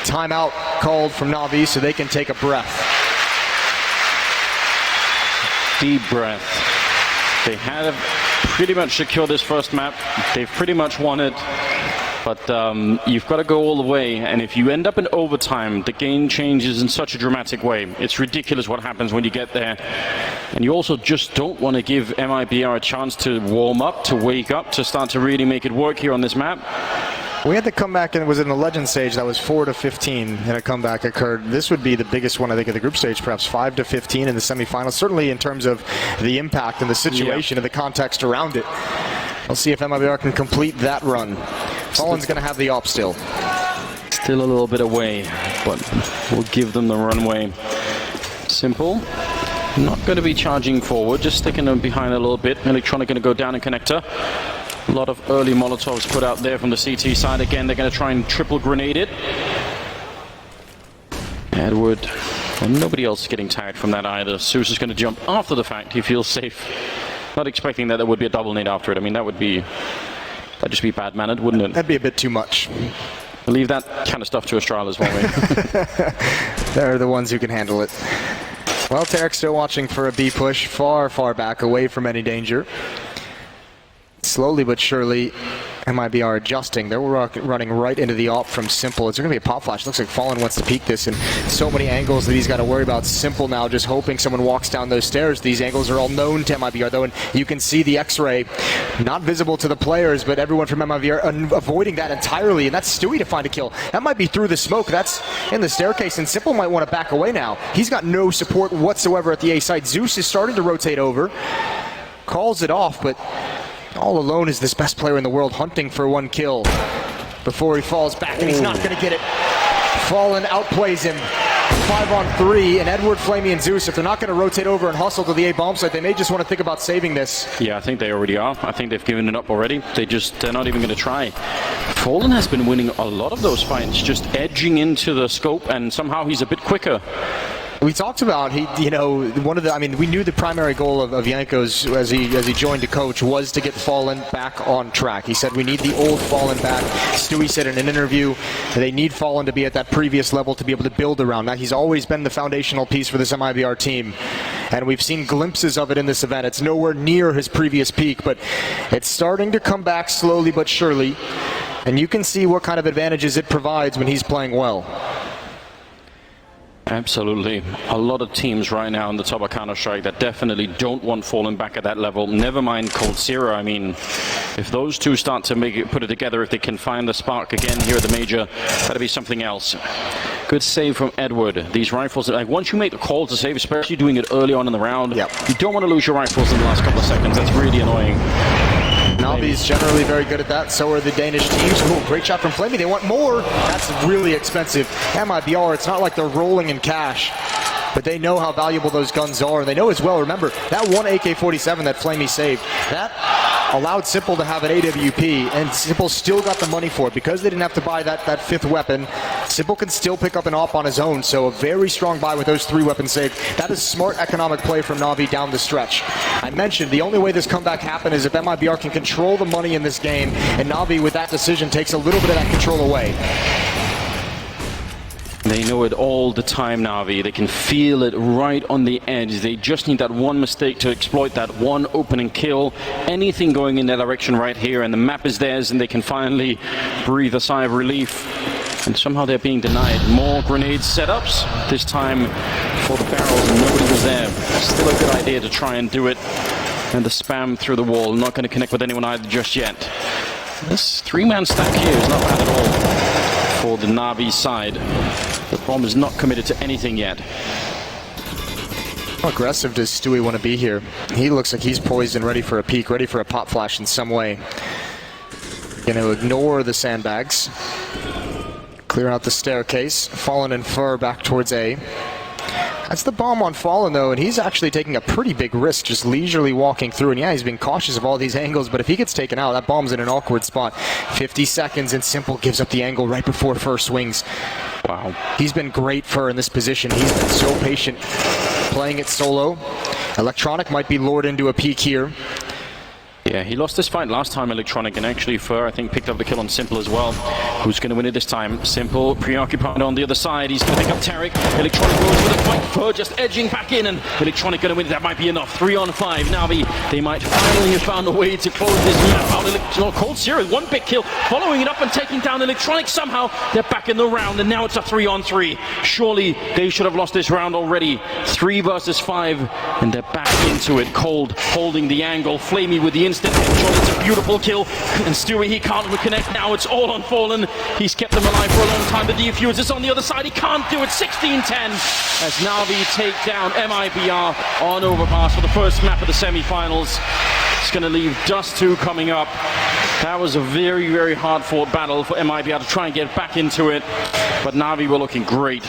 Timeout called from Na'Vi so they can take a breath. Deep breath. They had pretty much secured this first map. They've pretty much won it. But you've got to go all the way, and if you end up in overtime, the game changes in such a dramatic way. It's ridiculous what happens when you get there. And you also just don't want to give MiBR a chance to warm up, to wake up, to start to really make it work here on this map. We had the comeback, and it was in the Legend stage that was 4-15, and a comeback occurred. This would be the biggest one, I think, of the group stage, perhaps 5-15 in the semifinals, certainly in terms of the impact and the situation and the context around it. We'll see if MiBR can complete that run. Fallen's going to have the op still. Still a little bit away, but we'll give them the runway. Simple. Not going to be charging forward, just sticking them behind a little bit. Electronic going to go down in connector. A lot of early Molotovs put out there from the CT side. Again, they're going to try and triple grenade it. Edward, and nobody else is getting tagged from that either. Zeus is going to jump after the fact. He feels safe. Not expecting that there would be a double nade after it. I mean, that'd just be bad-mannered, wouldn't it? That'd be a bit too much. We'll leave that kind of stuff to Astralis, won't we? They're the ones who can handle it. Well, Tarek still watching for a B push, far, far back, away from any danger. Slowly but surely, MiBR adjusting. They're running right into the op from Simple. It's going to be a pop flash. Looks like Fallen wants to peek this, and so many angles that he's got to worry about. Simple now just hoping someone walks down those stairs. These angles are all known to MiBR, though, and you can see the X-ray not visible to the players, but everyone from MiBR avoiding that entirely, and that's Stewie to find a kill. That might be through the smoke. That's in the staircase, and Simple might want to back away now. He's got no support whatsoever at the A side. Zeus is starting to rotate over. Calls it off, but all alone is this best player in the world hunting for 1 kill before he falls back, and he's not going to get it. Fallen outplays him. 5-on-3, and Edward, Flamey, and Zeus, if they're not going to rotate over and hustle to the A bomb site, they may just want to think about saving this. Yeah, I think they already are. I think they've given it up already. They're not even going to try. Fallen has been winning a lot of those fights, just edging into the scope, and somehow he's a bit quicker. We talked about we knew the primary goal of Yanko's as he joined to coach was to get Fallen back on track. He said we need the old Fallen back. Stewie said in an interview they need Fallen to be at that previous level to be able to build around. Now he's always been the foundational piece for this MiBR team, and we've seen glimpses of it in this event. It's nowhere near his previous peak, but it's starting to come back slowly but surely, and you can see what kind of advantages it provides when he's playing well. Absolutely. A lot of teams right now in the top of Counter-Strike that definitely don't want Fallen back at that level. Never mind Cold Zero. I mean, if those two start to put it together, if they can find the spark again here at the major, that'll be something else. Good save from Edward. These rifles, like once you make the call to save, especially doing it early on in the round, you don't want to lose your rifles in the last couple of seconds. That's really annoying. Na'Vi's generally very good at that. So are the Danish teams. Ooh, great shot from Flamey. They want more. That's really expensive. MiBR, it's not like they're rolling in cash, but they know how valuable those guns are. And they know as well, remember, that one AK-47 that Flamey saved, that allowed Simple to have an AWP, and Simple still got the money for it. Because they didn't have to buy that 5th weapon, Simple can still pick up an op on his own. So a very strong buy with those 3 weapons saved. That is smart economic play from Na'Vi down the stretch. I mentioned the only way this comeback happened is if MiBR can control the money in this game, and Na'Vi with that decision takes a little bit of that control away. They know it all the time, Na'Vi. They can feel it right on the edge. They just need that one mistake to exploit that one opening kill. Anything going in their direction right here, and the map is theirs, and they can finally breathe a sigh of relief. And somehow they're being denied. More grenade setups, this time for the barrels, and nobody was there. Still a good idea to try and do it. And the spam through the wall, not going to connect with anyone either just yet. This 3-man stack here is not bad at all for the Na'Vi side. The bomb is not committed to anything yet. How aggressive does Stewie want to be here? He looks like he's poised and ready for a peek, ready for a pop flash in some way. Going to ignore the sandbags. Clear out the staircase. Fallen and Fur back towards A. That's the bomb on Fallen though, and he's actually taking a pretty big risk, just leisurely walking through. And yeah, he's being cautious of all these angles, but if he gets taken out, that bomb's in an awkward spot. 50 seconds, and Simple gives up the angle right before Fur swings. Wow. He's been great Fur in this position. He's been so patient playing it solo. Electronic might be lured into a peek here. Yeah, he lost this fight last time, Electronic, and actually Fur, I think, picked up the kill on Simple as well. Who's going to win it this time? Simple, preoccupied on the other side. He's going to pick up Tarek. Electronic goes for the fight. Fur just edging back in, and Electronic going to win it. That might be enough. 3 on 5. Navi, they might finally have found a way to close this map out. Cold Zero, 1 big kill, following it up and taking down Electronic. Somehow, they're back in the round, and now it's a 3 on 3. Surely, they should have lost this round already. 3 versus 5, and they're back into it. Cold holding the angle. Flamey with the instant control. It's a beautiful kill, and Stewie, he can't reconnect now. It's all on Fallen. He's kept them alive for a long time. The defuse is on the other side. He can't do it. 16-10 as Navi take down MiBR on Overpass for the first map of the semi-finals. It's going to leave Dust 2 coming up. That was a very, very hard-fought battle for MiBR to try and get back into it, but Navi were looking great.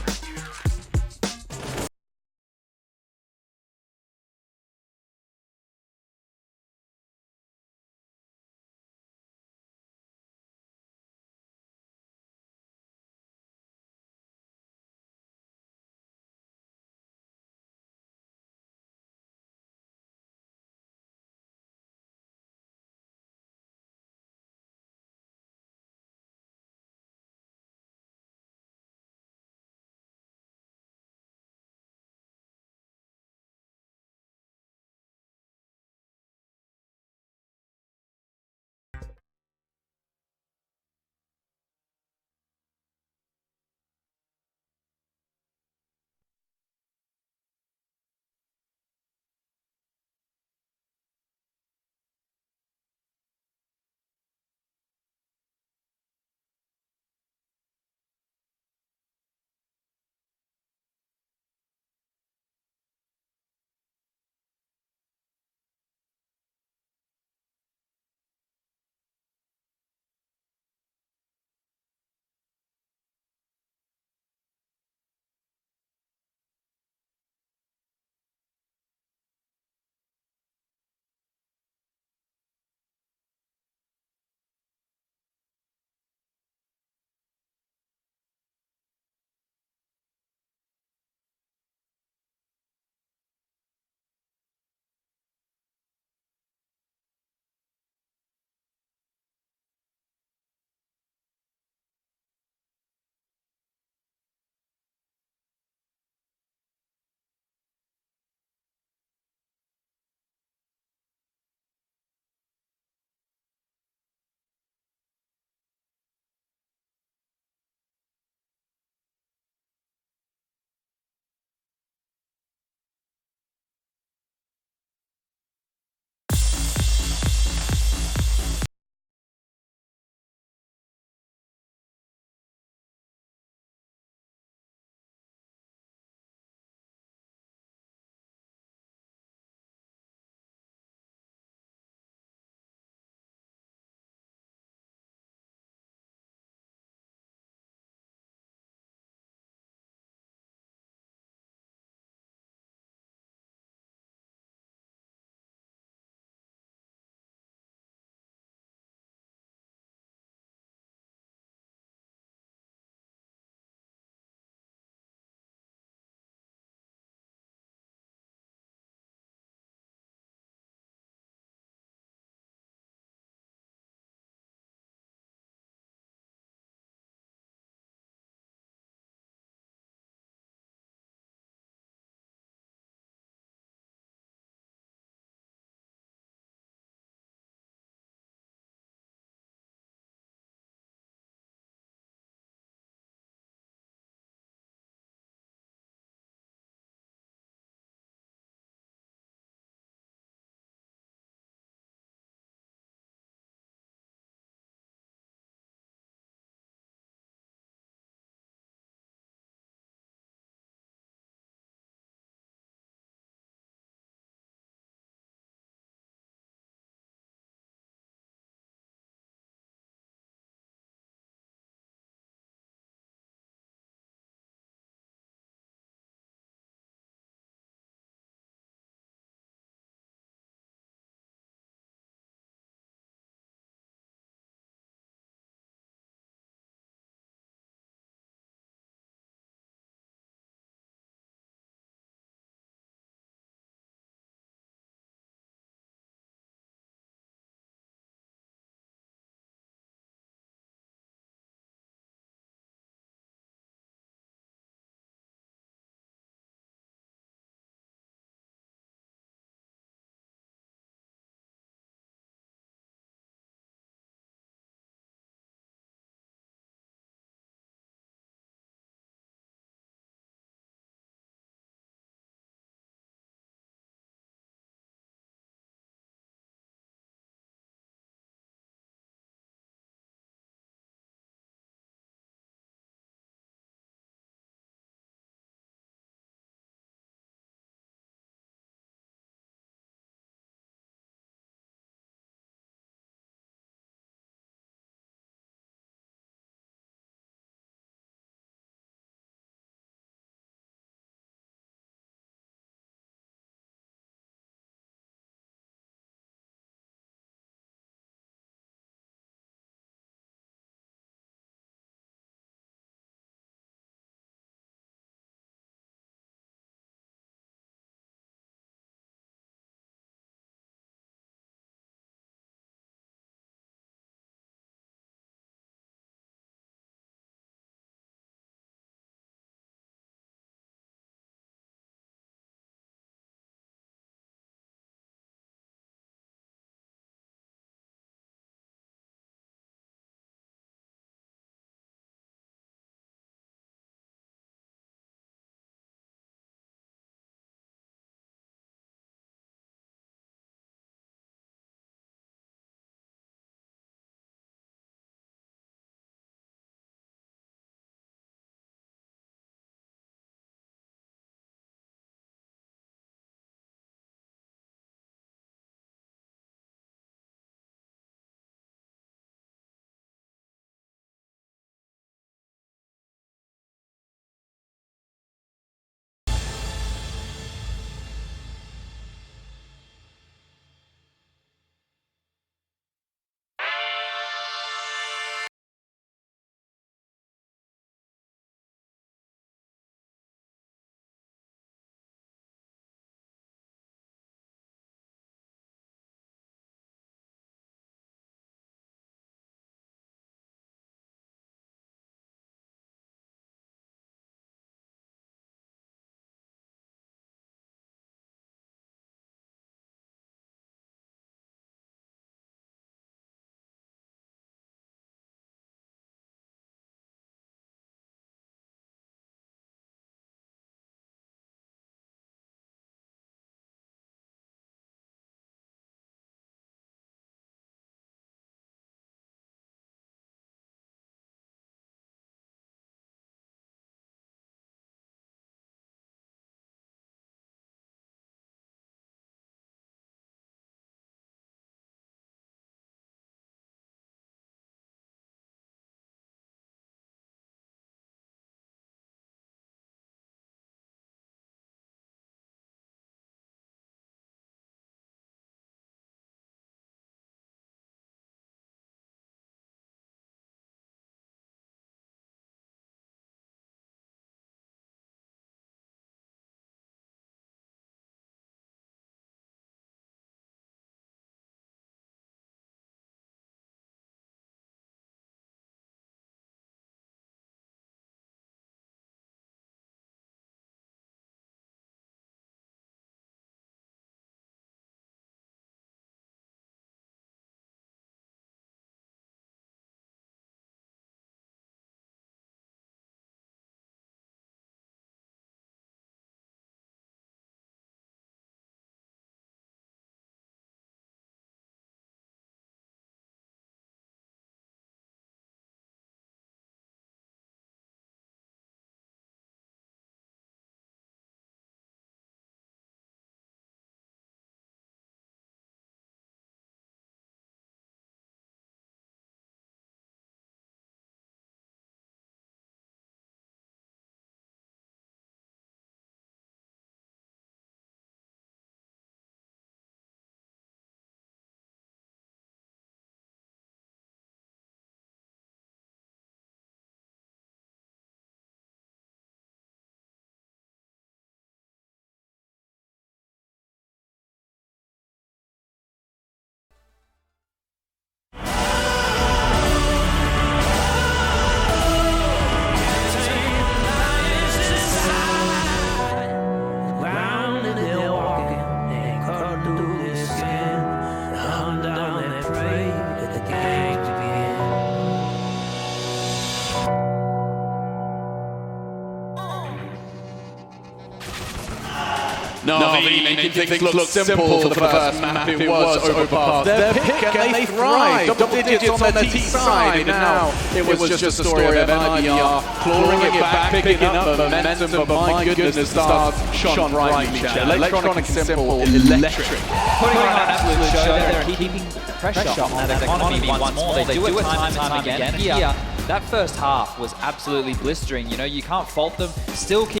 Navi making things look simple for the first map. It was overpass. Their pick and they thrived. Double digits on their T side, and now it was just a story of MiBR clawing it back, picking up momentum. But my goodness, the stars shone brightly. Electronic and simple, electric. Putting on an absolute show there, keeping pressure on that economy once more. They do it time and time again. Here, that first half was absolutely blistering. You know, you can't fault them. Still keep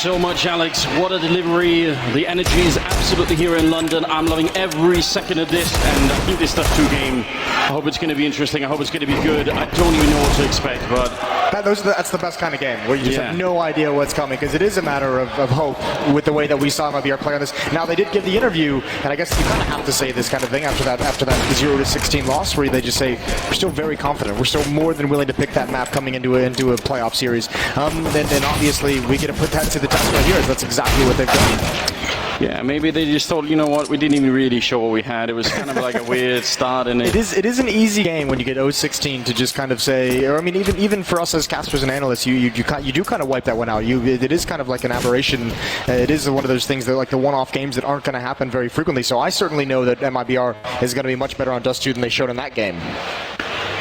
so much, Alex. What a delivery. The energy is absolutely here in London. I'm loving every second of this, and I think this Dust 2 game, I hope it's going to be interesting. I hope it's going to be good. I don't even know what to expect, but... That's the best kind of game, where you just have no idea what's coming, because it is a matter of hope with the way that we saw MiBR play on this. Now, they did give the interview, and I guess you kind of have to say this kind of thing after that 0-16 loss, where they just say, we're still very confident. We're still more than willing to pick that map coming into a playoff series. Then obviously, we get to put that to the test right here. That's exactly what they've done. Yeah, maybe they just thought, you know what, we didn't even really show what we had. It was kind of like a weird start. And it is an easy game when you get 0-16 to just kind of say, or I mean, even for us as casters and analysts, you do kind of wipe that one out. It is kind of like an aberration. It is one of those things that like the one-off games that aren't going to happen very frequently. So I certainly know that MiBR is going to be much better on Dust 2 than they showed in that game.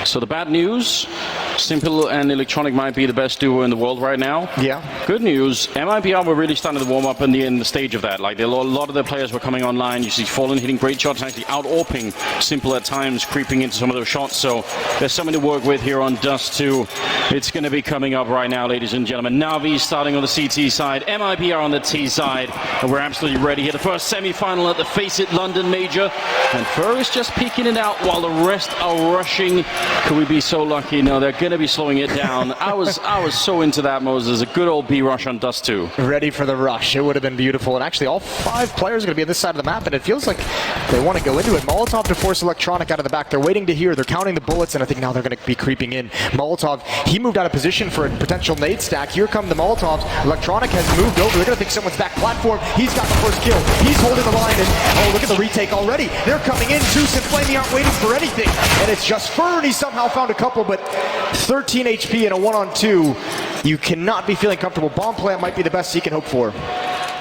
So the bad news, Simple and Electronic might be the best duo in the world right now. Yeah. Good news, MiBR were really starting to warm up in the stage of that. Like a lot of their players were coming online. You see Fallen hitting great shots and actually out-AWPing Simple at times, creeping into some of those shots. So there's something to work with here on Dust 2. It's going to be coming up right now, ladies and gentlemen. Na'Vi starting on the CT side, MiBR on the T side. And we're absolutely ready here. The first semi-final at the FACEIT London Major. And Fur is just peeking it out while the rest are rushing. Could we be so lucky? No, they're going to be slowing it down. I was so into that, Moses. A good old B rush on Dust 2. Ready for the rush. It would have been beautiful. And actually, all 5 players are going to be on this side of the map, and it feels like they want to go into it. Molotov to force Electronic out of the back. They're waiting to hear. They're counting the bullets, and I think now they're going to be creeping in. Molotov, he moved out of position for a potential nade stack. Here come the Molotovs. Electronic has moved over. They're going to think someone's back platform. He's got the first kill. He's holding the line, and oh, look at the retake already. They're coming in. Zeus and Flamey aren't waiting for anything, and it's just Fur, and he somehow found a couple, but 13 HP in a 1-on-2. You cannot be feeling comfortable. Bomb plant might be the best he can hope for.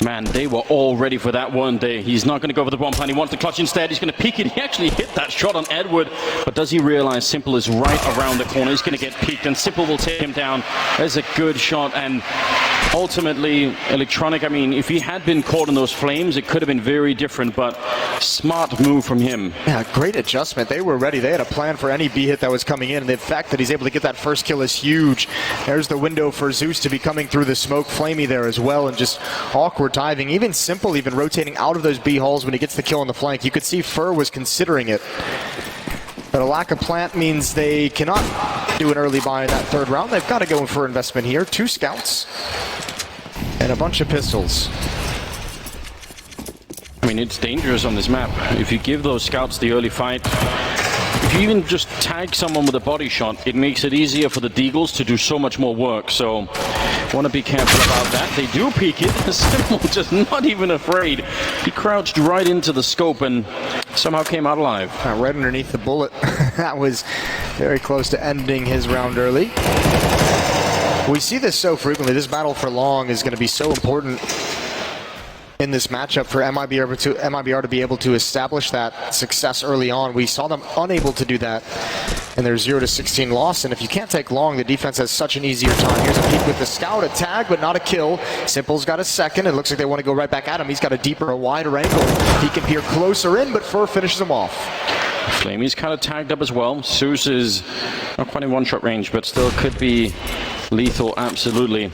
Man, they were all ready for that one day. He's not going to go for the bomb plan. He wants to clutch instead. He's going to peek it. He actually hit that shot on Edward. But does he realize Simple is right around the corner? He's going to get peeked, and Simple will take him down. There's a good shot. And ultimately, Electronic, I mean, if he had been caught in those flames, it could have been very different. But smart move from him. Yeah, great adjustment. They were ready. They had a plan for any B hit that was coming in. And the fact that he's able to get that first kill is huge. There's the window for Zeus to be coming through the smoke. Flamey there as well. And just awkward diving. Even Simple even rotating out of those B holes when he gets the kill on the flank. You could see Fur was considering it. But a lack of plant means they cannot do an early buy in that third round. They've got to go in for investment here. 2 scouts and a bunch of pistols. I mean, it's dangerous on this map. If you give those scouts the early fight, if you even just tag someone with a body shot, it makes it easier for the Deagles to do so much more work. So, want to be careful about that. They do peek it. Simple just not even afraid. He crouched right into the scope and somehow came out alive. Right underneath the bullet. That was very close to ending his round early. We see this so frequently. This battle for long is going to be so important in this matchup for MiBR to be able to establish that success early on. We saw them unable to do that in their 0-16 loss, and if you can't take long, the defense has such an easier time. Here's a peek with the scout, a tag, but not a kill. Simple's got a second. It looks like they want to go right back at him. He's got a deeper, a wider angle. He can peer closer in, but Fur finishes him off. Flamey's kind of tagged up as well. Zeus is not quite in one-shot range, but still could be lethal, absolutely.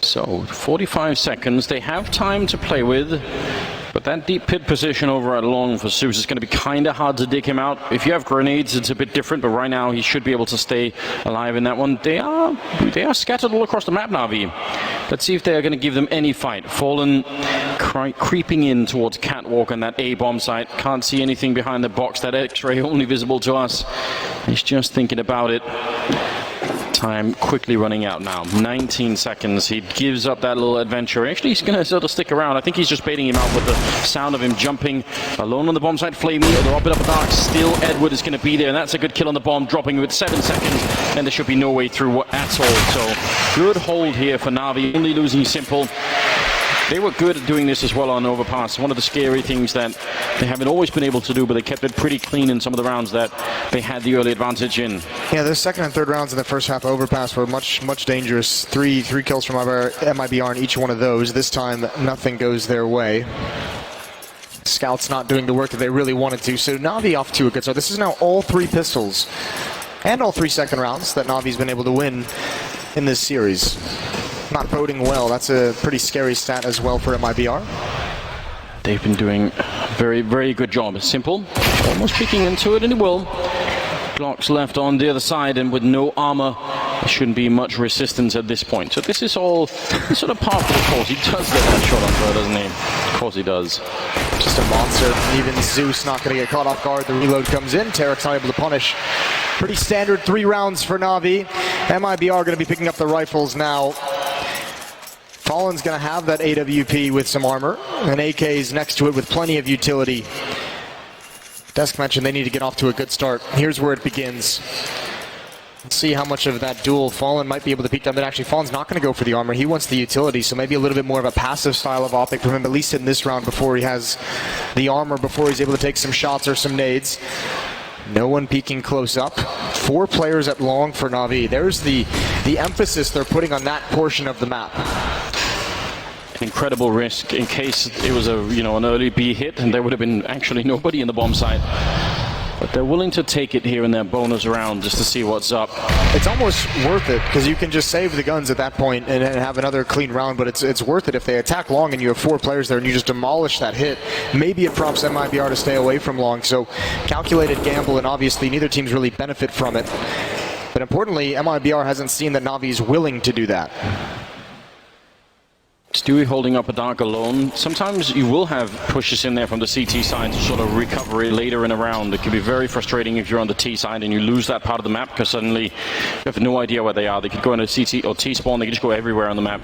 So, 45 seconds. They have time to play with, but that deep pit position over at long for Zeus is going to be kind of hard to dig him out. If you have grenades, it's a bit different, but right now he should be able to stay alive in that one. They are scattered all across the map, Na'Vi. Let's see if they are going to give them any fight. Fallen creeping in towards Catwalk and that A-bomb site. Can't see anything behind the box. That X-ray only visible to us. He's just thinking about it. Time quickly running out now. 19 seconds. He gives up that little adventure. Actually, he's going to sort of stick around. I think he's just baiting him out with the sound of him jumping. Alone on the bomb site, Flamey. They're up in the dark. Still, Edward is going to be there, and that's a good kill on the bomb, dropping with 7 seconds, and there should be no way through at all. So, good hold here for Na'Vi. Only losing Simple. They were good at doing this as well on Overpass. One of the scary things that they haven't always been able to do, but they kept it pretty clean in some of the rounds that they had the early advantage in. Yeah, the second and third rounds in the first half Overpass were much dangerous. Three kills from MiBR in each one of those. This time, nothing goes their way. Scouts not doing the work that they really wanted to, so Na'Vi off to a good start. This is now all 3 pistols and all 3 second rounds that Na'Vi's been able to win in this series. not boding well. That's a pretty scary stat as well for MiBR. They've been doing a very, very good job. Simple, almost peeking into it, and it will. Glocks left on the other side, and with no armor, there shouldn't be much resistance at this point. So this is all sort of part of the course. He does get that shot on throw, doesn't he? Of course he does. Just a monster. Even Zeus not going to get caught off guard. The reload comes in. Tarek's not able to punish. Pretty standard 3 rounds for Na'Vi. MiBR going to be picking up the rifles now. Fallen's going to have that AWP with some armor, and AK's next to it with plenty of utility. Desk mentioned they need to get off to a good start. Here's where it begins. Let's see how much of that duel Fallen might be able to peek down. But actually, Fallen's not going to go for the armor. He wants the utility, so maybe a little bit more of a passive style of optic from him, at least in this round, before he has the armor, before he's able to take some shots or some nades. No one peeking close up. 4 players at long for Na'Vi. There's the emphasis they're putting on that portion of the map. Incredible risk in case it was an early B hit, and there would have been actually nobody in the bomb site. But they're willing to take it here in their bonus round just to see what's up. It's almost worth it, because you can just save the guns at that point and have another clean round, but it's worth it if they attack long and you have 4 players there and you just demolish that hit. Maybe it prompts MiBR to stay away from long, so calculated gamble, and obviously neither teams really benefit from it. But importantly, MiBR hasn't seen that Na'Vi is willing to do that. Stewie holding up a dark alone. Sometimes you will have pushes in there from the CT side to sort of recover it later in a round. It can be very frustrating if you're on the T side and you lose that part of the map, because suddenly you have no idea where they are. They could go into CT or T spawn, they could just go everywhere on the map.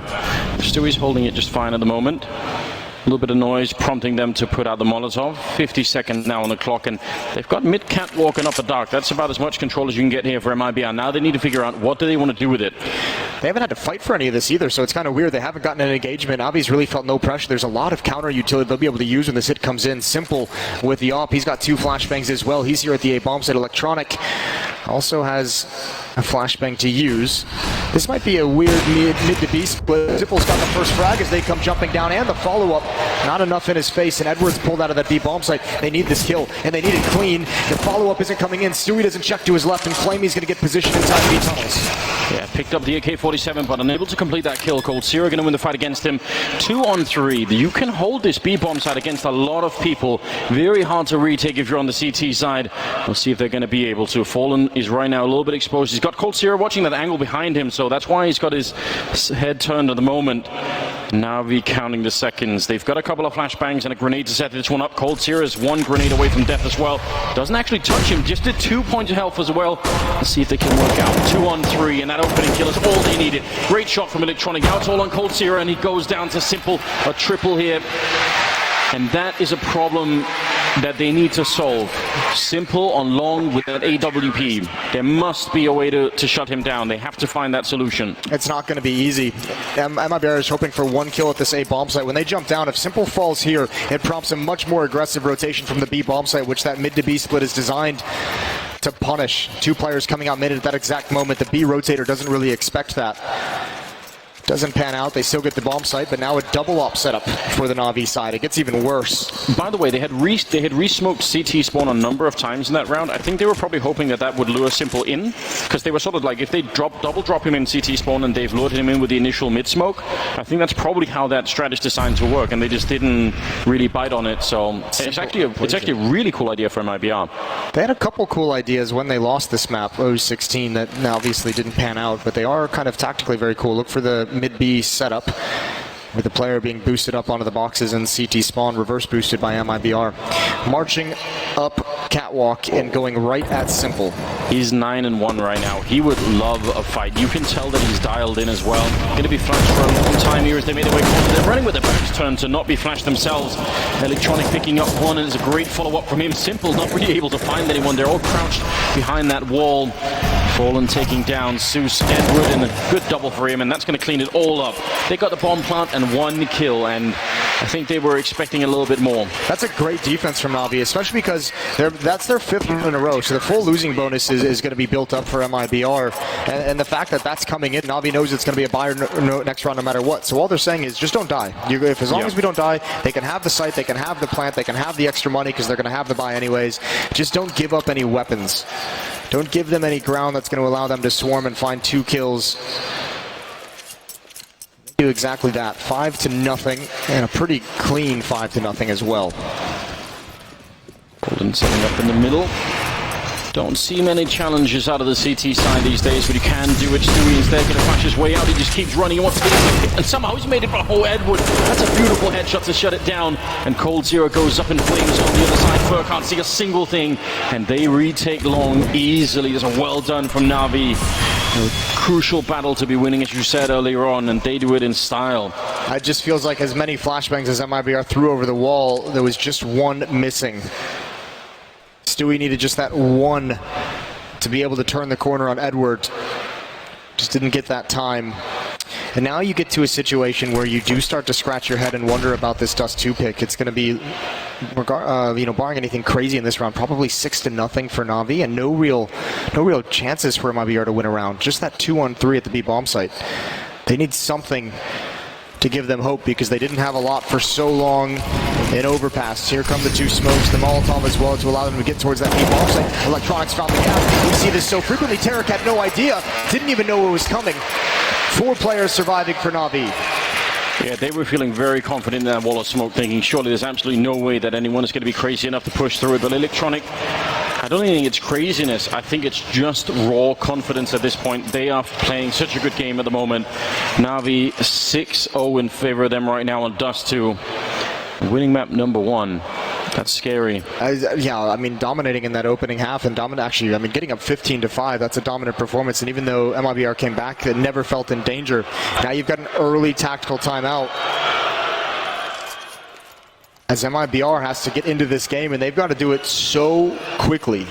Stewie's holding it just fine at the moment. A little bit of noise prompting them to put out the Molotov. 50 seconds now on the clock, and they've got mid catwalk and upper dark. That's about as much control as you can get here for MiBR. Now they need to figure out what do they want to do with it. They haven't had to fight for any of this either, so it's kind of weird. They haven't gotten an engagement. Avi's really felt no pressure. There's a lot of counter utility they'll be able to use when this hit comes in. Simple with the op. He's got 2 flashbangs as well. He's here at the A bomb site. Electronic also has a flashbang to use. This might be a weird mid to B split. Zipple's got the first frag as they come jumping down, and the follow-up. Not enough in his face, and Edwards pulled out of that B bomb site. They need this kill, and they need it clean. The follow-up isn't coming in. Stewie doesn't check to his left, and Flamey's going to get positioned inside B tunnels. Yeah, picked up the AK-47, but unable to complete that kill. Coldzera going to win the fight against him. 2 on 3. You can hold this B bomb site against a lot of people. Very hard to retake if you're on the CT side. We'll see if they're going to be able to. Fallen is right now a little bit exposed. He's got Coldzera watching that angle behind him, so that's why he's got his head turned at the moment. Na'Vi counting the seconds. They've got a couple of flashbangs and a grenade to set this one up. Coldzera is 1 grenade away from death as well. Doesn't actually touch him, just did 2 points of health as well. Let's see if they can work out. 2 on 3, and that opening kill is all they needed. Great shot from Electronic. Now it's all on Coldzera, and he goes down to Simple. A triple here. And that is a problem that they need to solve. Simple on long with that AWP. There must be a way to shut him down. They have to find that solution. It's not going to be easy. MiBR is hoping for 1 kill at this A bomb site. When they jump down, if Simple falls here, it prompts a much more aggressive rotation from the B bomb site, which that mid to B split is designed to punish. 2 players coming out mid at that exact moment. The B rotator doesn't really expect that. Doesn't pan out. They still get the bomb site, but now a double op setup for the Na'Vi side. It gets even worse. By the way, they had re-smoked CT spawn a number of times in that round. I think they were probably hoping that would lure Simple in, because they were sort of like, if they double drop him in CT spawn and they've lured him in with the initial mid smoke, I think that's probably how that strategy designed to work, and they just didn't really bite on it. So it's actually a really cool idea for MiBR. They had a couple cool ideas when they lost this map, 016, that obviously didn't pan out, but they are kind of tactically very cool. Look for the mid-B setup with the player being boosted up onto the boxes and CT spawn reverse boosted by MiBR. Marching up catwalk and going right at Simple. He's 9-1 right now. He would love a fight. You can tell that he's dialed in as well. Going to be flashed for a long time here as they made their way forward. They're running with their backs turned to not be flashed themselves. Electronic picking up 1, and it's a great follow-up from him. Simple not really able to find anyone. They're all crouched behind that wall. Fallen taking down Zeus, Edward, and a good double for him, and that's going to clean it all up. They got the bomb plant and 1 kill, and I think they were expecting a little bit more. That's a great defense from Na'Vi, especially because that's their 5th win in a row, so the full losing bonus is going to be built up for MiBR, and the fact that that's coming in, Na'Vi knows it's going to be a buyer next round no matter what, so all they're saying is just don't die. As long as we don't die, they can have the site, they can have the plant, they can have the extra money because they're going to have the buy anyways. Just don't give up any weapons. Don't give them any ground that's going to allow them to swarm and find 2 kills. do exactly that. 5-0, and a pretty clean 5-0 as well. Golden setting up in the middle. Don't see many challenges out of the CT side these days, but he can do it. Stewie is there, gonna flash his way out. He just keeps running. He wants to get it, and somehow he's made it. Oh, Edward, that's a beautiful headshot to shut it down. And Cold Zero goes up in flames on the other side. Fur can't see a single thing, and they retake long easily. There's a well done from Na'Vi. A crucial battle to be winning, as you said earlier on, and they do it in style. It just feels like as many flashbangs as MiBR threw over the wall, there was just one missing. Stewie needed just that one to be able to turn the corner on Edward. Just didn't get that time. And now you get to a situation where you do start to scratch your head and wonder about this Dust 2 pick. It's going to be, barring anything crazy in this round, probably 6-0 for Na'Vi, and no real chances for MiBR to win a round. Just that 2-on-3 at the B bomb site. They need something to give them hope, because they didn't have a lot for so long in overpass. Here come the two smokes, the Molotov as well, to allow them to get towards that B bomb site. Electronics found the gap. We see this so frequently. Tarek had no idea, didn't even know it was coming. 4 players surviving for Na'Vi. Yeah, they were feeling very confident in that wall of smoke, thinking surely there's absolutely no way that anyone is going to be crazy enough to push through it. But Electronic, I don't think it's craziness. I think it's just raw confidence at this point. They are playing such a good game at the moment. Na'Vi 6-0 in favor of them right now on Dust 2. Winning map number 1. That's scary. Yeah, I mean, dominating in that opening half, and getting up 15-5, that's a dominant performance. And even though MiBR came back, it never felt in danger. Now you've got an early tactical timeout, as MiBR has to get into this game, and they've got to do it so quickly.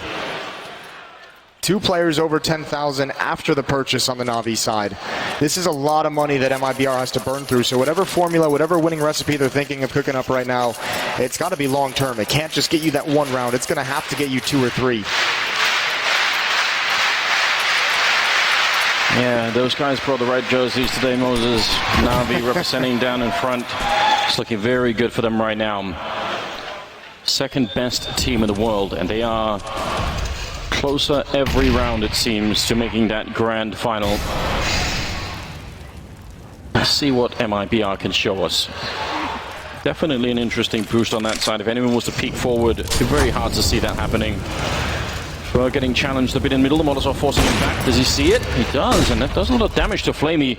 2 players over 10,000 after the purchase on the Na'Vi side. This is a lot of money that MiBR has to burn through, so whatever formula, whatever winning recipe they're thinking of cooking up right now, it's got to be long term. It can't just get you that 1 round. It's going to have to get you 2 or 3. Yeah, those guys brought the right jerseys today, Moses. Na'Vi representing down in front. It's looking very good for them right now. Second best team in the world, and they are closer every round, it seems, to making that grand final. Let's see what MiBR can show us. Definitely an interesting boost on that side. If anyone was to peek forward, it's very hard to see that happening. Fur getting challenged a bit in middle. The Molotov forcing him back. Does he see it? He does, and that does a lot of damage to Flamey.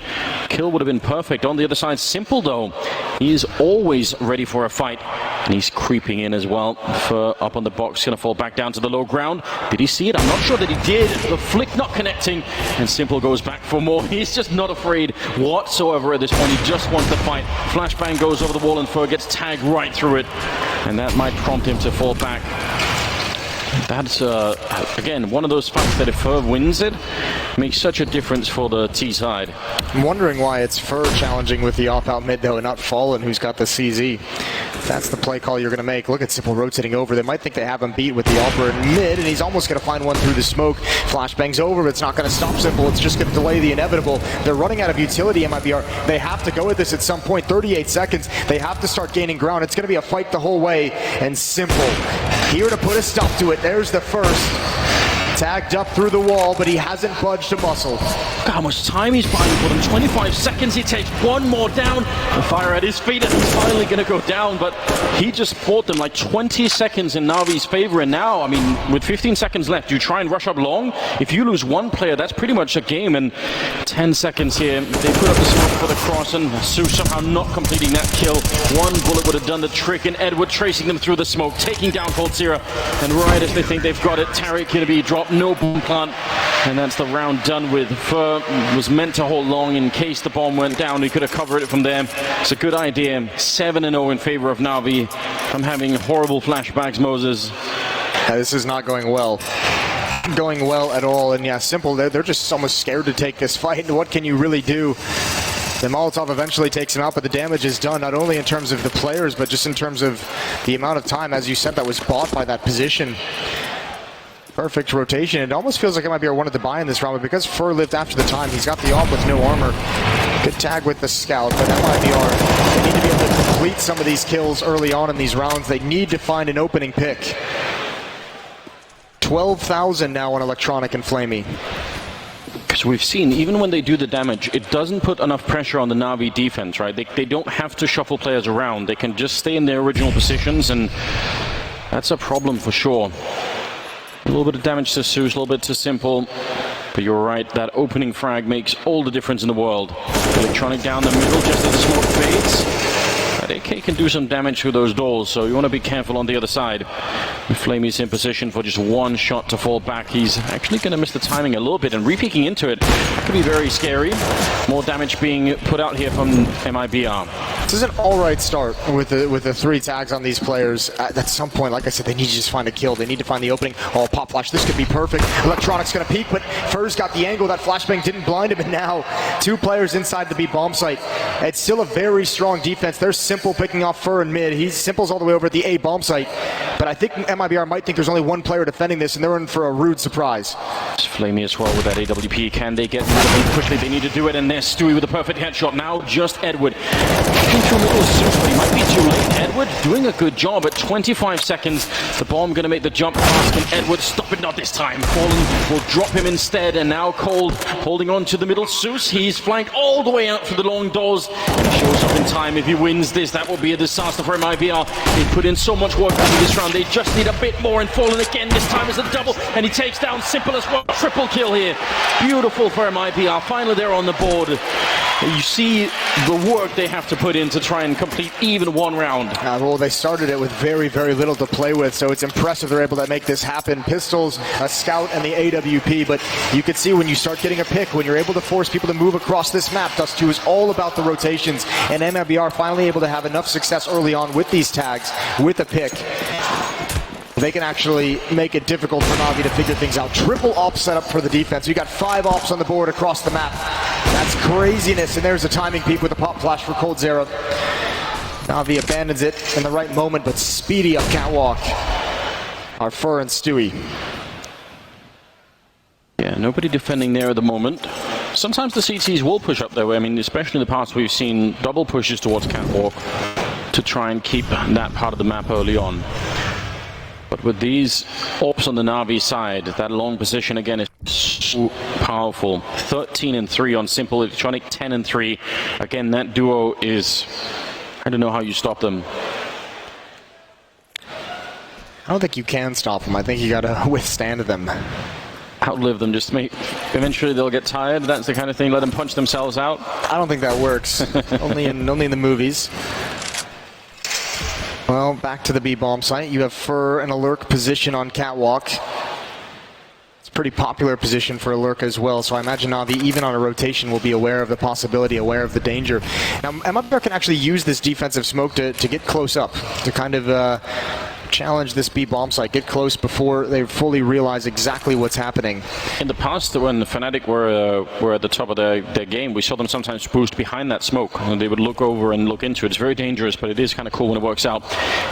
Kill would have been perfect. On the other side, Simple though, he is always ready for a fight, and he's creeping in as well. Fur up on the box, gonna fall back down to the low ground. Did he see it? I'm not sure that he did. The flick not connecting, and Simple goes back for more. He's just not afraid whatsoever at this point. He just wants to fight. Flashbang goes over the wall, and Fur gets tagged right through it, and that might prompt him to fall back. That's, again, one of those fights that if Fur wins it, makes such a difference for the T side. I'm wondering why it's Fur challenging with the off-out mid, though, and not Fallen, who's got the CZ. That's the play call you're going to make. Look at Simple rotating over. They might think they have him beat with the Alper in mid, and he's almost going to find one through the smoke. Flashbang's over, but it's not going to stop Simple. It's just going to delay the inevitable. They're running out of utility, MiBR. They have to go with this at some point. 38 seconds. They have to start gaining ground. It's going to be a fight the whole way, and Simple here to put a stop to it. There's the first. Tagged up through the wall, but he hasn't budged a muscle. Look how much time he's buying for them. 25 seconds, he takes one more down. The fire at his feet, and he's finally going to go down, but he just fought them like 20 seconds in Na'Vi's favor, and now, I mean, with 15 seconds left, you try and rush up long. If you lose one player, that's pretty much a game, and 10 seconds here. They put up the smoke for the cross, and Sue somehow not completing that kill. One bullet would have done the trick, and Edward tracing them through the smoke, taking down Cold Zero, and right as they think they've got it, Tarek going to be dropped. No bomb plant, and that's the round done with. Fur was meant to hold long in case the bomb went down. He could have covered it from there. It's a good idea. 7-0 in favor of Na'Vi. I'm having horrible flashbacks, Moses. This is not going well. Going well at all, and yeah, Simple, they're just almost scared to take this fight. What can you really do? The Molotov eventually takes him out, but the damage is done, not only in terms of the players, but just in terms of the amount of time, as you said, that was bought by that position. Perfect rotation. It almost feels like MiBR wanted to buy in this round, but because Fur lived after the time, he's got the off with no armor. Good tag with the scout, but MiBR, they need to be able to complete some of these kills early on in these rounds. They need to find an opening pick. 12,000 now on Electronic and Flamey. So we've seen, even when they do the damage, it doesn't put enough pressure on the Na'Vi defense, right? They don't have to shuffle players around. They can just stay in their original positions, and that's a problem for sure. A little bit of damage to Zeus, a little bit to Simple. But you're right, that opening frag makes all the difference in the world. Electronic down the middle just as the smoke fades. That AK can do some damage through those doors, so you want to be careful on the other side. Flamey's in position for just one shot to fall back. He's actually going to miss the timing a little bit, and re-peeking into it could be very scary. More damage being put out here from MiBR. This is an alright start with the 3 tags on these players. At some point, like I said, they need to just find a kill. They need to find the opening. Oh, pop flash, this could be perfect. Electronic's going to peek, but Fur's got the angle. That flashbang didn't blind him, and now 2 players inside the B bomb site. It's still a very strong defense. There's Simple picking off Fur in mid. Simple's all the way over at the A bomb site. But I think MiBR might think there's only 1 player defending this, and they're in for a rude surprise. It's Flamey as well with that AWP. Can they get rid of him quickly? They need to do it, and there's Stewie with a perfect headshot. Now just Edward. Through middle of Zeus, but he might be too late. Edward doing a good job at 25 seconds. The bomb going to make the jump pass. Can Edward stop it? Not this time. Fallen will drop him instead, and now Cold holding on to the middle. Zeus, he's flanked all the way out for the long doors. And he shows up in time. If he wins this, that will be a disaster for MiBR. They put in so much work into this round. They just need a bit more, and Fallen again. This time is a double, and he takes down Simple as well. Triple kill here. Beautiful for MiBR. Finally, they're on the board. You see the work they have to put in to try and complete even 1 round. Well, they started it with very, very little to play with, so it's impressive they're able to make this happen. Pistols, a scout, and the AWP, but you can see when you start getting a pick, when you're able to force people to move across this map, Dust 2 is all about the rotations, and MiBR finally able to have enough success early on with these tags, with a pick. They can actually make it difficult for Na'Vi to figure things out. Triple op setup for the defense. You got 5 ops on the board across the map. That's craziness, and there's a timing peak with a pop flash for Cold Zero. Na'Vi abandons it in the right moment, but speedy up catwalk are Fur and Stewie. Yeah, nobody defending there at the moment. Sometimes the CTs will push up their way. I mean, especially in the past, we've seen double pushes towards catwalk to try and keep that part of the map early on. But with these ops on the Na'Vi side, that long position again is so powerful. 13 and 3 on Simple Electronic, 10 and 3. Again, that duo is... I don't know how you stop them. I don't think you can stop them. I think you gotta withstand them. Outlive them, just make... Eventually they'll get tired. That's the kind of thing. Let them punch themselves out. I don't think that works. only in the movies. Well, back to the B bomb site. You have Fur in a lurk position on catwalk. It's a pretty popular position for a lurk as well, so I imagine Na'Vi, even on a rotation, will be aware of the possibility, aware of the danger. Now, MiBR can actually use this defensive smoke to get close up, to kind of challenge this B bomb site, get close before they fully realize exactly what's happening. In the past, when Fnatic were at the top of their game, we saw them sometimes boost behind that smoke, and they would look over and look into it. It's very dangerous, but it is kind of cool when it works out.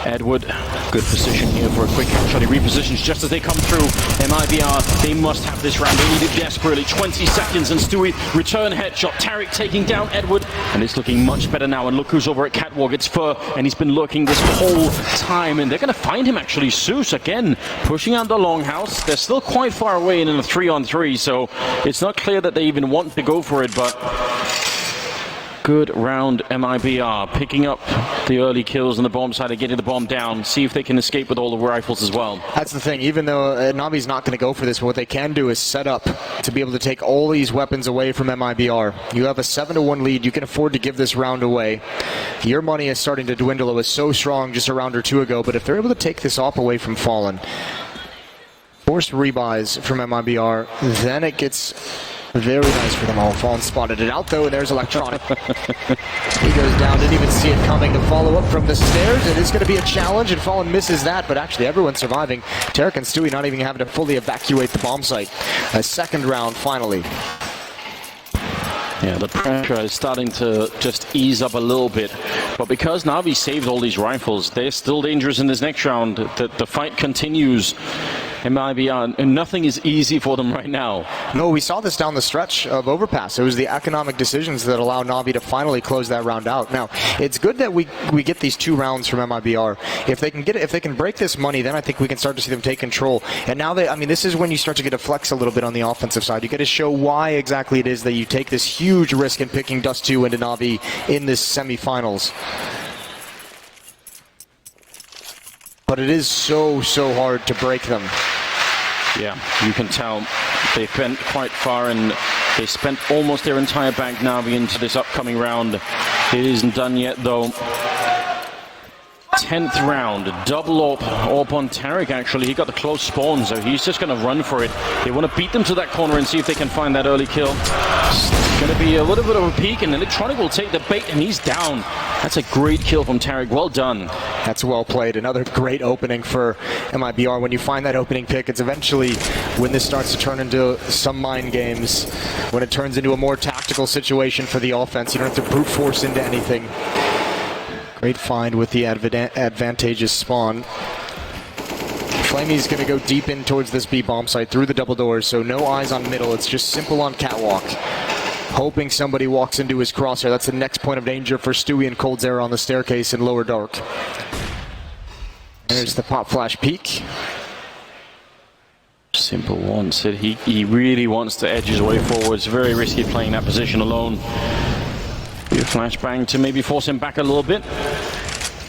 Edward, good position here for a quick headshot. He repositions just as they come through. MiBR, they must have this round. They need it desperately. 20 seconds, and Stewie, return headshot. Tariq taking down Edward, and it's looking much better now. And look who's over at catwalk. It's Fur, and he's been lurking this whole time, and they're going to find him actually. Zeus again pushing out the longhouse. They're still quite far away in a 3-on-3, so it's not clear that they even want to go for it, but good round MiBR picking up the early kills on the bomb side and getting the bomb down. See if they can escape with all the rifles as well. That's the thing, even though Na'Vi's not going to go for this, but what they can do is set up to be able to take all these weapons away from MiBR. You have a 7-1 lead. You can afford to give this round away. Your money is starting to dwindle. It was so strong just a round or two ago, but if they're able to take this op away from Fallen, forced rebuys from MiBR, then it gets very nice for them all. Fallen spotted it out though, and there's Electronic. He goes down, didn't even see it coming. To follow up from the stairs, it is going to be a challenge, and Fallen misses that, but actually everyone's surviving. Tariq and Stewie not even having to fully evacuate the bomb site. A second round finally. Yeah, the pressure is starting to just ease up a little bit. But because Na'Vi saved all these rifles, they're still dangerous in this next round. The fight continues. MiBR, and nothing is easy for them right now. No, we saw this down the stretch of Overpass. It was the economic decisions that allowed Na'Vi to finally close that round out. Now, it's good that we get these 2 rounds from MiBR. If they can get it, if they can break this money, then I think we can start to see them take control. And now I mean, this is when you start to get to flex a little bit on the offensive side. You get to show why exactly it is that you take this huge risk in picking Dust 2 into Na'Vi in this semifinals. But it is so hard to break them. Yeah, you can tell they've been quite far, and they spent almost their entire bank Na'Vi into this upcoming round. It isn't done yet, though. 10th round, double AWP on Tarek, actually. He got the close spawn, so he's just going to run for it. They want to beat them to that corner and see if they can find that early kill. It's going to be a little bit of a peek, and Electronic will take the bait, and he's down. That's a great kill from Tarek. Well done. That's well played. Another great opening for MiBR. When you find that opening pick, it's eventually when this starts to turn into some mind games, when it turns into a more tactical situation for the offense. You don't have to brute force into anything. Great find with the advantageous spawn. Flamey's going to go deep in towards this B bomb site through the double doors, so no eyes on middle. It's just simple on catwalk. Hoping somebody walks into his crosshair. That's the next point of danger for Stewie and coldzera on the staircase in lower dark. There's the pop flash peek. Simple wants it. He really wants to edge his way forward. It's very risky playing that position alone. Be a flashbang to maybe force him back a little bit.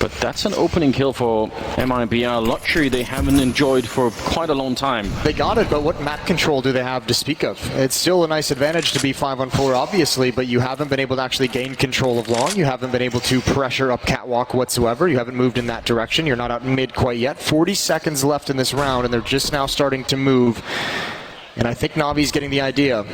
But that's an opening kill for MiBR. Luxury they haven't enjoyed for quite a long time. They got it, but what map control do they have to speak of? It's still a nice advantage to be 5-on-4, obviously, but you haven't been able to actually gain control of long. You haven't been able to pressure up catwalk whatsoever. You haven't moved in that direction. You're not out mid quite yet. 40 seconds left in this round, and they're just now starting to move. And I think Navi's getting the idea.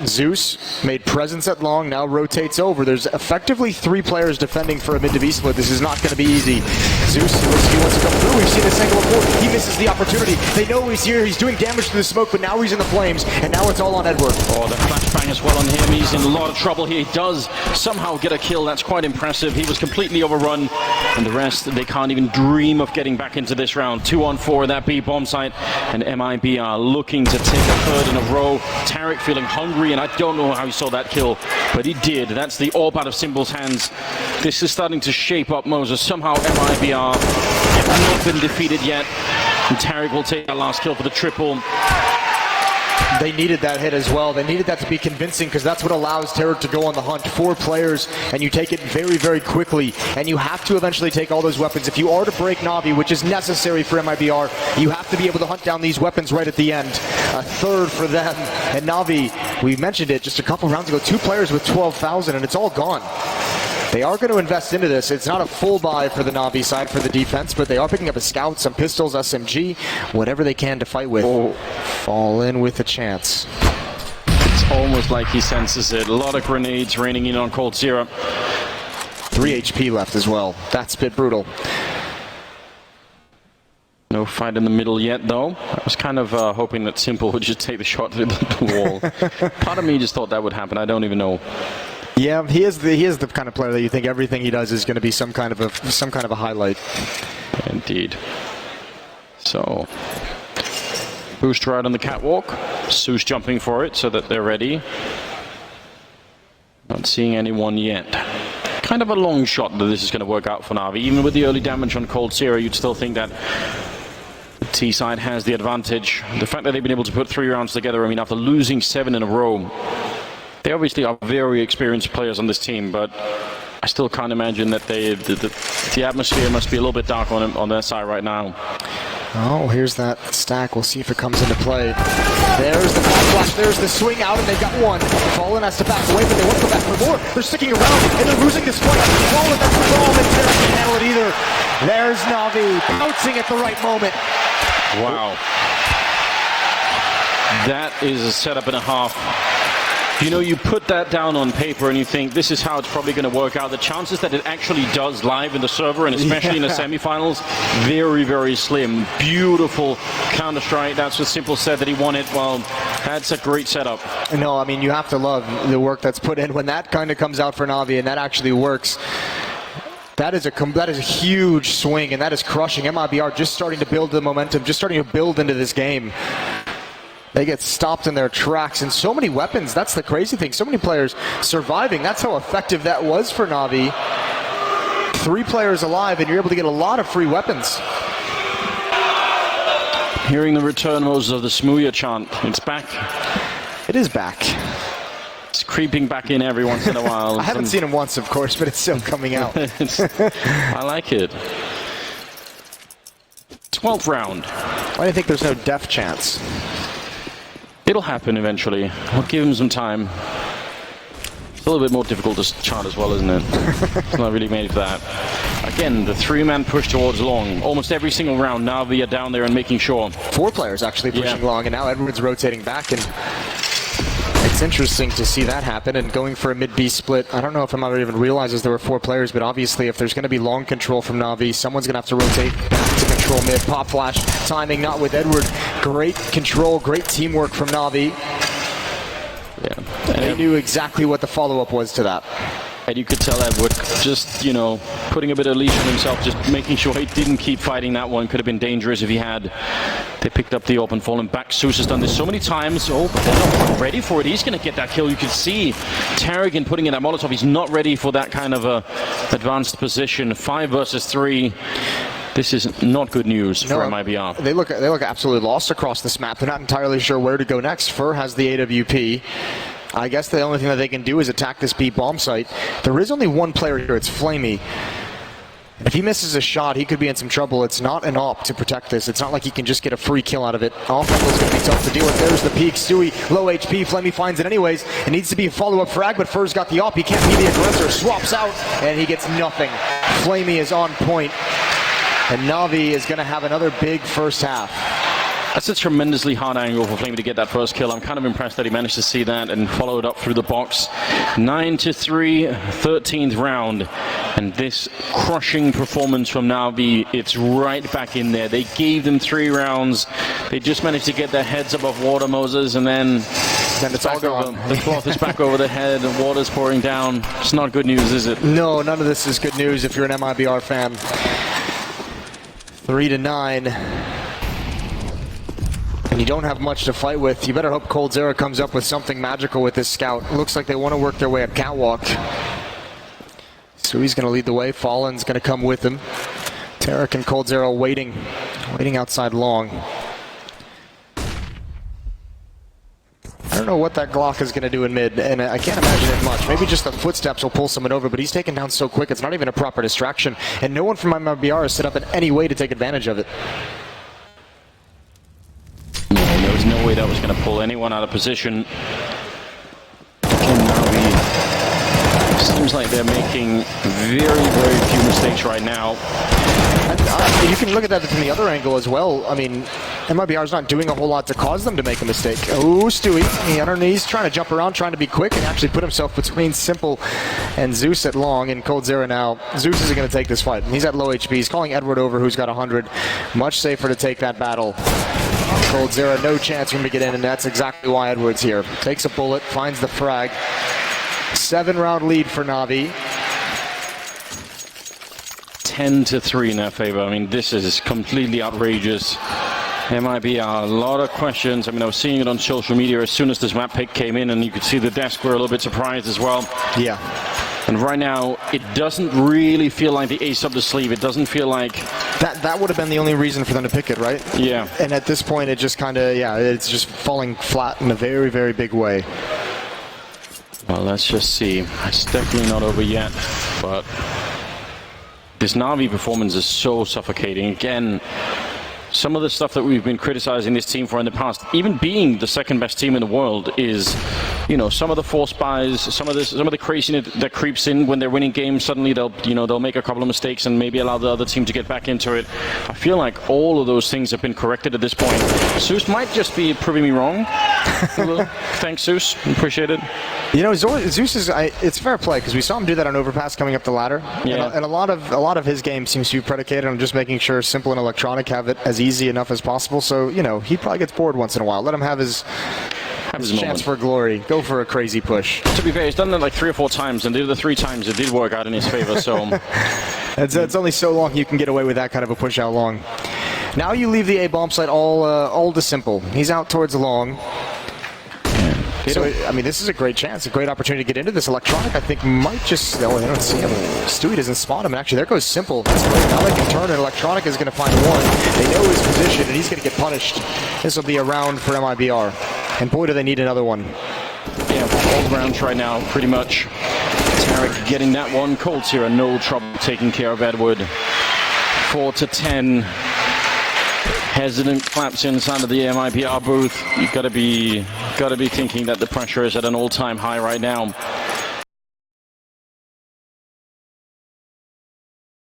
Zeus made presence at long, now rotates over. There's effectively 3 players defending for a mid to B split. This is not going to be easy. Zeus looks like he wants to come through. We've seen this angle before. He misses the opportunity. They know he's here. He's doing damage to the smoke, but now he's in the flames, and now it's all on Edward. Oh, the flashbang as well on him. He's in a lot of trouble here. He does somehow get a kill. That's quite impressive. He was completely overrun, and the rest, they can't even dream of getting back into this round. 2-on-4 at that B bomb site, and MiBR looking to take a third in a row. Tarek feeling hungry, and I don't know how he saw that kill, but he did. That's the AWP out of Symbol's hands. This is starting to shape up, Moses. Somehow MiBR have not been defeated yet, and Tarek will take that last kill for the triple. They needed that hit as well. They needed that to be convincing, because that's what allows Tarek to go on the hunt. 4 players, and you take it very quickly, and you have to eventually take all those weapons. If you are to break Na'Vi, which is necessary for MiBR, you have to be able to hunt down these weapons right at the end. A third for them. And Na'Vi, we mentioned it just a couple rounds ago, 2 players with 12,000, and it's all gone. They are going to invest into this. It's not a full buy for the Na'Vi side for the defense, but they are picking up a scout, some pistols, SMG, whatever they can to fight with. Oh. Fall in with a chance. It's almost like he senses it. A lot of grenades raining in on coldzera. 3 HP left as well. That's a bit brutal. No fight in the middle yet, though. I was kind of hoping that Simple would just take the shot through the wall. Part of me just thought that would happen. I don't even know. Yeah, he is the kind of player that you think everything he does is going to be some kind of a highlight. Indeed. So, booster out on the catwalk. Zeus jumping for it so that they're ready. Not seeing anyone yet. Kind of a long shot that this is going to work out for Na'Vi. Even with the early damage on coldzera, you'd still think that the T side has the advantage. The fact that they've been able to put 3 rounds together, I mean, after losing 7 in a row. They obviously are very experienced players on this team, but I still can't imagine that the atmosphere must be a little bit dark on their side right now. Oh, here's that stack. We'll see if it comes into play. There's the flash. There's the swing out, and they've got 1. Fallen has to back away, but they want to go back for more. They're sticking around, and they're losing this fight. Fallen, that's the ball, and Tarek can't handle it either. There's Na'Vi bouncing at the right moment. Wow. That is a setup and a half. You know, you put that down on paper and you think this is how it's probably going to work out. The chances that it actually does live in the server, and especially in the semifinals, very slim. Beautiful Counter-Strike. That's what Simple said that he wanted. Well, that's a great setup. No, I mean, you have to love the work that's put in when that kind of comes out for Na'Vi, and that actually works. That is a huge swing, and that is crushing. MiBR just starting to build the momentum, just starting to build into this game. They get stopped in their tracks, and so many weapons. That's the crazy thing. So many players surviving. That's how effective that was for Navi. 3 players alive, and you're able to get a lot of free weapons. Hearing the return, Moses, of the Smooya chant. It's back. It is back. It's creeping back in every once in a while. I haven't seen him once, of course, but it's still coming out. I like it. 12th round. Why do you think there's no death chance? It'll happen eventually. We'll give him some time. It's a little bit more difficult to chart as well, isn't it? It's not really made for that. Again, the 3-man push towards long. Almost every single round, Navi are down there and making sure. 4 players actually pushing long, and now Edwards rotating back, and it's interesting to see that happen, and going for a mid-B split. I don't know if MiBR even realizes there were 4 players, but obviously if there's going to be long control from Navi, someone's going to have to rotate back to control mid. Pop flash, timing not with Edward. Great control, great teamwork from Navi. Yeah. And they knew exactly what the follow-up was to that. And you could tell Edward just, you know, putting a bit of leash on himself, just making sure he didn't keep fighting that one. Could have been dangerous if he had. They picked up the open, falling back. Zeus has done this so many times. Oh, but they're not ready for it. He's going to get that kill. You can see Tarragon putting in that Molotov. He's not ready for that kind of advanced position. 5 versus 3. This is not good news for MiBR. They look absolutely lost across this map. They're not entirely sure where to go next. Fur has the AWP. I guess the only thing that they can do is attack this B bomb site. There is only one player here. It's Flamey. If he misses a shot, he could be in some trouble. It's not an op to protect this. It's not like he can just get a free kill out of it. Off angle is going to be tough to deal with. There's the peak. Stewie, low HP. Flamey finds it anyways. It needs to be a follow-up frag, but Fur's got the op. He can't be the aggressor. Swaps out, and he gets nothing. Flamey is on point, and Navi is going to have another big first half. That's a tremendously hard angle for Flamey to get that first kill. I'm kind of impressed that he managed to see that and follow it up through the box. 9-3, 13th round. And this crushing performance from Navi, it's right back in there. They gave them 3 rounds. They just managed to get their heads above water, Moses, and then it's all gone. The cloth is back over the head, and water's pouring down. It's not good news, is it? No, none of this is good news if you're an MiBR fan. 3-9. And you don't have much to fight with. You better hope coldzera comes up with something magical with this scout. Looks like they want to work their way up catwalk. So he's going to lead the way. Fallen's going to come with him. Tarek and coldzera waiting outside long. I don't know what that Glock is going to do in mid, and I can't imagine it much. Maybe just the footsteps will pull someone over, but he's taken down so quick, it's not even a proper distraction. And no one from MiBR is set up in any way to take advantage of it. Yeah, there was no way that was going to pull anyone out of position. Navi seems like they're making very, very few mistakes right now. And, you can look at that from the other angle as well. I mean, MiBR is not doing a whole lot to cause them to make a mistake. Oh, Stewie, he's trying to jump around, trying to be quick, and actually put himself between Simple and Zeus at long, and coldzera now. Zeus isn't going to take this fight. He's at low HP. He's calling Edward over, who's got 100. Much safer to take that battle. coldzera, no chance for him to get in, and that's exactly why Edward's here. Takes a bullet, finds the frag. 7-round lead for Navi. 10-3 in their favor. I mean, this is completely outrageous. MiBR, a lot of questions. I mean, I was seeing it on social media as soon as this map pick came in, and you could see the desk were a little bit surprised as well. Yeah. And right now, it doesn't really feel like the ace up the sleeve. It doesn't feel like... That would have been the only reason for them to pick it, right? Yeah. And at this point, it just kind of, it's just falling flat in a very, very big way. Well, let's just see. It's definitely not over yet, but this Navi performance is so suffocating. Again, some of the stuff that we've been criticizing this team for in the past, even being the second best team in the world, is, you know, some of the force buys, some of the craziness that creeps in when they're winning games. Suddenly they'll make a couple of mistakes and maybe allow the other team to get back into it. I feel like all of those things have been corrected at this point. Zeus might just be proving me wrong. Thanks, Zeus. Appreciate it. You know, Zeus is, it's fair play, because we saw him do that on overpass coming up the ladder. Yeah. And a lot of his game seems to be predicated on just making sure Simple and Electronic have it as easy enough as possible. So, you know, he probably gets bored once in a while. Let him have his chance for glory. Go for a crazy push. To be fair, he's done that like 3 or 4 times, and the other 3 times it did work out in his favor. So It's only so long you can get away with that kind of a push out long. Now you leave the A bomb site all to simple. He's out towards long. So, I mean, this is a great chance, a great opportunity to get into this. Electronic, I think, might just... Oh, they don't see him. Stewie doesn't spot him. Actually, there goes Simple. That's great. Now they can turn, and Electronic is going to find one. They know his position, and he's going to get punished. This will be a round for MiBR. And boy, do they need another one. Yeah, all the rounds right now, pretty much. Tarek getting that one. Colts here are no trouble taking care of Edward. 4-10. Hesitant claps inside of the MiBR booth. You've got to be thinking that the pressure is at an all-time high right now.